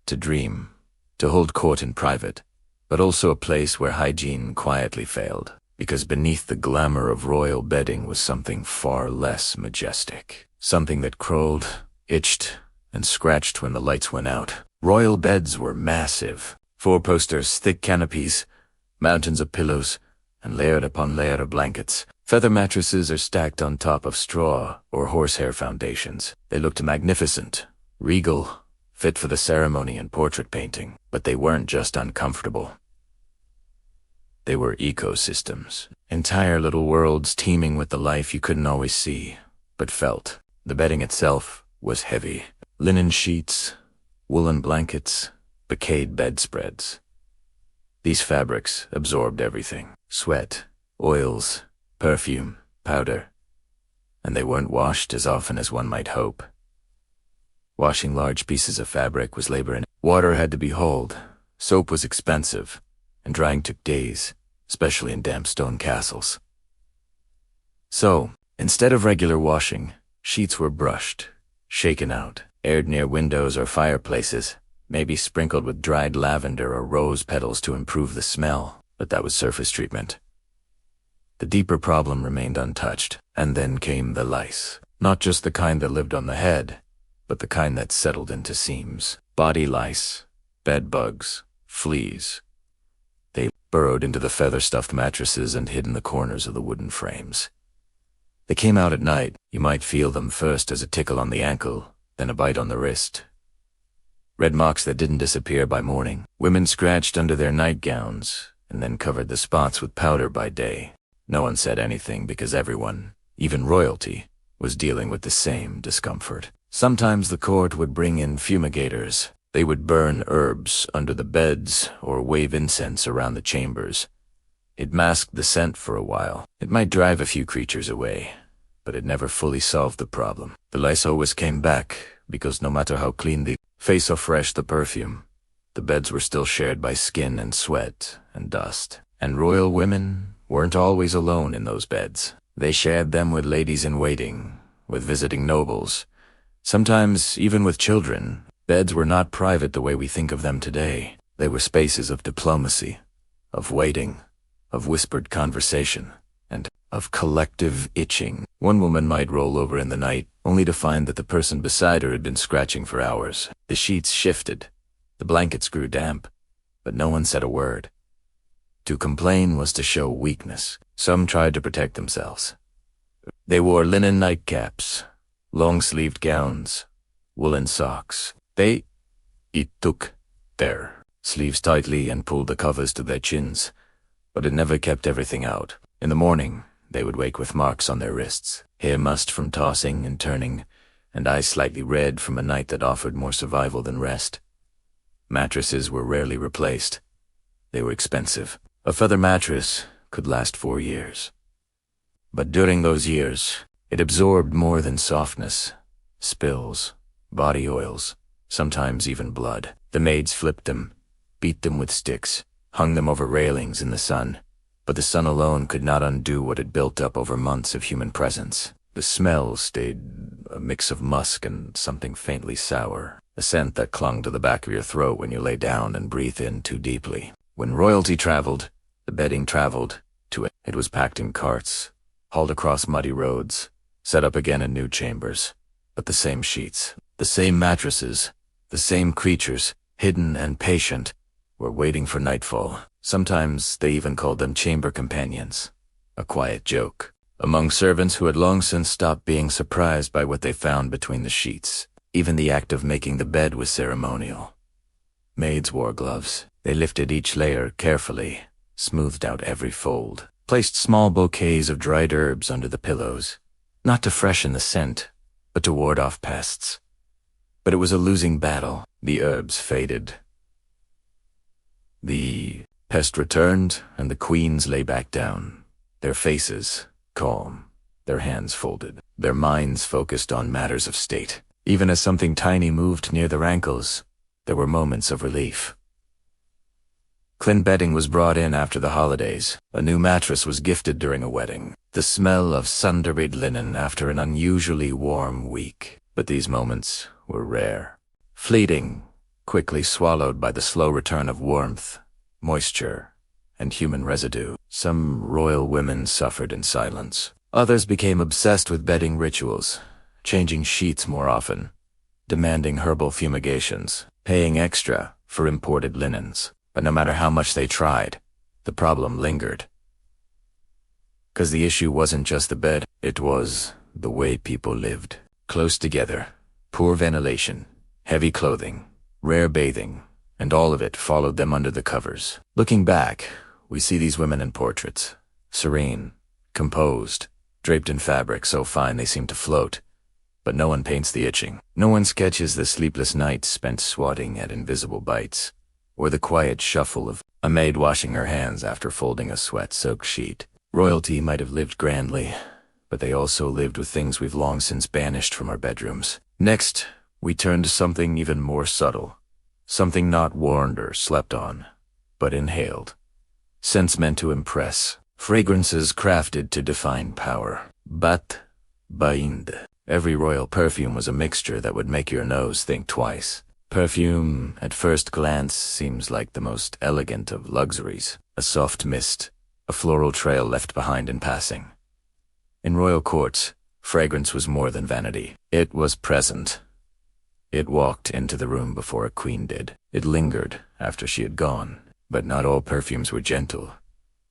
to dream, to hold court in private, but also a place where hygiene quietly failed, because beneath the glamour of royal bedding was something far less majestic, something that crawled, itched, and scratched when the lights went out. Royal beds were massive, four-posters, thick canopies, mountains of pillows, and layered upon layer of blankets. Feather mattresses are stacked on top of straw or horsehair foundations. They looked magnificent, regal, fit for the ceremony and portrait painting, but they weren't just uncomfortable. They were ecosystems, entire little worlds teeming with the life you couldn't always see, but felt. The bedding itself was heavy. Linen sheets, woolen blankets, brocade bedspreads. These fabrics absorbed everything: sweat, oils, perfume, powder. And they weren't washed as often as one might hope. Washing large pieces of fabric was labor, and water had to be hauled, soap was expensive, and drying took days, especially in damp stone castles. So, instead of regular washing, sheets were brushed, shaken out, aired near windows or fireplaces, maybe sprinkled with dried lavender or rose petals to improve the smell, but that was surface treatment. The deeper problem remained untouched, and then came the lice. Not just the kind that lived on the head, but the kind that settled into seams. Body lice, bed bugs, fleas. They burrowed into the feather-stuffed mattresses and hid in the corners of the wooden frames. They came out at night. You might feel them first as a tickle on the ankle, then a bite on the wrist. Red marks that didn't disappear by morning. Women scratched under their nightgowns and then covered the spots with powder by day. No one said anything because everyone, even royalty, was dealing with the same discomfort. Sometimes the court would bring in fumigators. They would burn herbs under the beds or wave incense around the chambers. It masked the scent for a while. It might drive a few creatures away, but it never fully solved the problem. The lice always came back, because no matter how clean the face or fresh the perfume, the beds were still shared by skin and sweat and dust. And royal women weren't always alone in those beds. They shared them with ladies-in-waiting, with visiting nobles, sometimes even with children. Beds were not private the way we think of them today. They were spaces of diplomacy, of waiting, of whispered conversation, and of collective itching. One woman might roll over in the night, only to find that the person beside her had been scratching for hours. The sheets shifted, the blankets grew damp, but no one said a word. To complain was to show weakness. Some tried to protect themselves. They wore linen nightcaps, long-sleeved gowns, woolen socks. They took their sleeves tightly and pulled the covers to their chins, but it never kept everything out. In the morning, they would wake with marks on their wrists, hair mussed from tossing and turning, and eyes slightly red from a night that offered more survival than rest. Mattresses were rarely replaced. They were expensive. A feather mattress could last 4 years. But during those years, it absorbed more than softness, spills, body oils, sometimes even blood. The maids flipped them, beat them with sticks, hung them over railings in the sun. But the sun alone could not undo what had built up over months of human presence. The smell stayed a mix of musk and something faintly sour, a scent that clung to the back of your throat when you lay down and breathed in too deeply. When royalty traveled, the bedding traveled to it. It was packed in carts, hauled across muddy roads, set up again in new chambers. But the same sheets, the same mattresses, the same creatures, hidden and patient, were waiting for nightfall. Sometimes they even called them chamber companions, a quiet joke, among servants who had long since stopped being surprised by what they found between the sheets. Even the act of making the bed was ceremonial. Maids wore gloves. They lifted each layer carefully, smoothed out every fold, placed small bouquets of dried herbs under the pillows, not to freshen the scent, but to ward off pests. But it was a losing battle. The herbs faded. The pest returned, and the queens lay back down, their faces calm, their hands folded, their minds focused on matters of state. Even as something tiny moved near their ankles, there were moments of relief. Clean bedding was brought in after the holidays. A new mattress was gifted during a wedding. The smell of sun-dried linen after an unusually warm week. But these moments were rare. Fleeting, quickly swallowed by the slow return of warmth, moisture, and human residue. Some royal women suffered in silence. Others became obsessed with bedding rituals, changing sheets more often, demanding herbal fumigations, paying extra for imported linens. But no matter how much they tried, the problem lingered. 'Cause the issue wasn't just the bed, it was the way people lived. Close together, poor ventilation, heavy clothing, rare bathing, and all of it followed them under the covers. Looking back, we see these women in portraits, serene, composed, draped in fabric so fine they seem to float. But no one paints the itching. No one sketches the sleepless nights spent swatting at invisible bites, or the quiet shuffle of a maid washing her hands after folding a sweat-soaked sheet. Royalty might have lived grandly, but they also lived with things we've long since banished from our bedrooms. Next, we turn to something even more subtle, something not worn or slept on, but inhaled. Scents meant to impress, fragrances crafted to define power. But bind. Every royal perfume was a mixture that would make your nose think twice. Perfume, at first glance, seems like the most elegant of luxuries. A soft mist, a floral trail left behind in passing. In royal courts, fragrance was more than vanity. It was present. It walked into the room before a queen did. It lingered after she had gone. But not all perfumes were gentle,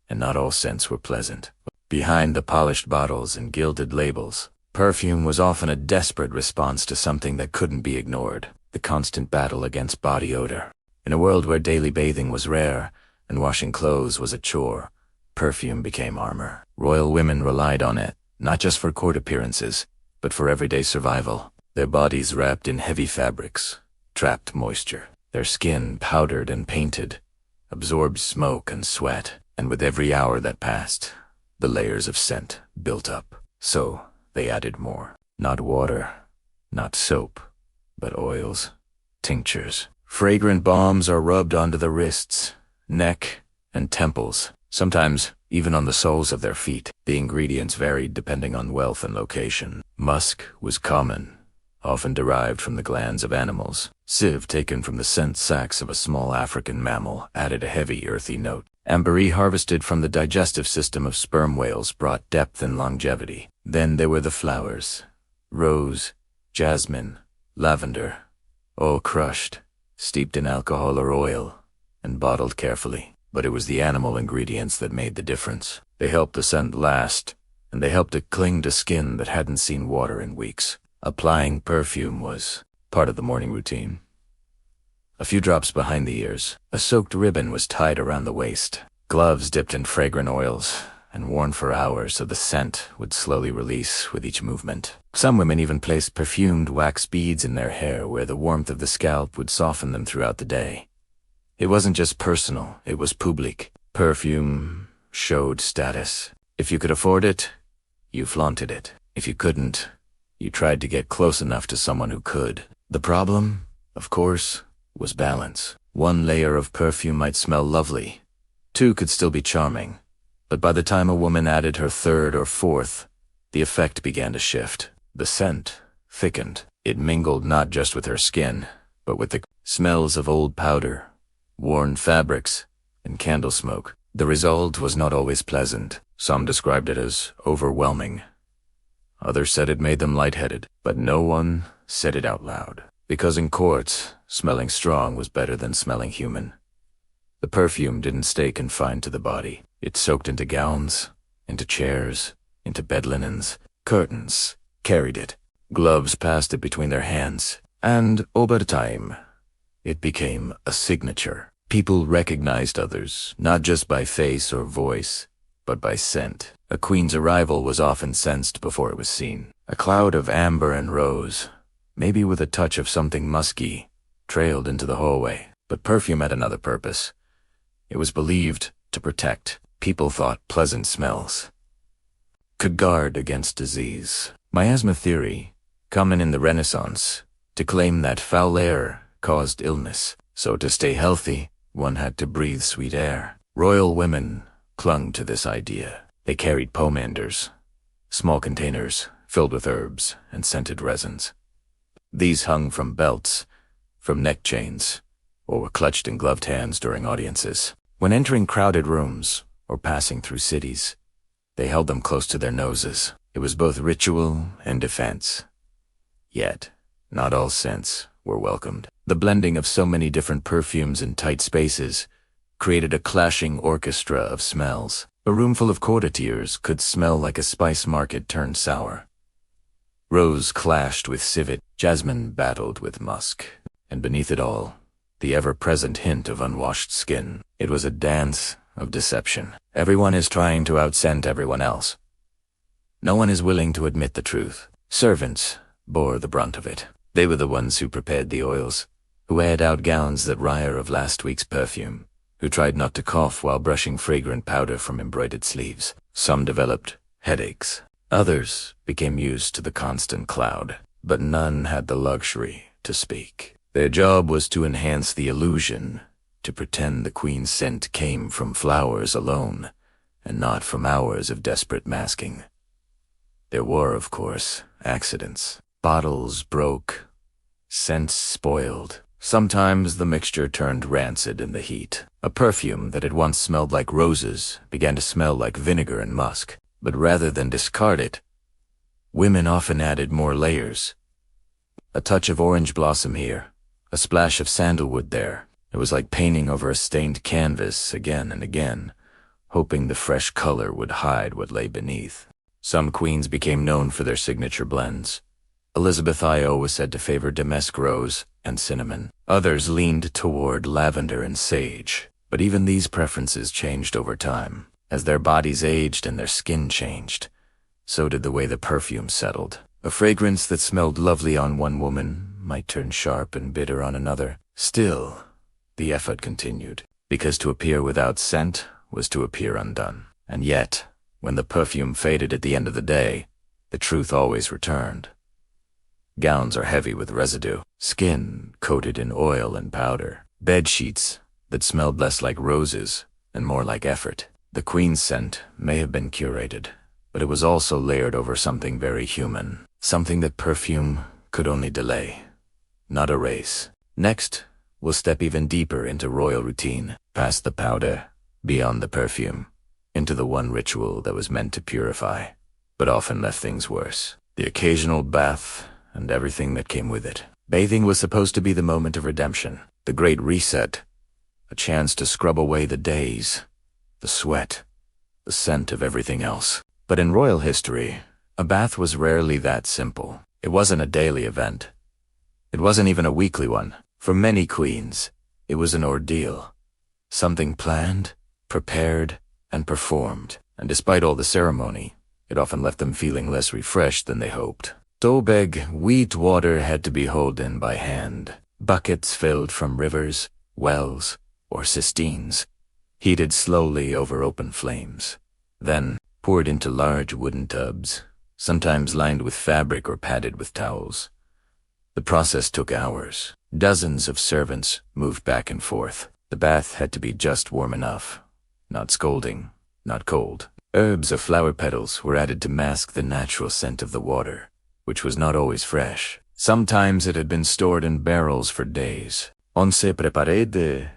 and not all scents were pleasant. Behind the polished bottles and gilded labels, perfume was often a desperate response to something that couldn't be ignored. The constant battle against body odor. In a world where daily bathing was rare and washing clothes was a chore, perfume became armor. Royal women relied on it, not just for court appearances, but for everyday survival. Their bodies wrapped in heavy fabrics, trapped moisture. Their skin, powdered and painted, absorbed smoke and sweat, and with every hour that passed, the layers of scent built up. So they added more. Not water, not soap, but oils, tinctures. Fragrant balms are rubbed onto the wrists, neck, and temples, sometimes even on the soles of their feet. The ingredients varied depending on wealth and location. Musk was common, often derived from the glands of animals. Sieve, taken from the scent sacs of a small African mammal, added a heavy, earthy note. Ambergris, harvested from the digestive system of sperm whales, brought depth and longevity. Then there were the flowers: rose, jasmine, lavender, all crushed, steeped in alcohol or oil, and bottled carefully. But it was the animal ingredients that made the difference. They helped the scent last, and they helped it cling to skin that hadn't seen water in weeks. Applying perfume was part of the morning routine. A few drops behind the ears. A soaked ribbon was tied around the waist. Gloves dipped in fragrant oils and worn for hours so the scent would slowly release with each movement. Some women even placed perfumed wax beads in their hair where the warmth of the scalp would soften them throughout the day. It wasn't just personal, it was public. Perfume showed status. If you could afford it, you flaunted it. If you couldn't, you tried to get close enough to someone who could. The problem, of course, was balance. One layer of perfume might smell lovely. Two could still be charming. But by the time a woman added her third or fourth, the effect began to shift. The scent thickened. It mingled not just with her skin, but with the smells of old powder, worn fabrics, and candle smoke. The result was not always pleasant. Some described it as overwhelming. Others said it made them lightheaded, but no one said it out loud. Because in courts, smelling strong was better than smelling human. The perfume didn't stay confined to the body. It soaked into gowns, into chairs, into bed linens. Curtains carried it. Gloves passed it between their hands. And over time, it became a signature. People recognized others, not just by face or voice, but by scent. A queen's arrival was often sensed before it was seen. A cloud of amber and rose, maybe with a touch of something musky, trailed into the hallway. But perfume had another purpose. It was believed to protect. People thought pleasant smells could guard against disease. Miasma theory, common in the Renaissance, to claim that foul air caused illness. So to stay healthy, one had to breathe sweet air. Royal women clung to this idea. They carried pomanders, small containers filled with herbs and scented resins. These hung from belts, from neck chains, or were clutched in gloved hands during audiences. When entering crowded rooms or passing through cities, they held them close to their noses. It was both ritual and defense. Yet, not all scents were welcomed. The blending of so many different perfumes in tight spaces created a clashing orchestra of smells. A room full of courtiers could smell like a spice market turned sour. Rose clashed with civet, jasmine battled with musk, and beneath it all, the ever-present hint of unwashed skin. It was a dance of deception. Everyone is trying to outscent everyone else. No one is willing to admit the truth. Servants bore the brunt of it. They were the ones who prepared the oils, who aired out gowns that reek of last week's perfume, who tried not to cough while brushing fragrant powder from embroidered sleeves. Some developed headaches. Others became used to the constant cloud, but none had the luxury to speak. Their job was to enhance the illusion, to pretend the queen's scent came from flowers alone, and not from hours of desperate masking. There were, of course, accidents. Bottles broke, scents spoiled. Sometimes the mixture turned rancid in the heat. A perfume that had once smelled like roses began to smell like vinegar and musk. But rather than discard it, women often added more layers. A touch of orange blossom here, a splash of sandalwood there. It was like painting over a stained canvas again and again, hoping the fresh color would hide what lay beneath. Some queens became known for their signature blends. Elizabeth I was said to favor damask rose and cinnamon. Others leaned toward lavender and sage. But even these preferences changed over time. As their bodies aged and their skin changed, so did the way the perfume settled. A fragrance that smelled lovely on one woman might turn sharp and bitter on another. Still, the effort continued, because to appear without scent was to appear undone. And yet, when the perfume faded at the end of the day, the truth always returned. Gowns are heavy with residue, skin coated in oil and powder, bed sheets that smelled less like roses and more like effort. The queen's scent may have been curated, but it was also layered over something very human, something that perfume could only delay, not erase. Next, we'll step even deeper into royal routine, past the powder, beyond the perfume, into the one ritual that was meant to purify, but often left things worse. The occasional bath and everything that came with it. Bathing was supposed to be the moment of redemption, the great reset, a chance to scrub away the days, the sweat, the scent of everything else. But in royal history, a bath was rarely that simple. It wasn't a daily event. It wasn't even a weekly one. For many queens, it was an ordeal. Something planned, prepared, and performed. And despite all the ceremony, it often left them feeling less refreshed than they hoped. Dobeg wheat water had to be hauled in by hand. Buckets filled from rivers, wells, or cisterns, heated slowly over open flames, then poured into large wooden tubs, sometimes lined with fabric or padded with towels. The process took hours. Dozens of servants moved back and forth. The bath had to be just warm enough, not scalding, not cold. Herbs or flower petals were added to mask the natural scent of the water, which was not always fresh. Sometimes it had been stored in barrels for days. On se préparait de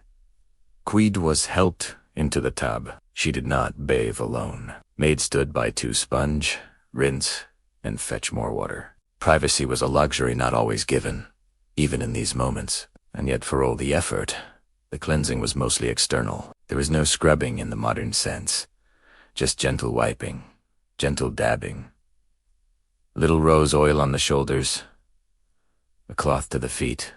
Queen was helped into the tub. She did not bathe alone. Maid stood by to sponge, rinse, and fetch more water. Privacy was a luxury not always given, even in these moments. And yet for all the effort, the cleansing was mostly external. There was no scrubbing in the modern sense, just gentle wiping, gentle dabbing. Little rose oil on the shoulders, a cloth to the feet.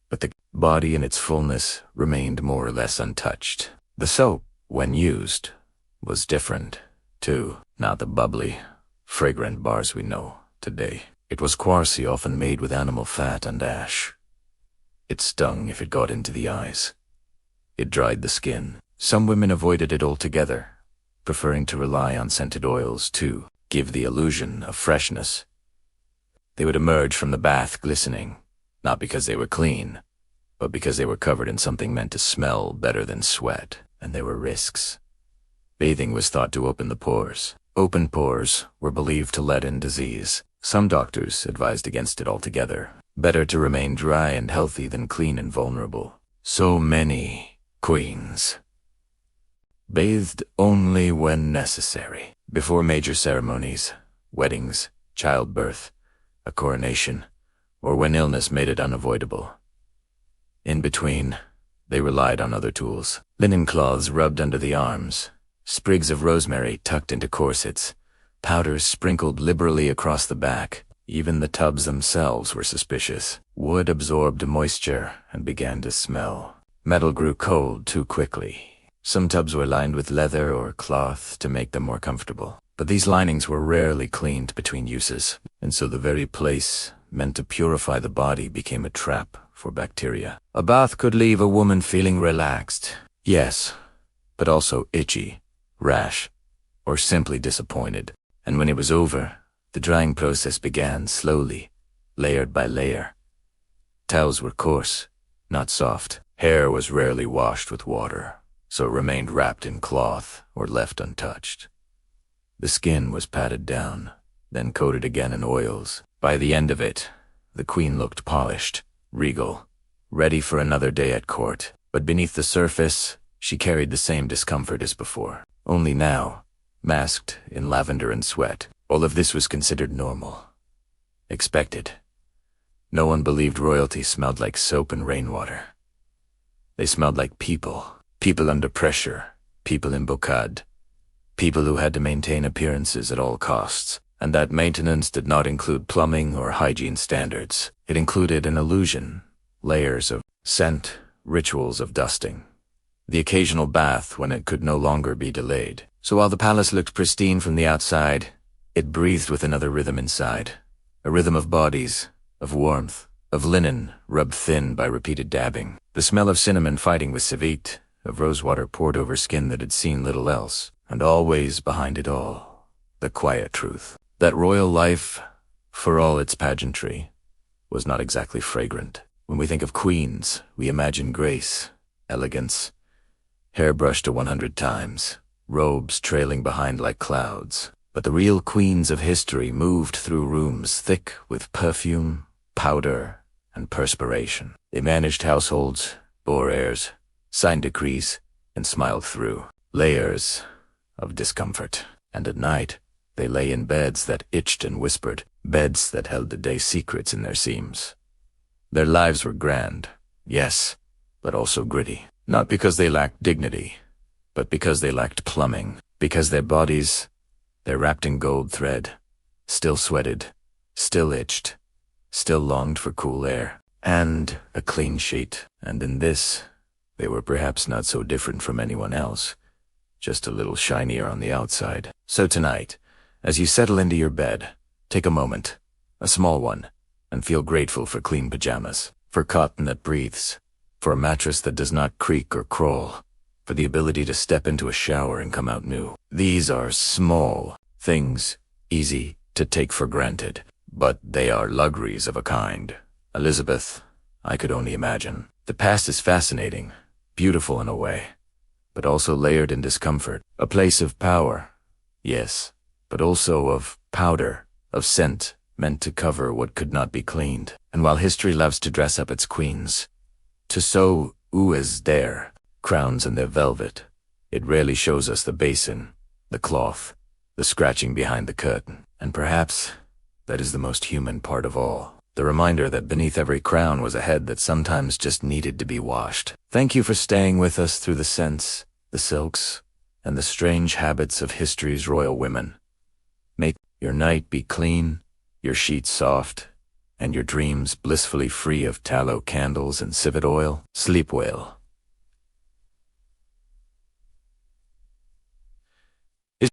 But the body in its fullness remained more or less untouched. The soap, when used, was different, too. Not the bubbly, fragrant bars we know today. It was quartzy, often made with animal fat and ash. It stung if it got into the eyes. It dried the skin. Some women avoided it altogether, preferring to rely on scented oils to give the illusion of freshness. They would emerge from the bath glistening, not because they were clean, but because they were covered in something meant to smell better than sweat, and there were risks. Bathing was thought to open the pores. Open pores were believed to let in disease. Some doctors advised against it altogether. Better to remain dry and healthy than clean and vulnerable. So many queens bathed only when necessary, before major ceremonies, weddings, childbirth, a coronation, or when illness made it unavoidable. In between, they relied on other tools. Linen cloths rubbed under the arms, sprigs of rosemary tucked into corsets, powders sprinkled liberally across the back. Even the tubs themselves were suspicious. Wood absorbed moisture and began to smell. Metal grew cold too quickly. Some tubs were lined with leather or cloth to make them more comfortable. But these linings were rarely cleaned between uses, and so the very place meant to purify the body became a trap for bacteria. A bath could leave a woman feeling relaxed, yes, but also itchy, rash, or simply disappointed. And when it was over, the drying process began slowly, layered by layer. Towels were coarse, not soft. Hair was rarely washed with water, so it remained wrapped in cloth or left untouched. The skin was patted down, then coated again in oils. By the end of it, the queen looked polished, regal, ready for another day at court. But beneath the surface, she carried the same discomfort as before. Only now, masked in lavender and sweat. All of this was considered normal. Expected. No one believed royalty smelled like soap and rainwater. They smelled like people. People under pressure. People in bocade. People who had to maintain appearances at all costs. And that maintenance did not include plumbing or hygiene standards. It included an illusion, layers of scent, rituals of dusting. The occasional bath when it could no longer be delayed. So while the palace looked pristine from the outside, it breathed with another rhythm inside. A rhythm of bodies, of warmth, of linen rubbed thin by repeated dabbing. The smell of cinnamon fighting with civet, of rosewater poured over skin that had seen little else. And always behind it all, the quiet truth. That royal life, for all its pageantry, was not exactly fragrant. When we think of queens, we imagine grace, elegance, hair brushed 100 times, robes trailing behind like clouds. But the real queens of history moved through rooms thick with perfume, powder, and perspiration. They managed households, bore heirs, signed decrees, and smiled through layers of discomfort. And at night, they lay in beds that itched and whispered, beds that held the day's secrets in their seams. Their lives were grand, yes, but also gritty. Not because they lacked dignity, but because they lacked plumbing. Because their bodies, they're wrapped in gold thread, still sweated, still itched, still longed for cool air, and a clean sheet. And in this, they were perhaps not so different from anyone else, just a little shinier on the outside. So tonight, as you settle into your bed, take a moment, a small one, and feel grateful for clean pajamas, for cotton that breathes, for a mattress that does not creak or crawl, for the ability to step into a shower and come out new. These are small things, easy to take for granted, but they are luxuries of a kind. Elizabeth, I could only imagine. The past is fascinating, beautiful in a way, but also layered in discomfort. A place of power, yes, but also of powder, of scent, meant to cover what could not be cleaned. And while history loves to dress up its queens, to sew as there, crowns in their velvet, it rarely shows us the basin, the cloth, the scratching behind the curtain. And perhaps that is the most human part of all. The reminder that beneath every crown was a head that sometimes just needed to be washed. Thank you for staying with us through the scents, the silks, and the strange habits of history's royal women. May your night be clean, your sheets soft, and your dreams blissfully free of tallow candles and civet oil. Sleep well.